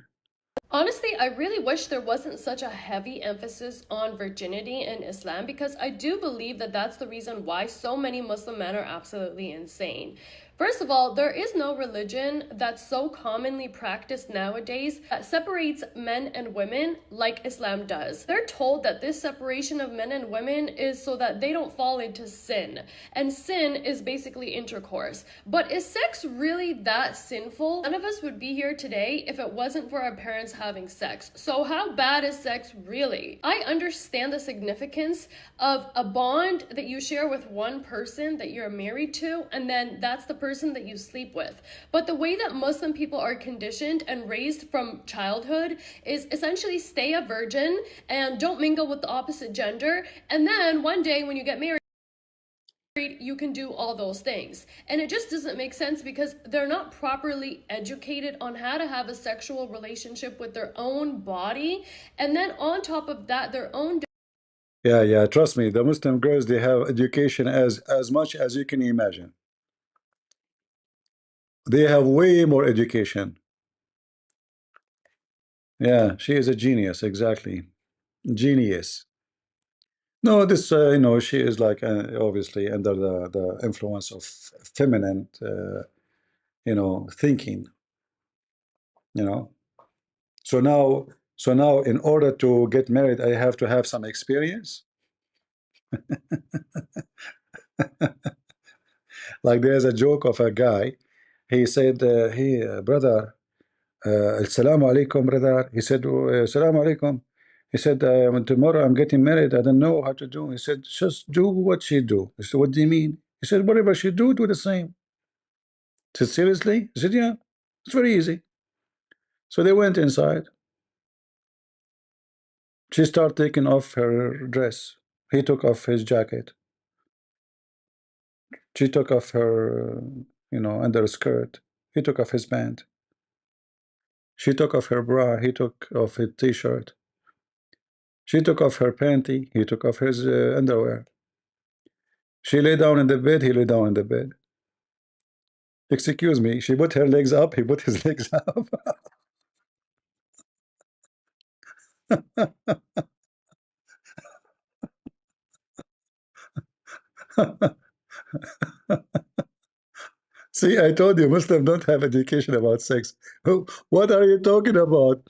C: Honestly, I really wish there wasn't such a heavy emphasis on virginity in Islam, because I do believe that that's the reason why so many Muslim men are absolutely insane. First of all, there is no religion that's so commonly practiced nowadays that separates men and women like Islam does. They're told that this separation of men and women is so that they don't fall into sin. And sin is basically intercourse. But is sex really that sinful? None of us would be here today if it wasn't for our parents having sex. So how bad is sex really? I understand the significance of a bond that you share with one person that you're married to, and then that's the person that you sleep with. But the way that Muslim people are conditioned and raised from childhood is essentially stay a virgin and don't mingle with the opposite gender, and then one day when you get married, you can do all those things. And it just doesn't make sense because they're not properly educated on how to have a sexual relationship with their own body, and then on top of that, their own.
A: Yeah, trust me, the Muslim girls, they have education as much as you can imagine. They have way more education. Yeah, she is a genius, exactly. Genius. No, this, she is like, obviously under the influence of feminine, thinking, So now, in order to get married, I have to have some experience. Like there's a joke of a guy. He said, hey, brother, Assalamu alaikum, brother. He said, Assalamu alaikum. He said, tomorrow I'm getting married. I don't know how to do. He said, just do what she do. He said, what do you mean? He said, whatever she do the same. He said, seriously? He said, yeah, it's very easy. So they went inside. She started taking off her dress. He took off his jacket. She took off her, underskirt. He took off his pant. She took off her bra. He took off his t-shirt. She took off her panty. He took off his underwear. She lay down in the bed. He lay down in the bed. Excuse me. She put her legs up. He put his legs up. See, I told you Muslims don't have education about sex. What are you talking about?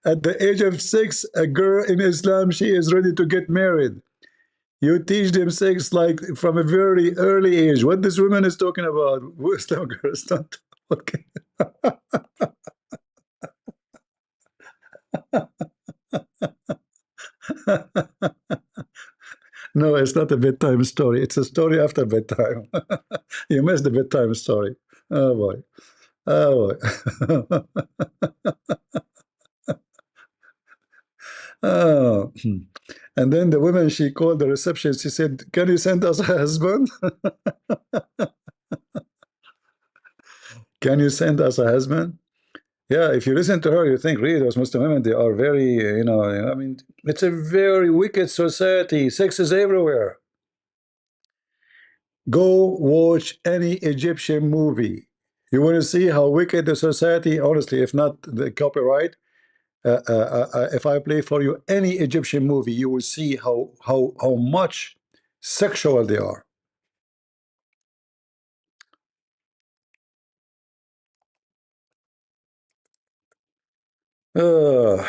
A: At the age of 6, a girl in Islam, she is ready to get married. You teach them sex like from a very early age. What this woman is talking about? Muslim girls don't. Okay. No, it's not a bedtime story. It's a story after bedtime. You missed the bedtime story. Oh boy. Oh boy. Oh. And then the woman, she called the reception. She said, "Can you send us a husband? Can you send us a husband?" Yeah, if you listen to her, you think really those Muslim women, they are very, I mean, it's a very wicked society. Sex is everywhere. Go watch any Egyptian movie. You want to see how wicked the society, honestly, if not the copyright, if I play for you any Egyptian movie, you will see how much sexual they are. Uh,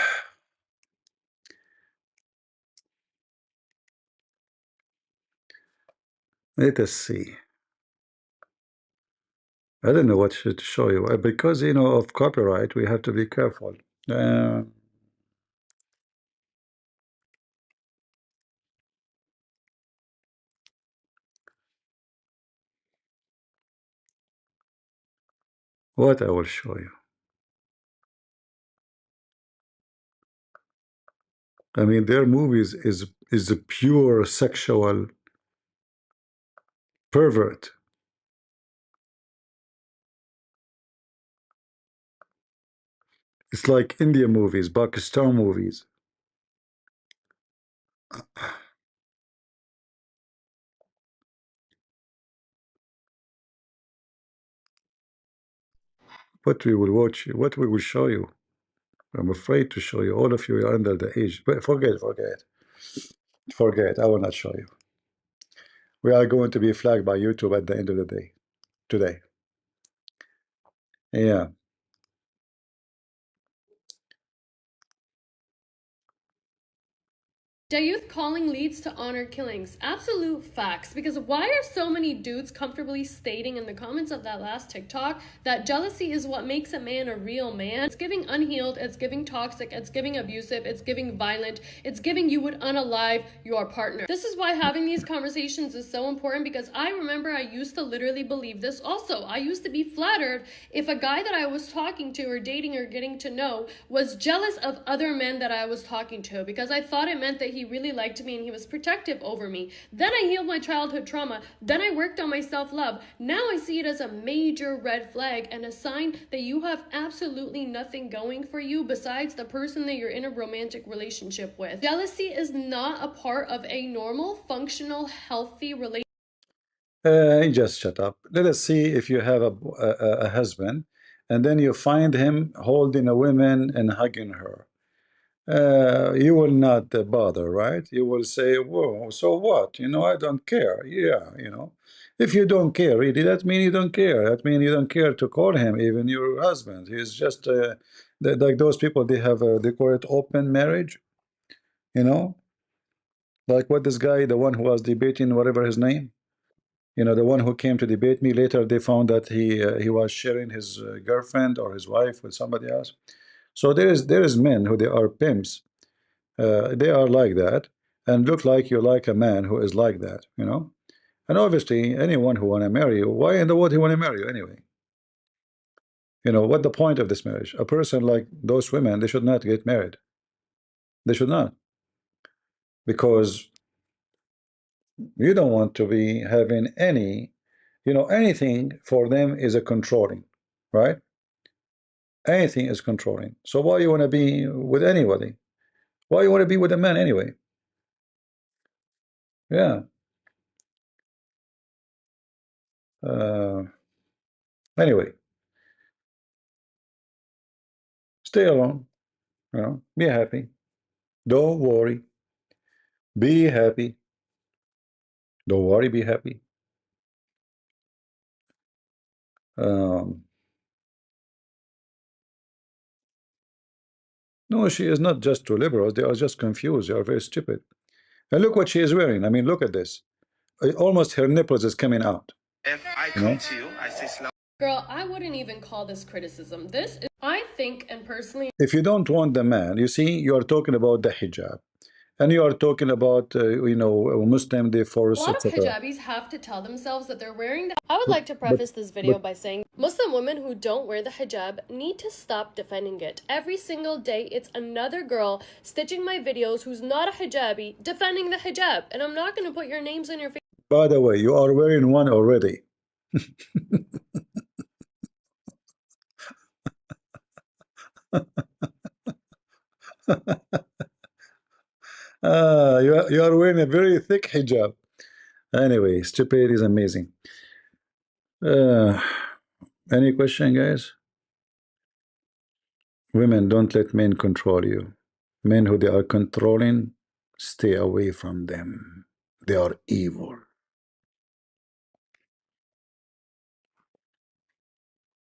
A: Let us see. I don't know what to show you because of copyright. We have to be careful. Uh, what I will show you. I mean, their movies is a pure sexual pervert. It's like India movies, Pakistan movies. What we will watch, what we will show you. I'm afraid to show you. All of you are under the age. But forget. I will not show you. We are going to be flagged by YouTube at the end of the day. Today. Yeah.
C: Youth calling leads to honor killings. Absolute facts. Because why are so many dudes comfortably stating in the comments of that last TikTok that jealousy is what makes a man a real man? It's giving unhealed, it's giving toxic, it's giving abusive, it's giving violent, it's giving you would unalive your partner. This is why having these conversations is so important, because I remember I used to literally believe this also. I used to be flattered if a guy that I was talking to or dating or getting to know was jealous of other men that I was talking to, because I thought it meant that he really liked me and he was protective over me. Then I healed my childhood trauma. Then I worked on my self-love. Now I see it as a major red flag and a sign that you have absolutely nothing going for you besides the person that you're in a romantic relationship with. Jealousy is not a part of a normal, functional, healthy relationship.
A: Just shut up. Let us see if you have a husband and then you find him holding a woman and hugging her. You will not bother, right? You will say, whoa, so what? I don't care. Yeah, if you don't care, really, that means you don't care. That means you don't care to call him even your husband. He's just like those people, they call it open marriage, you know? Like what this guy, the one who was debating, whatever his name, the one who came to debate me, later they found that he was sharing his girlfriend or his wife with somebody else. So there is men who they are pimps. They are like that and look like you like a man who is like that, and obviously anyone who want to marry you, why in the world he want to marry you anyway? What the point of this marriage? A person like those women, they should not get married. They should not, because you don't want to be having anything for them is a controlling, right? Anything is controlling. So why you want to be with anybody? Why you want to be with a man anyway? Yeah. Anyway, stay alone. Be happy. Don't worry. Be happy. Don't worry. Be happy. No, she is not just too liberal. They are just confused. They are very stupid. And look what she is wearing. I mean, look at this. Almost her nipples is coming out.
H: If I come to you, I say,
C: girl, I wouldn't even call this criticism. This is, I think, and personally,
A: if you don't want the man, you see, you are talking about the hijab. And you are talking about, Muslim, they force,
C: a lot of
A: etc.
C: hijabis have to tell themselves that they're wearing the... I would like to preface this video by saying Muslim women who don't wear the hijab need to stop defending it. Every single day, it's another girl stitching my videos who's not a hijabi defending the hijab. And I'm not going to put your names on your face.
A: By the way, you are wearing one already. You are wearing a very thick hijab. Anyway, stupid is amazing. Any question, guys? Women, don't let men control you. Men who they are controlling, stay away from them. They are evil.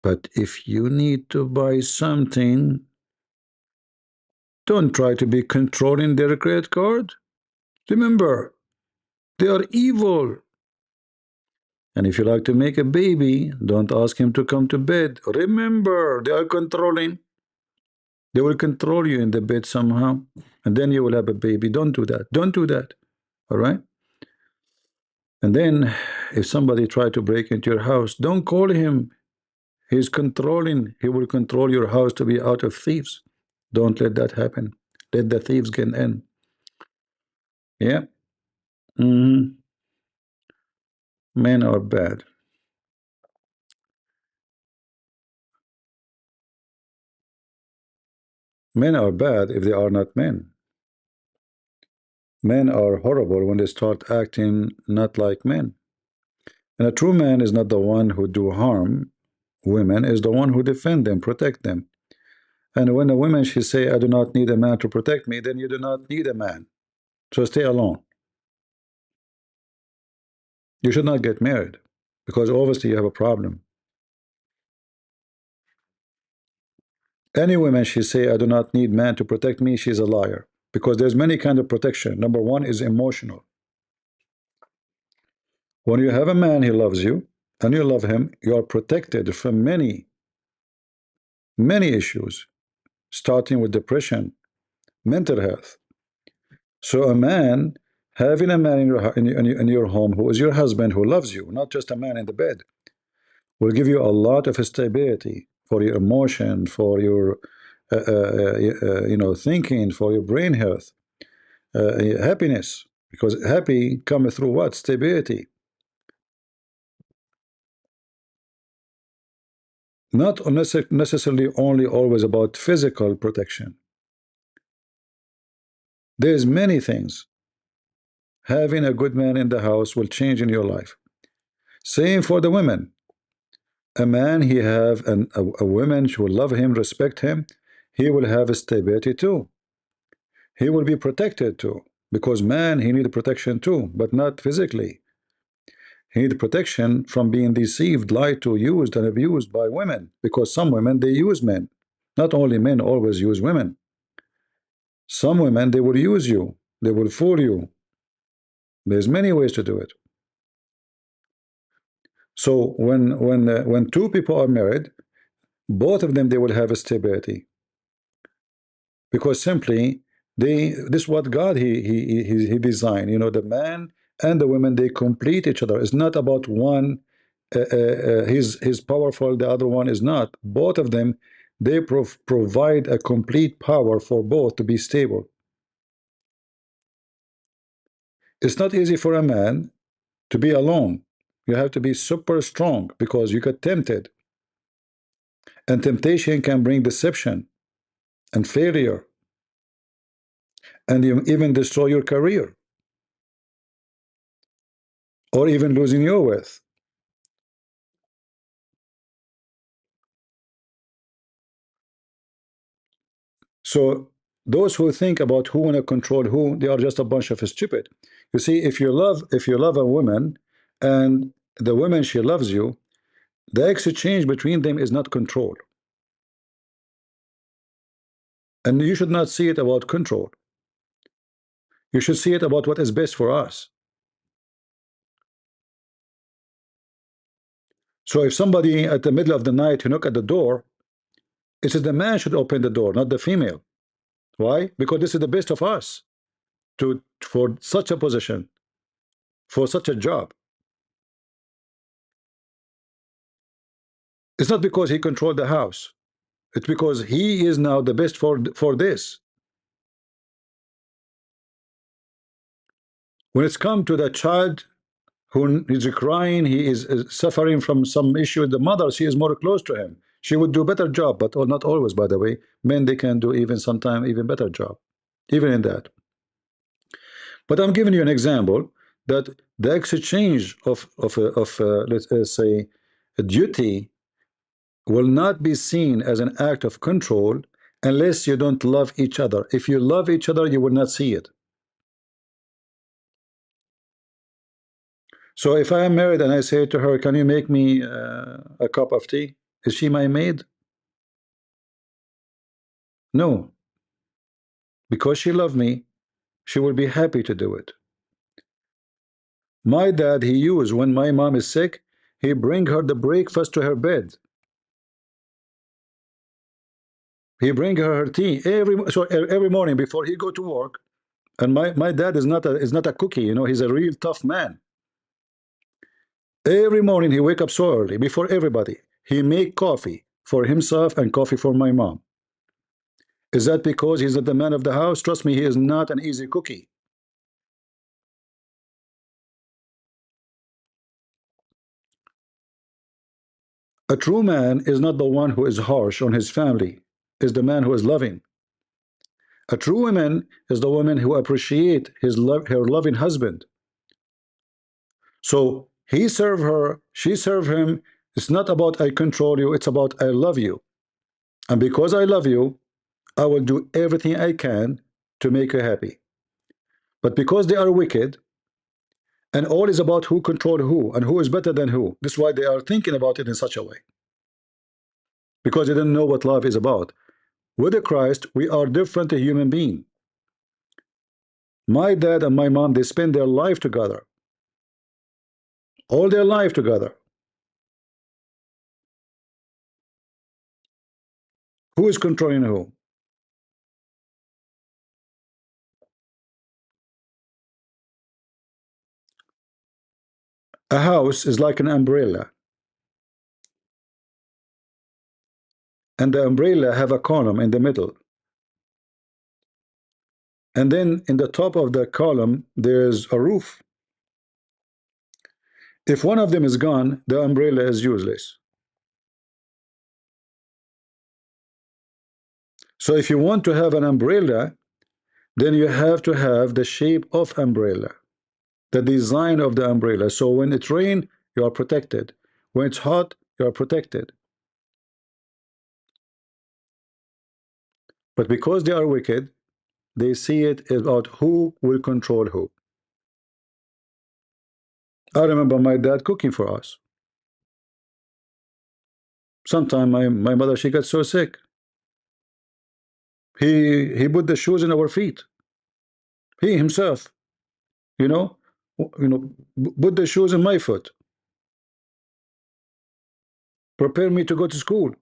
A: But if you need to buy something, don't try to be controlling their credit card. Remember, they are evil. And if you like to make a baby, don't ask him to come to bed. Remember, they are controlling. They will control you in the bed somehow, and then you will have a baby. Don't do that. Don't do that. All right? And then, if somebody try to break into your house, don't call him. He's controlling. He will control your house to be out of thieves. Don't let that happen. Let the thieves get in. Yeah. Men are bad. Men are bad if they are not men. Men are horrible when they start acting not like men. And a true man is not the one who do harm women, is the one who defend them, protect them. And when a woman, she say, I do not need a man to protect me, then you do not need a man. So stay alone. You should not get married, because obviously you have a problem. Any woman, she say, I do not need man to protect me, she's a liar. Because there's many kinds of protection. Number one is emotional. When you have a man, he loves you, and you love him, you are protected from many issues, starting with depression, mental health. So a man, having a man in your home who is your husband, who loves you, not just a man in the bed, will give you a lot of stability for your emotion, for your thinking, for your brain health, happiness. Because happy comes through what? Stability. Not necessarily only always about physical protection. There's many things. Having a good man in the house will change in your life. Same for the women. A man, he have a woman who will love him, respect him, he will have a stability too. He will be protected too. Because man, he need protection too, but not physically. He need protection from being deceived, lied to, used, and abused by women. Because some women, they use men. Not only men always use women. Some women, they will use you. They will fool you. There's many ways to do it. So when two people are married, both of them, they will have a stability. Because simply, this is what God he designed. The man and the women, they complete each other. It's not about one he's powerful, the other one is not. Both of them, they provide a complete power for both to be stable. It's not easy for a man to be alone. You have to be super strong, because you get tempted, and temptation can bring deception and failure, and you even destroy your career, or even losing your wealth. So those who think about who want to control who, they are just a bunch of stupid. You see, if you love a woman, and the woman, she loves you, The exchange between them is not control. And you should not see it about control. You should see it about what is best for us. So if somebody at the middle of the night knock at the door, it says the man should open the door, not the female. Why? Because this is the best of us for such a position, for such a job. It's not because he controlled the house. It's because he is now the best for this. When it's come to the child who is crying, he is suffering from some issue with the mother, she is more close to him. She would do a better job, but not always, by the way. Men, they can do even sometimes even better job, even in that. But I'm giving you an example that the exchange of let's say a duty will not be seen as an act of control unless you don't love each other. If you love each other, you will not see it. So if I am married and I say to her, can you make me a cup of tea? Is she my maid? No. Because she loves me, she will be happy to do it. My dad, he used, when my mom is sick, he bring her the breakfast to her bed. He bring her tea every morning before he go to work. And my dad is not a cookie, you know, he's a real tough man. Every morning he wake up so early before everybody. He make coffee for himself and coffee for my mom. Is that because he's not the man of the house? Trust me, he is not an easy cookie. A true man is not the one who is harsh on his family, is the man who is loving. A true woman is the woman who appreciates her loving husband. So he serve her, she serve him. It's not about I control you, it's about I love you. And because I love you, I will do everything I can to make you happy. But because they are wicked, and all is about who control who and who is better than who, this is why they are thinking about it in such a way. Because they don't know what love is about. With the Christ, we are different human beings. My dad and my mom, they spend their life together. All their life together. Who is controlling who? A house is like an umbrella. And the umbrella have a column in the middle. And then in the top of the column, there's a roof. If one of them is gone, the umbrella is useless. So if you want to have an umbrella, then you have to have the shape of umbrella, the design of the umbrella. So when it rains, you are protected. When it's hot, you are protected. But because they are wicked, they see it about who will control who. I remember my dad cooking for us. Sometime my mother, she got so sick. He put the shoes in our feet. He himself, you know, put the shoes in my foot. Prepare me to go to school.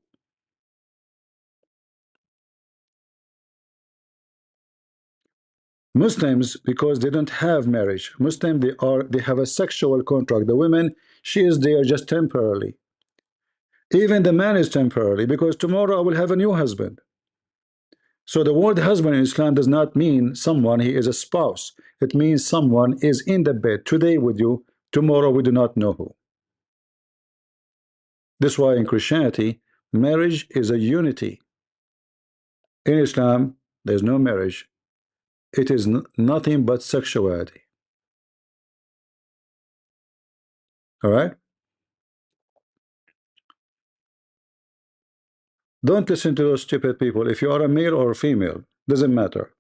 A: Muslims, because they don't have marriage. Muslim, they have a sexual contract. The woman, she is there just temporarily. Even the man is temporarily, because tomorrow I will have a new husband. So the word husband in Islam does not mean someone he is a spouse. It means someone is in the bed today with you, tomorrow we do not know who. This is why in Christianity, marriage is a unity. In Islam, there's no marriage. It is nothing but sexuality. All right? Don't listen to those stupid people. If you are a male or a female, doesn't matter.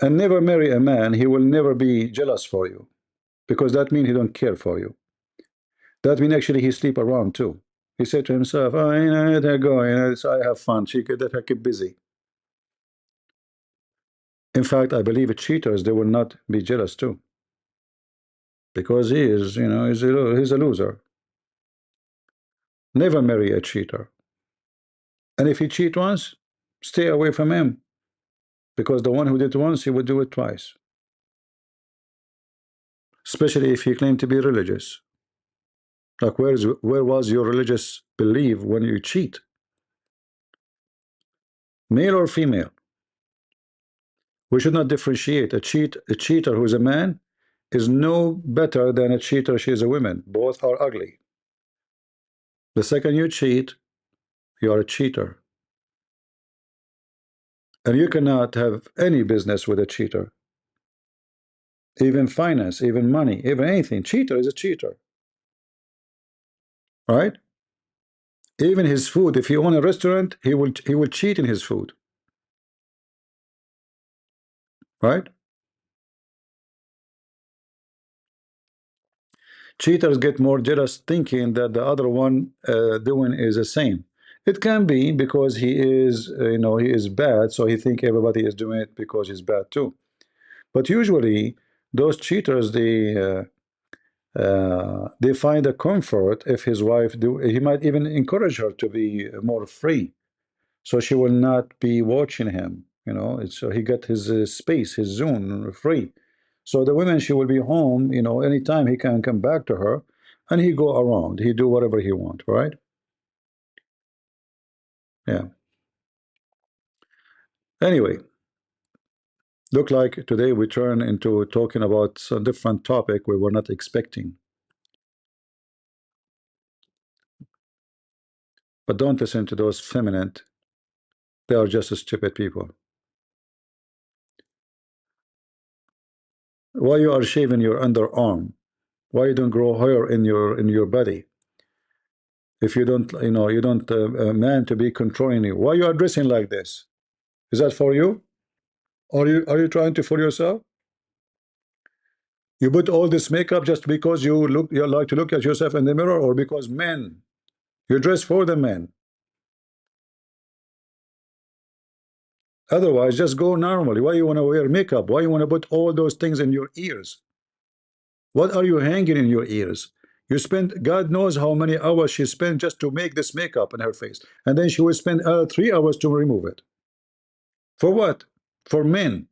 A: And never marry a man, he will never be jealous for you, because that means he don't care for you. That means actually he sleep around too. He said to himself, oh, let her go, I have fun. She could let her keep busy. In fact, I believe cheaters, they will not be jealous too. Because he is, he's a loser. Never marry a cheater. And if he cheat once, stay away from him. Because the one who did once, he would do it twice. Especially if he claimed to be religious. Like, where was your religious belief when you cheat? Male or female? We should not differentiate. A cheater who is a man is no better than a cheater she is a woman. Both are ugly. The second you cheat, you are a cheater. And you cannot have any business with a cheater. Even finance, even money, even anything. Cheater is a cheater. Right? Even his food. If you own a restaurant, he will cheat in his food. Right? Cheaters get more jealous thinking that the other one doing is the same. It can be because he is, he is bad, so he think everybody is doing it because he's bad too. But usually, those cheaters, they find a comfort if his wife do. He might even encourage her to be more free, so she will not be watching him. So he got his space, his zone free. So the women, she will be home. Anytime he can come back to her, and he go around. He do whatever he want. Right? Yeah. Anyway, look like today we turn into talking about some different topic we were not expecting. But don't listen to those feminine. They are just stupid people. Why you are shaving your underarm? Why you don't grow hair in your body? If you don't, you don't a man to be controlling you. Why you are dressing like this? Is that for you? Are you trying to fool yourself? You put all this makeup just because you like to look at yourself in the mirror, or because men? You dress for the men. Otherwise, just go normally. Why you want to wear makeup? Why you want to put all those things in your ears? What are you hanging in your ears? You spend, God knows how many hours she spent just to make this makeup in her face, and then she will spend 3 hours to remove it. For what? For men.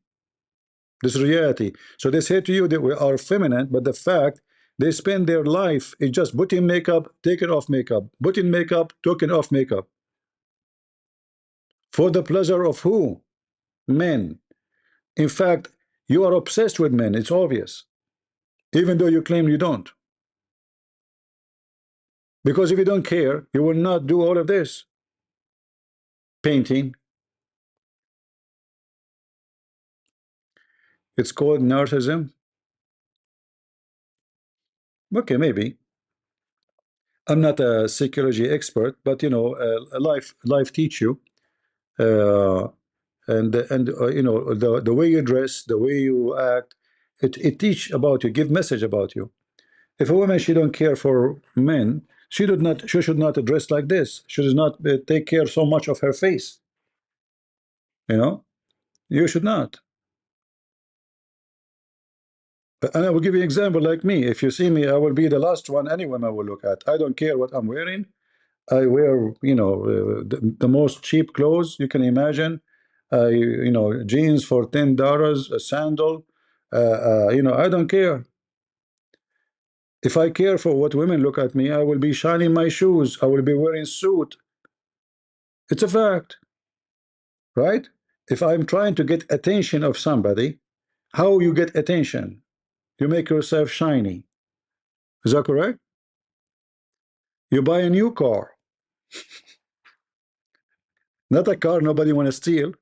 A: This is reality. So they say to you that we are feminine, but the fact they spend their life is just putting makeup, taking off makeup, putting makeup, taking off makeup. For the pleasure of who? Men. In fact, you are obsessed with men. It's obvious. Even though you claim you don't. Because if you don't care, you will not do all of this. Painting. It's called narcissism. Okay, maybe. I'm not a psychology expert, but life teach you, and the way you dress, the way you act, it teach about you, give message about you. If a woman, she don't care for men, she should not dress like this. She does not take care so much of her face. You should not. And I will give you an example like me. If you see me, I will be the last one any woman will look at. I don't care what I'm wearing. I wear, the most cheap clothes you can imagine. Jeans for $10, a sandal. I don't care. If I care for what women look at me, I will be shining my shoes. I will be wearing suit. It's a fact, right? If I'm trying to get attention of somebody, how you get attention? You make yourself shiny. Is that correct? You buy a new car. Not a car nobody want to steal.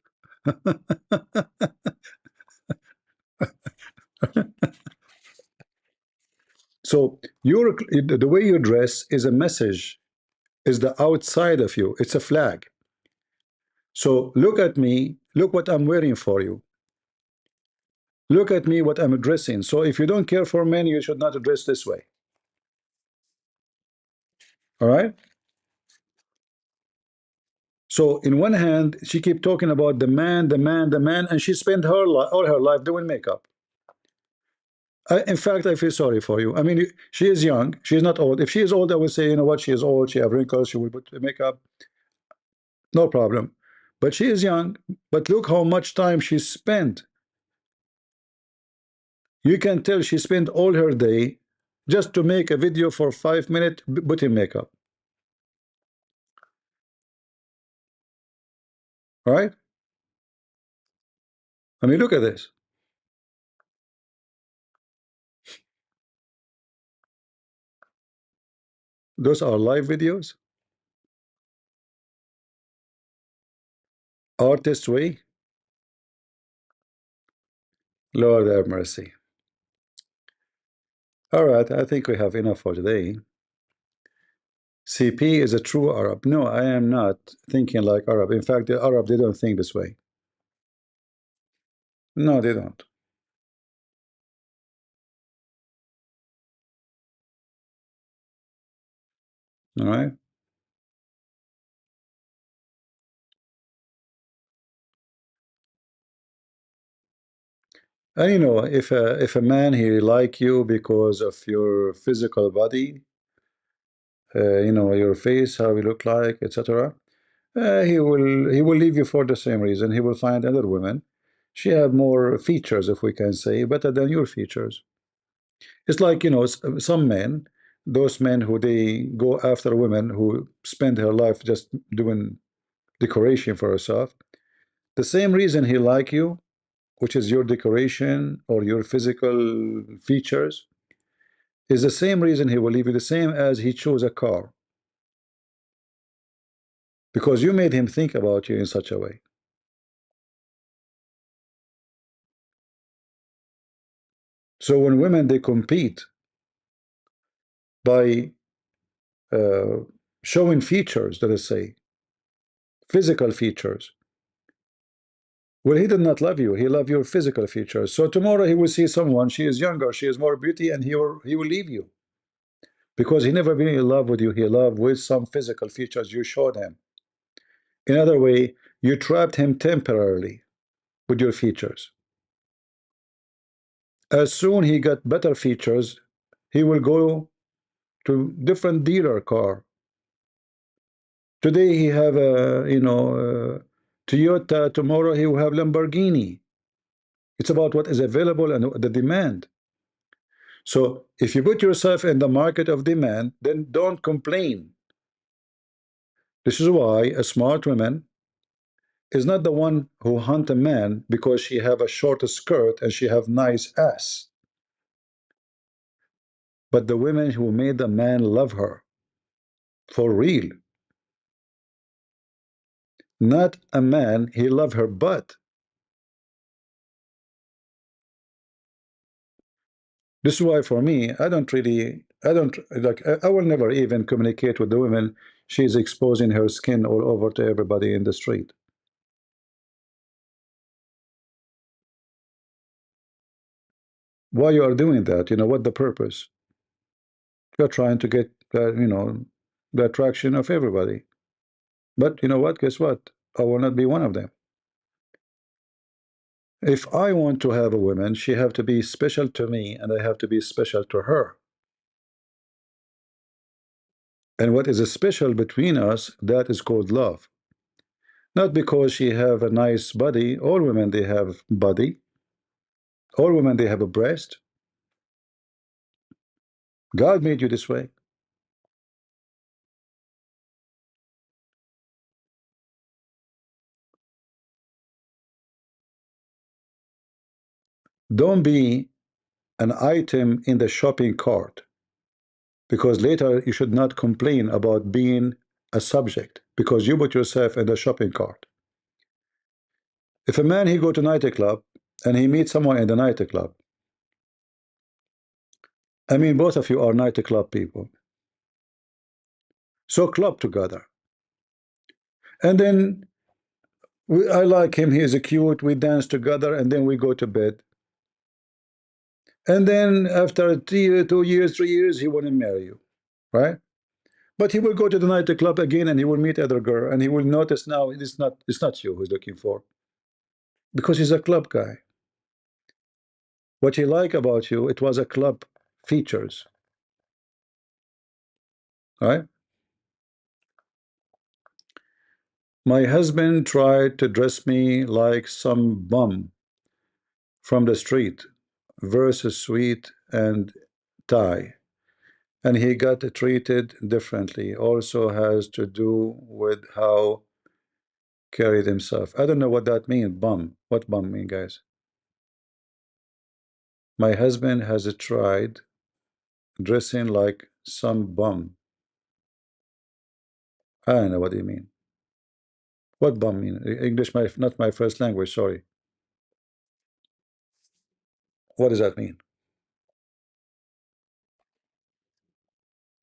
A: So the way you dress is a message, is the outside of you. It's a flag. So look at me, look what I'm wearing for you. Look at me, what I'm dressing. So if you don't care for men, you should not dress this way. All right. So in one hand, she keep talking about the man, the man, the man, and she spent all her life doing makeup. In fact, I feel sorry for you. I mean, she is young. She is not old. If she is old, I would say, you know what, she is old. She have wrinkles. She will put makeup. No problem. But she is young. But look how much time she spent. You can tell she spent all her day just to make a video for 5 minutes putting makeup. All right? I mean, look at this. Those are live videos. Artist way. Lord have mercy. All right, I think we have enough for today. CP is a true Arab. No, I am not thinking like Arab. In fact, the Arab, they don't think this way. No, they don't. All right. And you know, if a man he like you because of your physical body, you know, your face, how you look like, etc., he will leave you for the same reason. He will find other women. She have more features, if we can say, better than your features. It's like, you know, some men, those men who they go after women who spend her life just doing decoration for herself. The same reason he like you, which is your decoration or your physical features, is the same reason he will leave you, the same as he chose a car. Because you made him think about you in such a way. So when women they compete by showing features, let us say, physical features, well, he did not love you. He loved your physical features. So tomorrow he will see someone, she is younger, she is more beauty, and he will leave you. Because he never been in love with you. He loved with some physical features you showed him. In other way, you trapped him temporarily with your features. As soon he got better features, he will go to different dealer car. Today he have a, you know, Toyota. Tomorrow he will have Lamborghini. It's about what is available and the demand. So if you put yourself in the market of demand, then don't complain. This is why a smart woman is not the one who hunt a man because she have a short skirt and she have nice ass, but the women who made the man love her for real. Not a man he love her butt. This is why for me I don't like, I will never even communicate with the women she's exposing her skin all over to everybody in the street. Why you are doing that? You know what the purpose? You're trying to get you know, the attraction of everybody. But you know what? Guess what? I will not be one of them. If I want to have a woman, she have to be special to me, and I have to be special to her. And what is special between us, that is called love. Not because she have a nice body. All women, they have body. All women, they have a breast. God made you this way. Don't be an item in the shopping cart, because later you should not complain about being a subject because you put yourself in the shopping cart. If a man he go to nightclub and he meets someone in the nightclub, I mean, both of you are nightclub people, so club together, and then I like him, he is cute, we dance together, and then we go to bed, and then after 2 years, 3 years, he want to marry you, right? But he will go to the nightclub again and he will meet other girl and he will notice now it's not you who's looking for, because he's a club guy. What he liked about you, it was a club features, right? My husband tried to dress me like some bum from the street versus sweet and tie, and he got treated differently. Also has to do with how carried himself. I don't know what that means. Bum. What bum mean, guys? My husband has tried dressing like some bum. I don't know what you mean. What bum mean? English, not my first language. Sorry. What does that mean?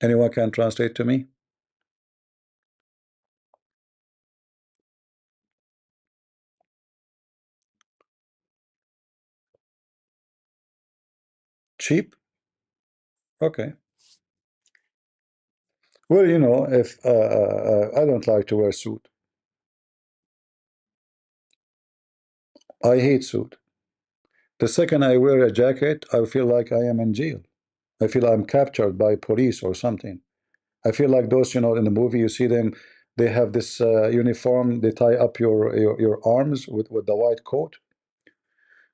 A: Anyone can translate to me? Cheap? Okay. Well, you know, if I don't like to wear suit. I hate suit. The second I wear a jacket, I feel like I am in jail. I feel I'm captured by police or something. I feel like those, you know, in the movie you see them, they have this uniform, they tie up your arms with the white coat.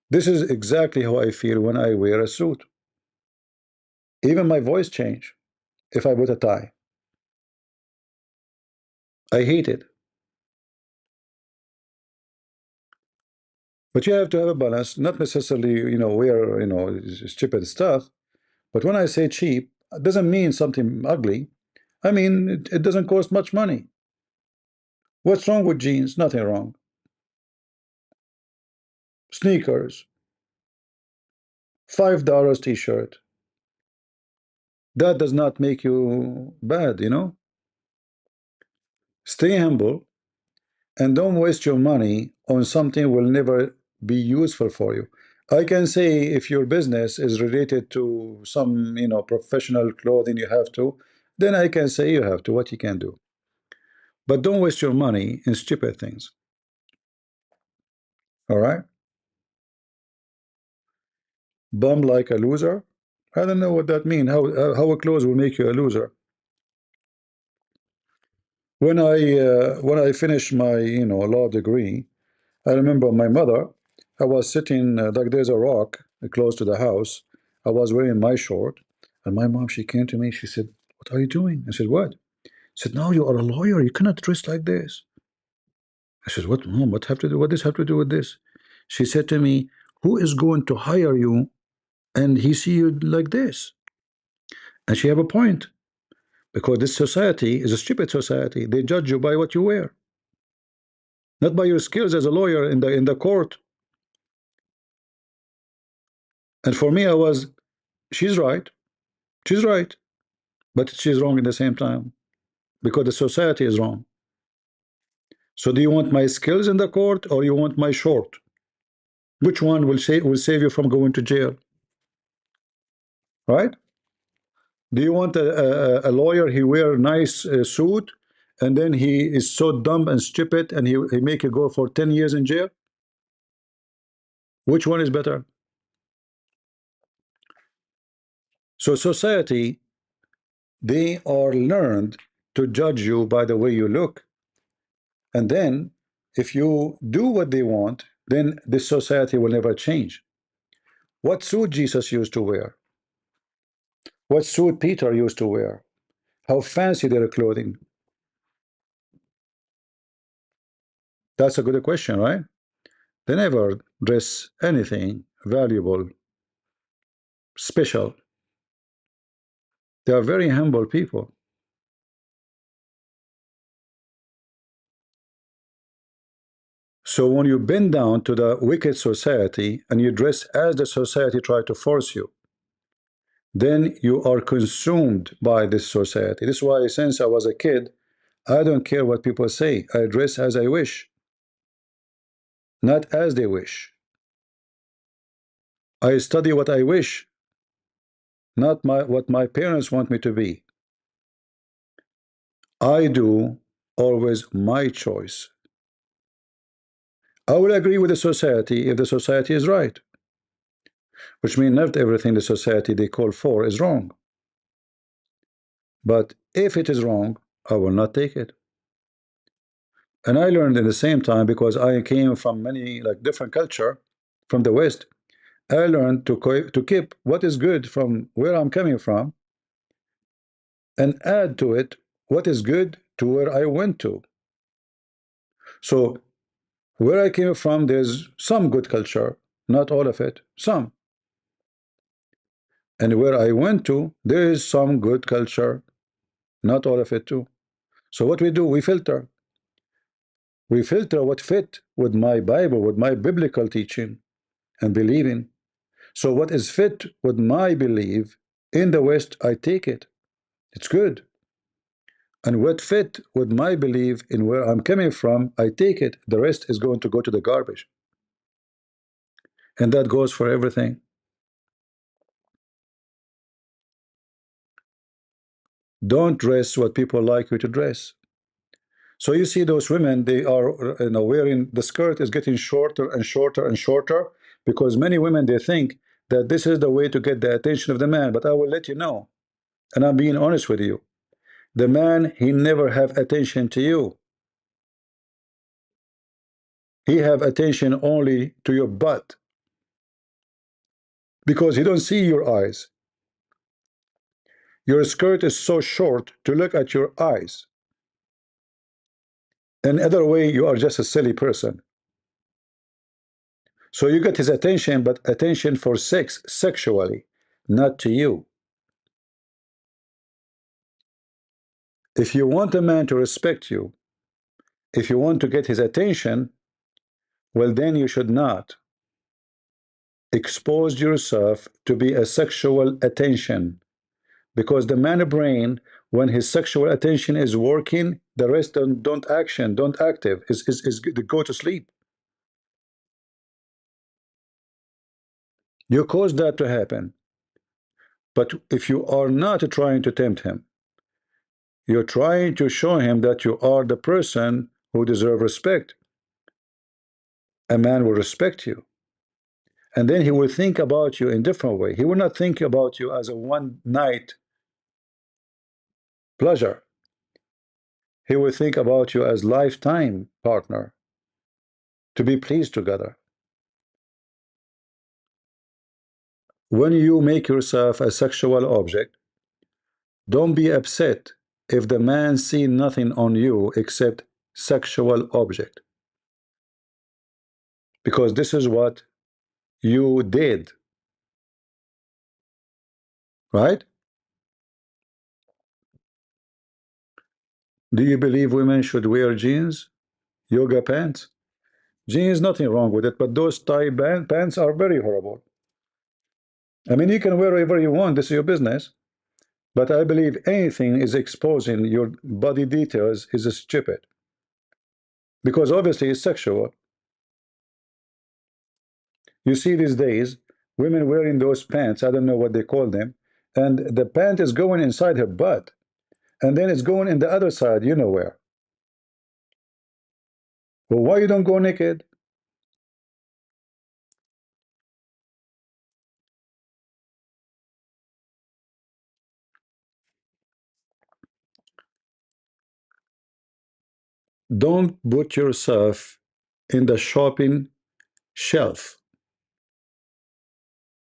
A: This is exactly how I feel when I wear a suit. Even my voice change if I put a tie. I hate it. But you have to have a balance, not necessarily, you know, wear, you know, stupid stuff. But when I say cheap, it doesn't mean something ugly. I mean, it doesn't cost much money. What's wrong with jeans? Nothing wrong. Sneakers, $5 t-shirt. That does not make you bad, you know? Stay humble and don't waste your money on something will never be useful for you. I can say if your business is related to some, you know, professional clothing you have to, then I can say you have to, what you can do. But don't waste your money in stupid things. All right? Bum like a loser? I don't know what that means. How a clothes will make you a loser? When I finished my, you know, law degree, I remember my mother. I was sitting like there's a rock close to the house. I was wearing my short, and my mom, she came to me. She said, "What are you doing?" I said, "What?" She said, "Now you are a lawyer. You cannot dress like this." I said, "What, mom? What have to do? What does have to do with this?" She said to me, "Who is going to hire you and he see you like this?" And she have a point, because this society is a stupid society. They judge you by what you wear, not by your skills as a lawyer in the court. And for me, I was, she's right. She's right. But she's wrong at the same time, because the society is wrong. So do you want my skills in the court or you want my short? Which one will save you from going to jail? Right? Do you want a lawyer, he wear a nice suit and then he is so dumb and stupid and he make you go for 10 years in jail? Which one is better? So society, they are learned to judge you by the way you look. And then if you do what they want, then this society will never change. What suit Jesus used to wear? What suit Peter used to wear? How fancy their clothing? That's a good question, right? They never dress anything valuable, special. They are very humble people. So when you bend down to the wicked society and you dress as the society try to force you, then you are consumed by this society. This is why since I was a kid, I don't care what people say. I dress as I wish, not as they wish. I study what I wish, not what my parents want me to be. I do always my choice. I will agree with the society if the society is right, which means not everything the society they call for is wrong. But if it is wrong, I will not take it. And I learned in the same time, because I came from many like different culture from the West. I learned to keep what is good from where I'm coming from and add to it what is good to where I went to. So where I came from, there's some good culture, not all of it, some. And where I went to, there is some good culture, not all of it too. So what we do, we filter. We filter what fit with my Bible, with my biblical teaching and believing. So what is fit with my belief in the West, I take it. It's good. And what fit with my belief in where I'm coming from, I take it. The rest is going to go to the garbage. And that goes for everything. Don't dress what people like you to dress. So you see those women, they are wearing, the skirt is getting shorter and shorter and shorter, because many women, they think that this is the way to get the attention of the man. But I will let you know, and I'm being honest with you, the man, he never have attention to you. He have attention only to your butt, because he don't see your eyes. Your skirt is so short to look at your eyes. In other way, you are just a silly person. So you get his attention, but attention for sex, sexually, not to you. If you want a man to respect you, if you want to get his attention, well, then you should not expose yourself to be a sexual attention, because the man brain, when his sexual attention is working, the rest don't action, don't active, is go to sleep. You cause that to happen. But if you are not trying to tempt him, you're trying to show him that you are the person who deserves respect. A man will respect you. And then he will think about you in a different way. He will not think about you as a one-night pleasure. He will think about you as lifetime partner, to be pleased together. When you make yourself a sexual object, don't be upset if the man see nothing on you except sexual object, because this is what you did, right? Do you believe women should wear jeans, yoga pants? Jeans, nothing wrong with it, but those tie pants are very horrible. I mean, you can wear whatever you want, this is your business, but I believe anything is exposing your body details is stupid, because obviously it's sexual. You see these days, women wearing those pants, I don't know what they call them, and the pant is going inside her butt, and then it's going in the other side, you know where. Well, why you don't go naked? Don't put yourself in the shopping shelf,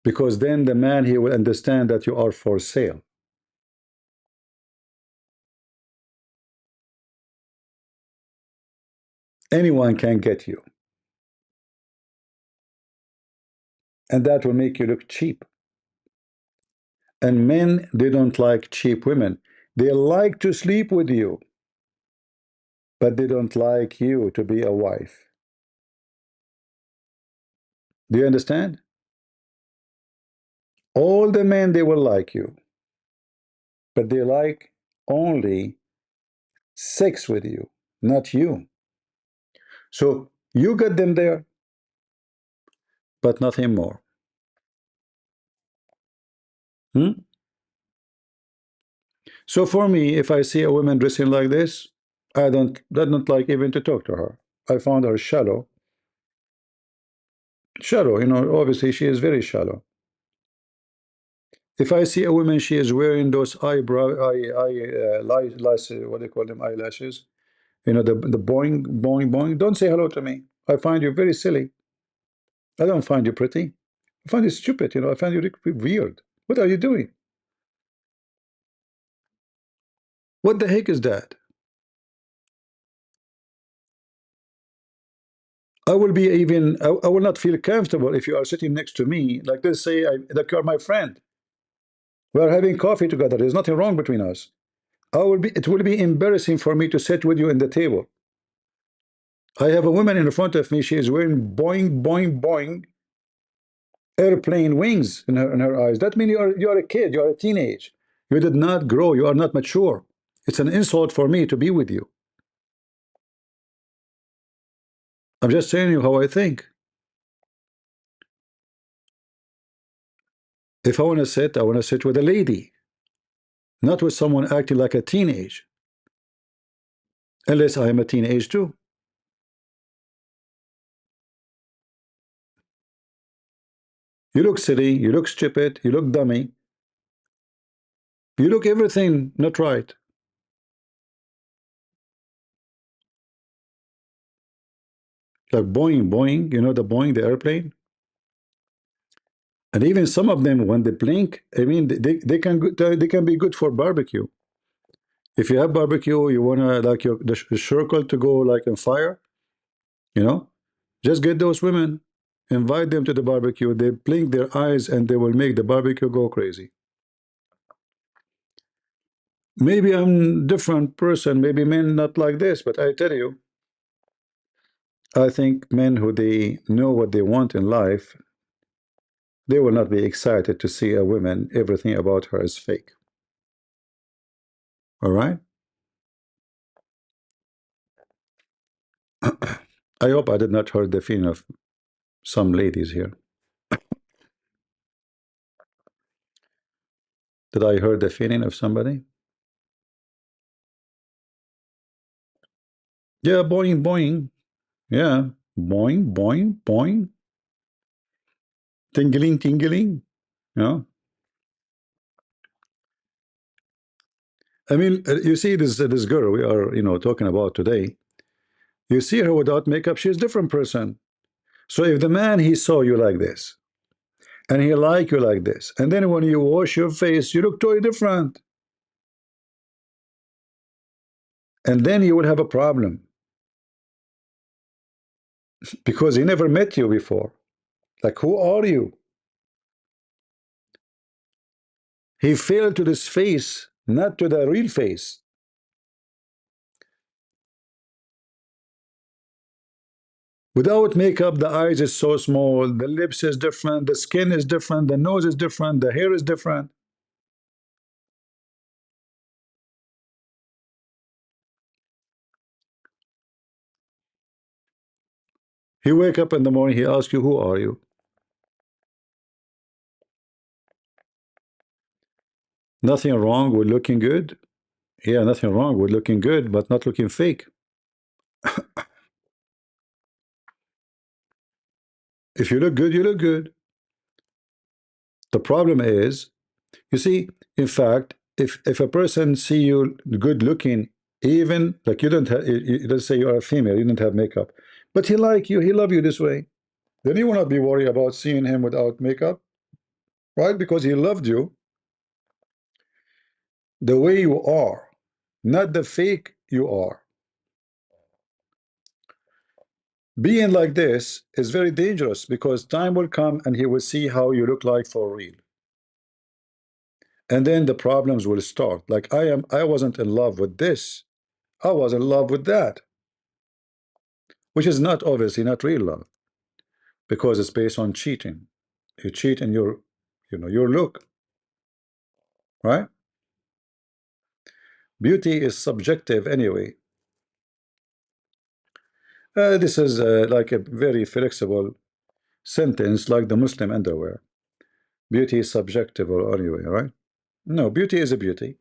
A: because then the man, he will understand that you are for sale. Anyone can get you, and that will make you look cheap. And men, they don't like cheap women. They like to sleep with you, but they don't like you to be a wife. Do you understand? All the men, they will like you, but they like only sex with you, not you. So you get them there, but nothing more. So for me, if I see a woman dressing like this, I don't like even to talk to her. I found her shallow. Shallow, you know, obviously she is very shallow. If I see a woman, she is wearing those what do they call them, eyelashes, you know, the boing, boing, boing, don't say hello to me. I find you very silly. I don't find you pretty. I find you stupid, you know, I find you weird. What are you doing? What the heck is that? I will be even, I will not feel comfortable if you are sitting next to me, like let's say like you're my friend. We are having coffee together. There's nothing wrong between us. It will be embarrassing for me to sit with you in the table. I have a woman in front of me. She is wearing boing, boing, boing airplane wings in her eyes. That means you are a kid. You are a teenage. You did not grow. You are not mature. It's an insult for me to be with you. I'm just telling you how I think. If I want to sit with a lady, not with someone acting like a teenage. Unless I am a teenage too. You look silly, you look stupid, you look dummy. You look everything not right. Like Boeing, Boeing, you know the Boeing, the airplane? And even some of them, when they blink, I mean, they can be good for barbecue. If you have barbecue, you wanna like the circle to go like on fire, you know, just get those women, invite them to the barbecue. They blink their eyes, and they will make the barbecue go crazy. Maybe I'm different person. Maybe men not like this, but I tell you, I think men who they know what they want in life, they will not be excited to see a woman, everything about her is fake. All right? I hope I did not hurt the feeling of some ladies here. Did I hurt the feeling of somebody? Yeah, boing, boing. Yeah, boing, boing, boing. Tingling, tingling. You know? I mean, you see this girl we are, you know, talking about today. You see her without makeup, she's a different person. So if the man, he saw you like this, and he like you like this, and then when you wash your face, you look totally different, and then you will have a problem because he never met you before. Like, who are you? He fell to this face, not to the real face. Without makeup, the eyes is so small, the lips is different, the skin is different, the nose is different, the hair is different. He wake up in the morning, he asks you, who are you? Nothing wrong with looking good. Yeah, nothing wrong with looking good, but not looking fake. If you look good, you look good. The problem is, you see, in fact, if a person see you good looking, even like you don't have, let's say you are a female, you don't have makeup, but he like you, he love you this way, then you will not be worried about seeing him without makeup, right? Because he loved you the way you are, not the fake you are. Being like this is very dangerous because time will come and he will see how you look like for real. And then the problems will start. Like I wasn't in love with this. I was in love with that. Which is not obviously not real love. Because it's based on cheating. You cheat in your, you know, your look. Right? Beauty is subjective anyway. This is like a very flexible sentence, like the Muslim underwear. Beauty is subjective or anyway, right? No, beauty is a beauty.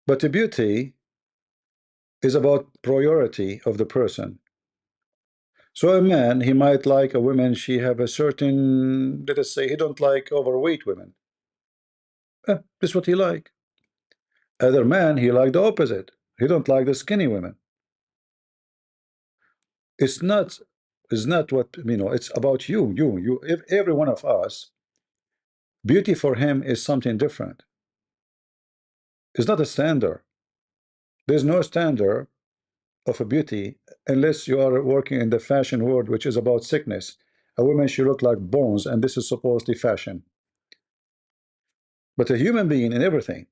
A: But the beauty is about priority of the person. So a man, he might like a woman, she have a certain, let us say, he don't like overweight women. This is what he like. Other man, he like the opposite. He don't like the skinny women. It's not what, you know, it's about you. If every one of us, beauty for him is something different. It's not a standard. There's no standard of a beauty unless you are working in the fashion world, which is about sickness. A woman should look like bones, and this is supposedly fashion. But a human being in everything,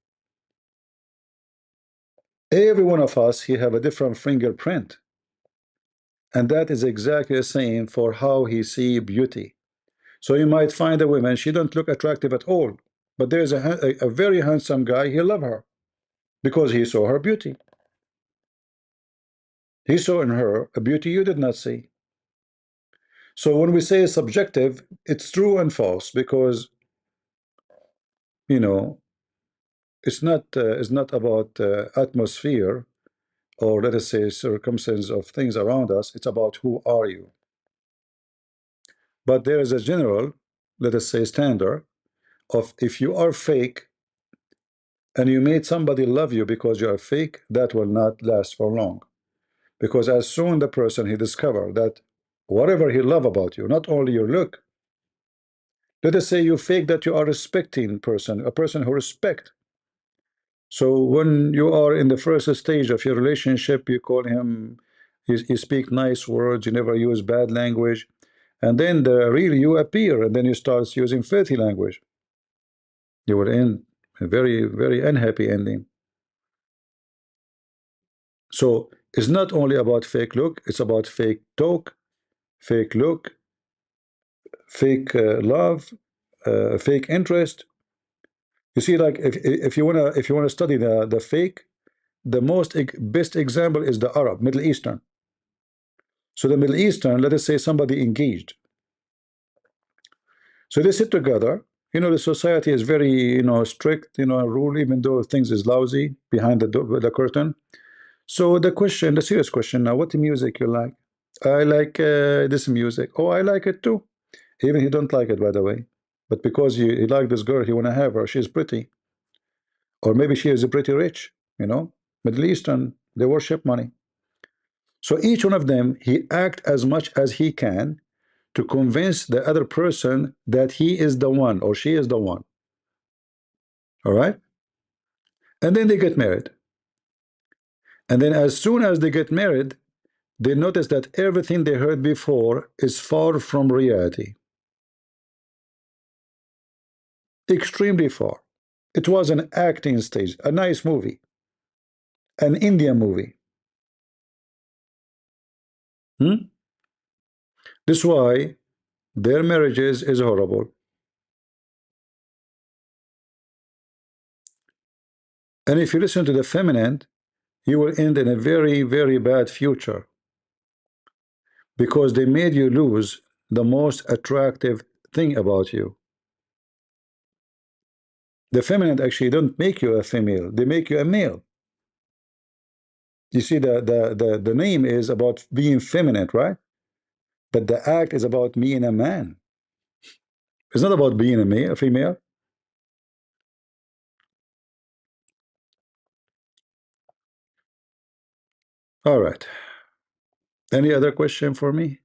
A: every one of us, he have a different fingerprint. And that is exactly the same for how he see beauty. So you might find a woman, she don't look attractive at all, but there's a very handsome guy, he love her because he saw her beauty. He saw in her a beauty you did not see. So when we say subjective, it's true and false because, you know, it's not about atmosphere or let us say circumstances of things around us. It's about who are you. But there is a general, let us say, standard of if you are fake and you made somebody love you because you are fake, that will not last for long. Because as soon the person he discovered that whatever he love about you, not only your look, let us say you fake that you are a respecting person, a person who respect. So when you are in the first stage of your relationship, you call him, you speak nice words, you never use bad language, and then the real you appear, and then you start using filthy language. You will end a very, very unhappy ending. So it's not only about fake look, it's about fake talk, fake look, fake love, fake interest. You see, like if you wanna study the fake, the best example is the Arab, Middle Eastern. So the Middle Eastern, let us say somebody engaged. So they sit together. You know, the society is very, you know, strict, you know, rule, even though things is lousy behind the curtain. So the question, the serious question now, what music you like? I like this music. Oh, I like it too. Even he don't like it, by the way. But because he like this girl, he wanna have her. She's pretty. Or maybe she is pretty rich, you know. Middle Eastern, they worship money. So each one of them, he act as much as he can to convince the other person that he is the one or she is the one. All right? And then they get married. And then as soon as they get married, they notice that everything they heard before is far from reality. Extremely far. It was an acting stage, a nice movie, an Indian movie. This is why their marriages is horrible. And if you listen to the feminine, you will end in a very, very bad future because they made you lose the most attractive thing about you. The feminine actually don't make you a female, they make you a male. You see, the name is about being feminine, right? But the act is about being a man. It's not about being a female. All right. Any other question for me?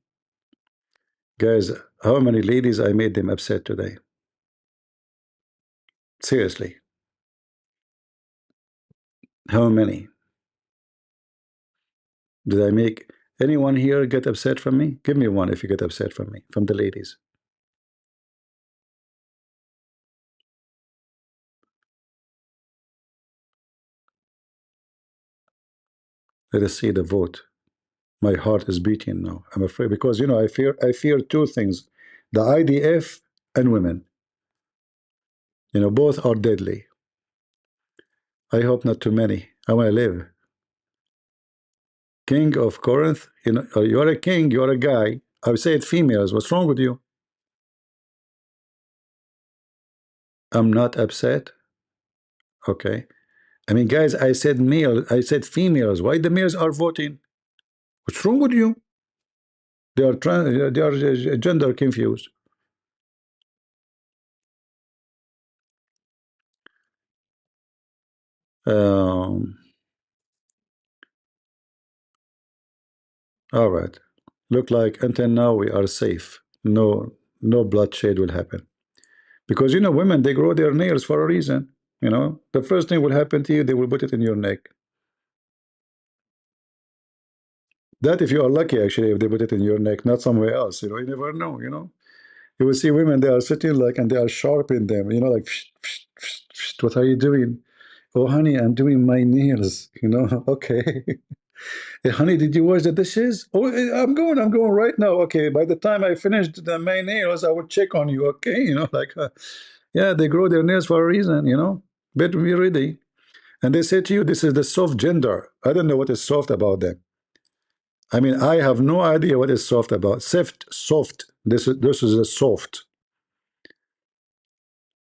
A: Guys, how many ladies I made them upset today? Seriously. How many? Did I make anyone here get upset from me? Give me one if you get upset from me, from the ladies. Let us see the vote. My heart is beating now. I'm afraid because, you know, I fear two things: the IDF and women. You know, both are deadly. I hope not too many. I want to live. King of Corinth, you know, you are a king, you are a guy. I would say it females. What's wrong with you? I'm not upset. Okay. I mean, guys, I said male, I said females. Why the males are voting? What's wrong with you? They are gender confused. All right. Look like until now we are safe. No bloodshed will happen. Because women, they grow their nails for a reason. The first thing will happen to you, they will put it in your neck. That if you are lucky, actually, if they put it in your neck, not somewhere else. You never know. You will see women, they are sitting like, and they are sharp in them. Like, what are you doing? Oh, honey, I'm doing my nails. Okay. Hey, honey, did you wash the dishes? Oh, I'm going right now. Okay, by the time I finished my nails, I would check on you. Okay, like, yeah, they grow their nails for a reason. Better be ready. And they say to you, this is the soft gender. I don't know what is soft about them. I mean, I have no idea what is soft about. Soft. This is a soft.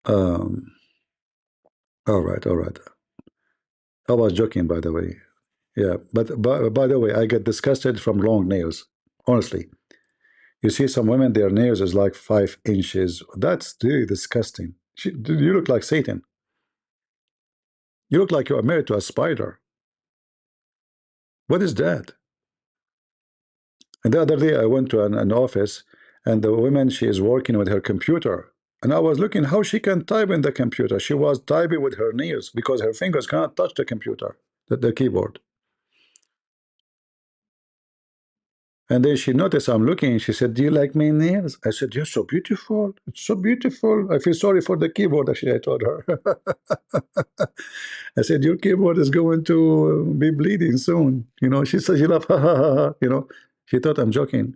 A: Um. All right, all right. I was joking, by the way. Yeah, but by the way, I get disgusted from long nails. Honestly, you see some women, their nails is like 5 inches. That's really disgusting. You look like Satan. You look like you are married to a spider. What is that? And the other day, I went to an office, and the woman, she is working with her computer. And I was looking how she can type in the computer. She was typing with her nails because her fingers cannot touch the computer, the keyboard. And then she noticed I'm looking. She said, "Do you like my nails?" I said, "You're so beautiful. It's so beautiful. I feel sorry for the keyboard," actually, I told her. I said, "Your keyboard is going to be bleeding soon." She said, "You laugh, ha ha ha ha." She thought I'm joking.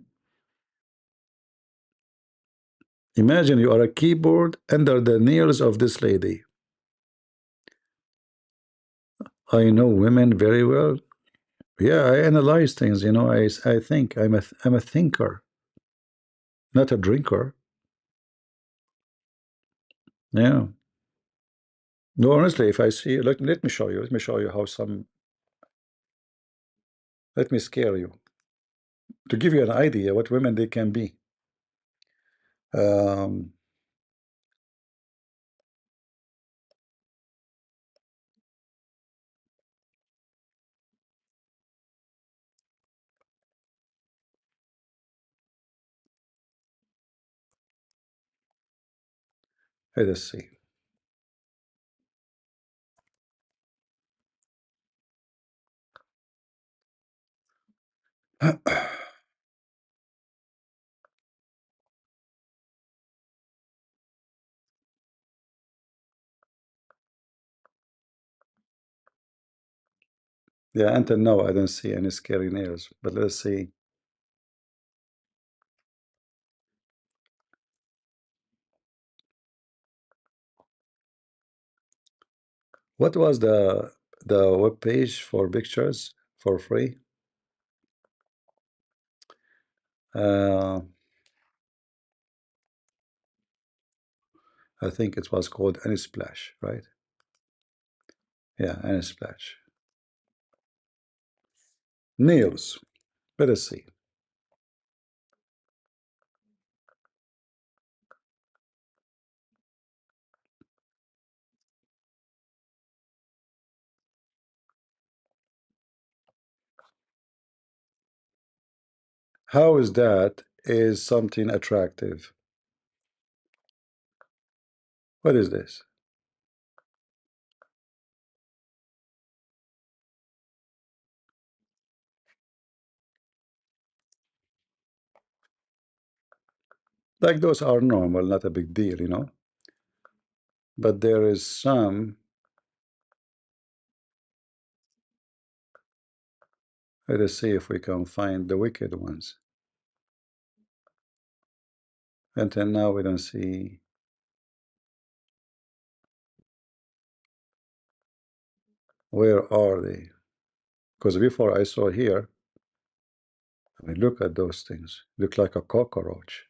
A: Imagine you are a keyboard under the nails of this lady. I know women very well. Yeah, I analyze things. I think I'm a thinker, not a drinker. Yeah. No, honestly, if I see, let me show you. Let me show you how some. Let me scare you to give you an idea what women they can be. Um, Let us see. Yeah, until now I don't see any scary nails, but let's see. What was the web page for pictures for free? Uh, I think it was called Unsplash, right? Yeah, Unsplash. Nails. Let us see. How is that is something attractive? What is this? Like those are normal, not a big deal. But there is some. Let us see if we can find the wicked ones. Until now, we don't see. Where are they? Because before I saw here, I mean, look at those things. Look like a cockroach.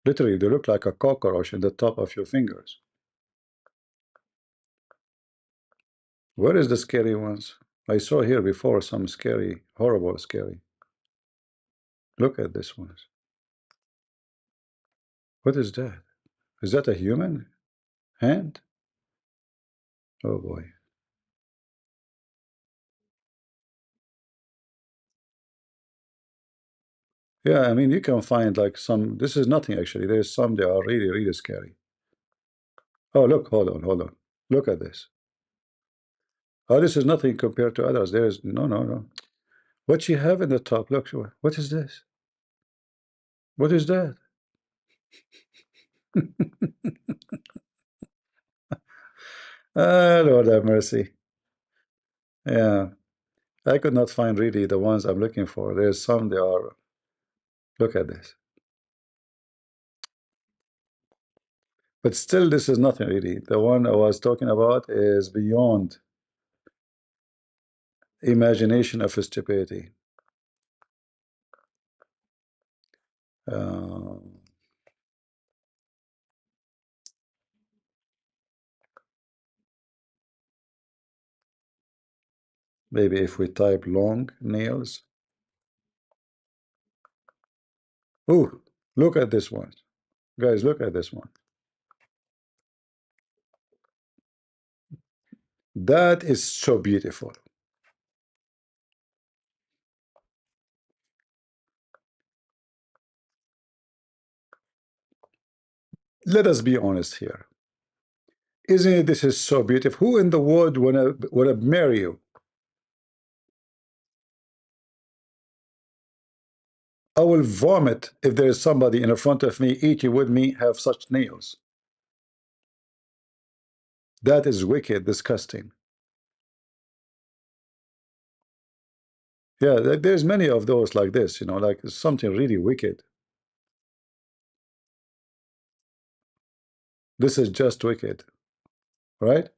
A: Literally, they look like a cockroach in the top of your fingers. Where is the scary ones? I saw here before some scary, horrible scary. Look at this one. What is that? Is that a human hand? Oh boy. Yeah, I mean, you can find like some, this is nothing actually. There's some that are really, really scary. Oh, look, hold on. Look at this. Oh, this is nothing compared to others. There's, no. What you have in the top, look, what is this? What is that? Ah, Lord have mercy. Yeah, I could not find really the ones I'm looking for. There's some they are, look at this. But still, this is nothing really. The one I was talking about is beyond imagination of stupidity. Maybe if we type long nails. Oh, look at this one. Guys, look at this one. That is so beautiful. Let us be honest here. Isn't it, this is so beautiful? Who in the world wanna marry you? I will vomit if there is somebody in front of me, eating with me, have such nails. That is wicked, disgusting. Yeah, there's many of those like this, you know, like something really wicked. This is just wicked, right?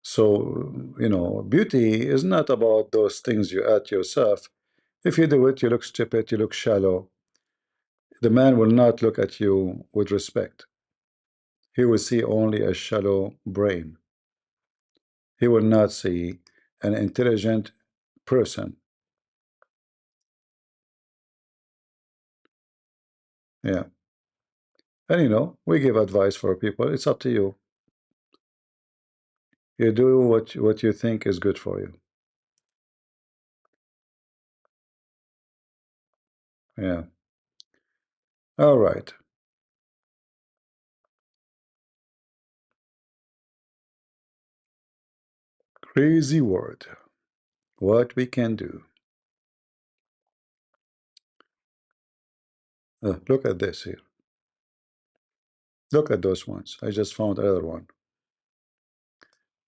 A: So, you know, beauty is not about those things you add yourself. If you do it, you look stupid, you look shallow. The man will not look at you with respect. He will see only a shallow brain. He will not see an intelligent person. Yeah. And you know, we give advice for people. It's up to you. You do what you think is good for you. Yeah. All right. Crazy word. What we can do. Look at this here. Look at those ones. I just found another one.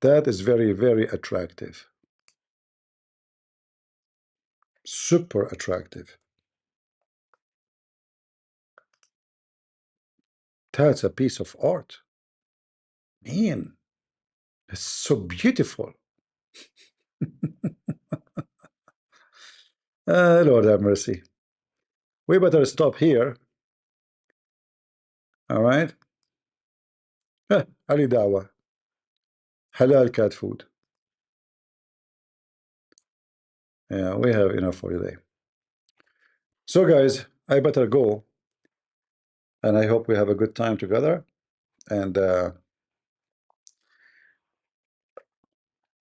A: That is very, very attractive. Super attractive. That's a piece of art. Man, it's so beautiful. Lord have mercy. We better stop here. All right. Ali Dawa. Halal cat food. Yeah, we have enough for today. So, guys, I better go. And I hope we have a good time together. And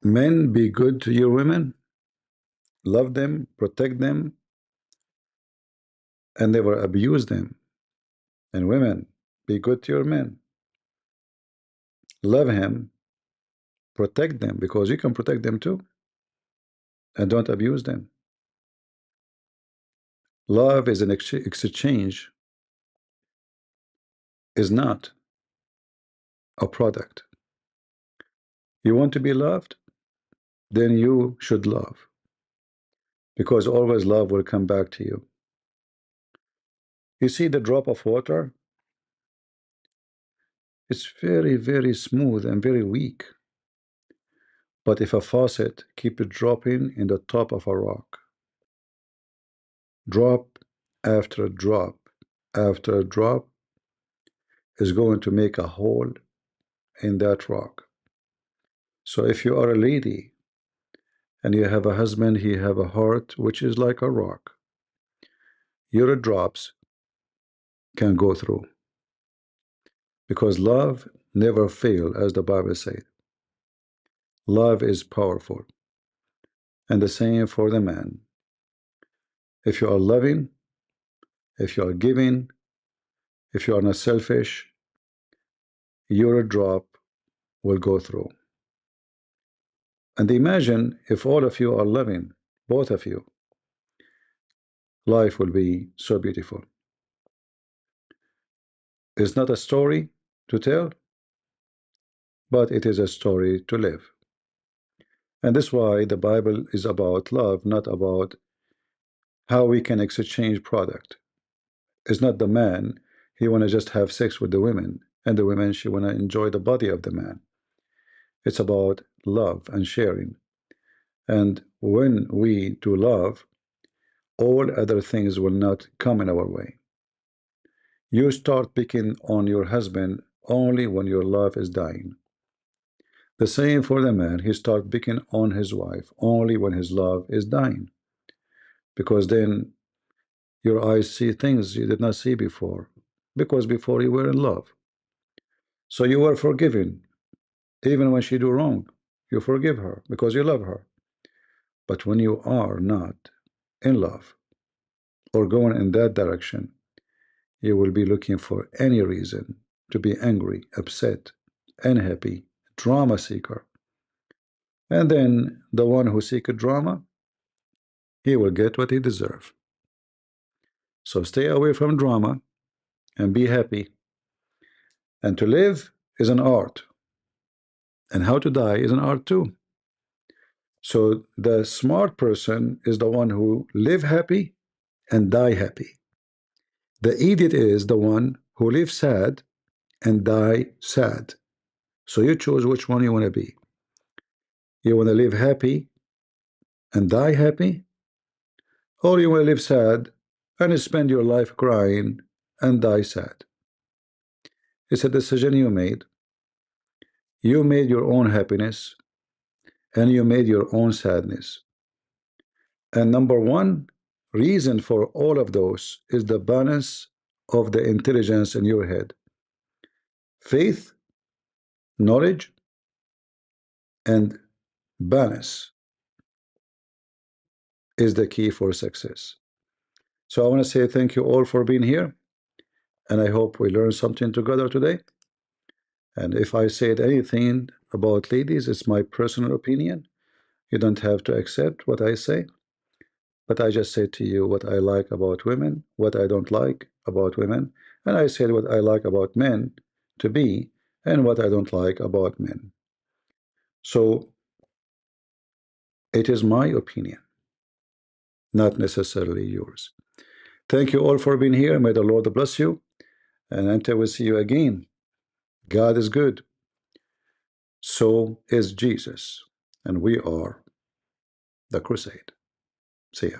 A: men, be good to your women. Love them, protect them, and never abuse them. And women, be good to your men. Love him, protect them, because you can protect them too. And don't abuse them. Love is an exchange, is not a product. You want to be loved? Then you should love. Because always love will come back to you. You see the drop of water? It's very, very smooth and very weak. But if a faucet keep it dropping in the top of a rock, drop after drop after drop, is going to make a hole in that rock. So if you are a lady and you have a husband, he have a heart which is like a rock, your drops can go through, because love never fail, as the Bible said. Love is powerful. And the same for the man. If you are loving, if you are giving, if you are not selfish, your drop will go through. And imagine if all of you are loving, both of you, life will be so beautiful. It's not a story to tell, but it is a story to live. And that's why the Bible is about love, not about how we can exchange product. It's not the man, he want to just have sex with the women, and the women, she want to enjoy the body of the man. It's about love and sharing. And when we do love, all other things will not come in our way. You start picking on your husband only when your love is dying. The same for the man, he start picking on his wife only when his love is dying. Because then your eyes see things you did not see before, because before you were in love. So you were forgiven. Even when she do wrong, you forgive her because you love her. But when you are not in love or going in that direction, you will be looking for any reason to be angry, upset, unhappy, drama seeker. And then the one who seek a drama, he will get what he deserves. So stay away from drama and be happy. And to live is an art. And how to die is an art too. So the smart person is the one who live happy and die happy. The idiot is the one who lives sad and die sad. So you choose which one you want to be. You want to live happy and die happy, or you want to live sad and spend your life crying and die sad. It's a decision you made. You made your own happiness and you made your own sadness. And number one reason for all of those is the balance of the intelligence in your head. Faith, knowledge, and balance is the key for success. So I want to say thank you all for being here, and I hope we learned something together today. And if I said anything about ladies, it's my personal opinion. You don't have to accept what I say, but I just said to you what I like about women, what I don't like about women, and I said what I like about men to be and what I don't like about men. So it is my opinion, not necessarily yours. Thank you all for being here. May the Lord bless you. And until we see you again, God is good. So is Jesus. And we are the crusade. See ya.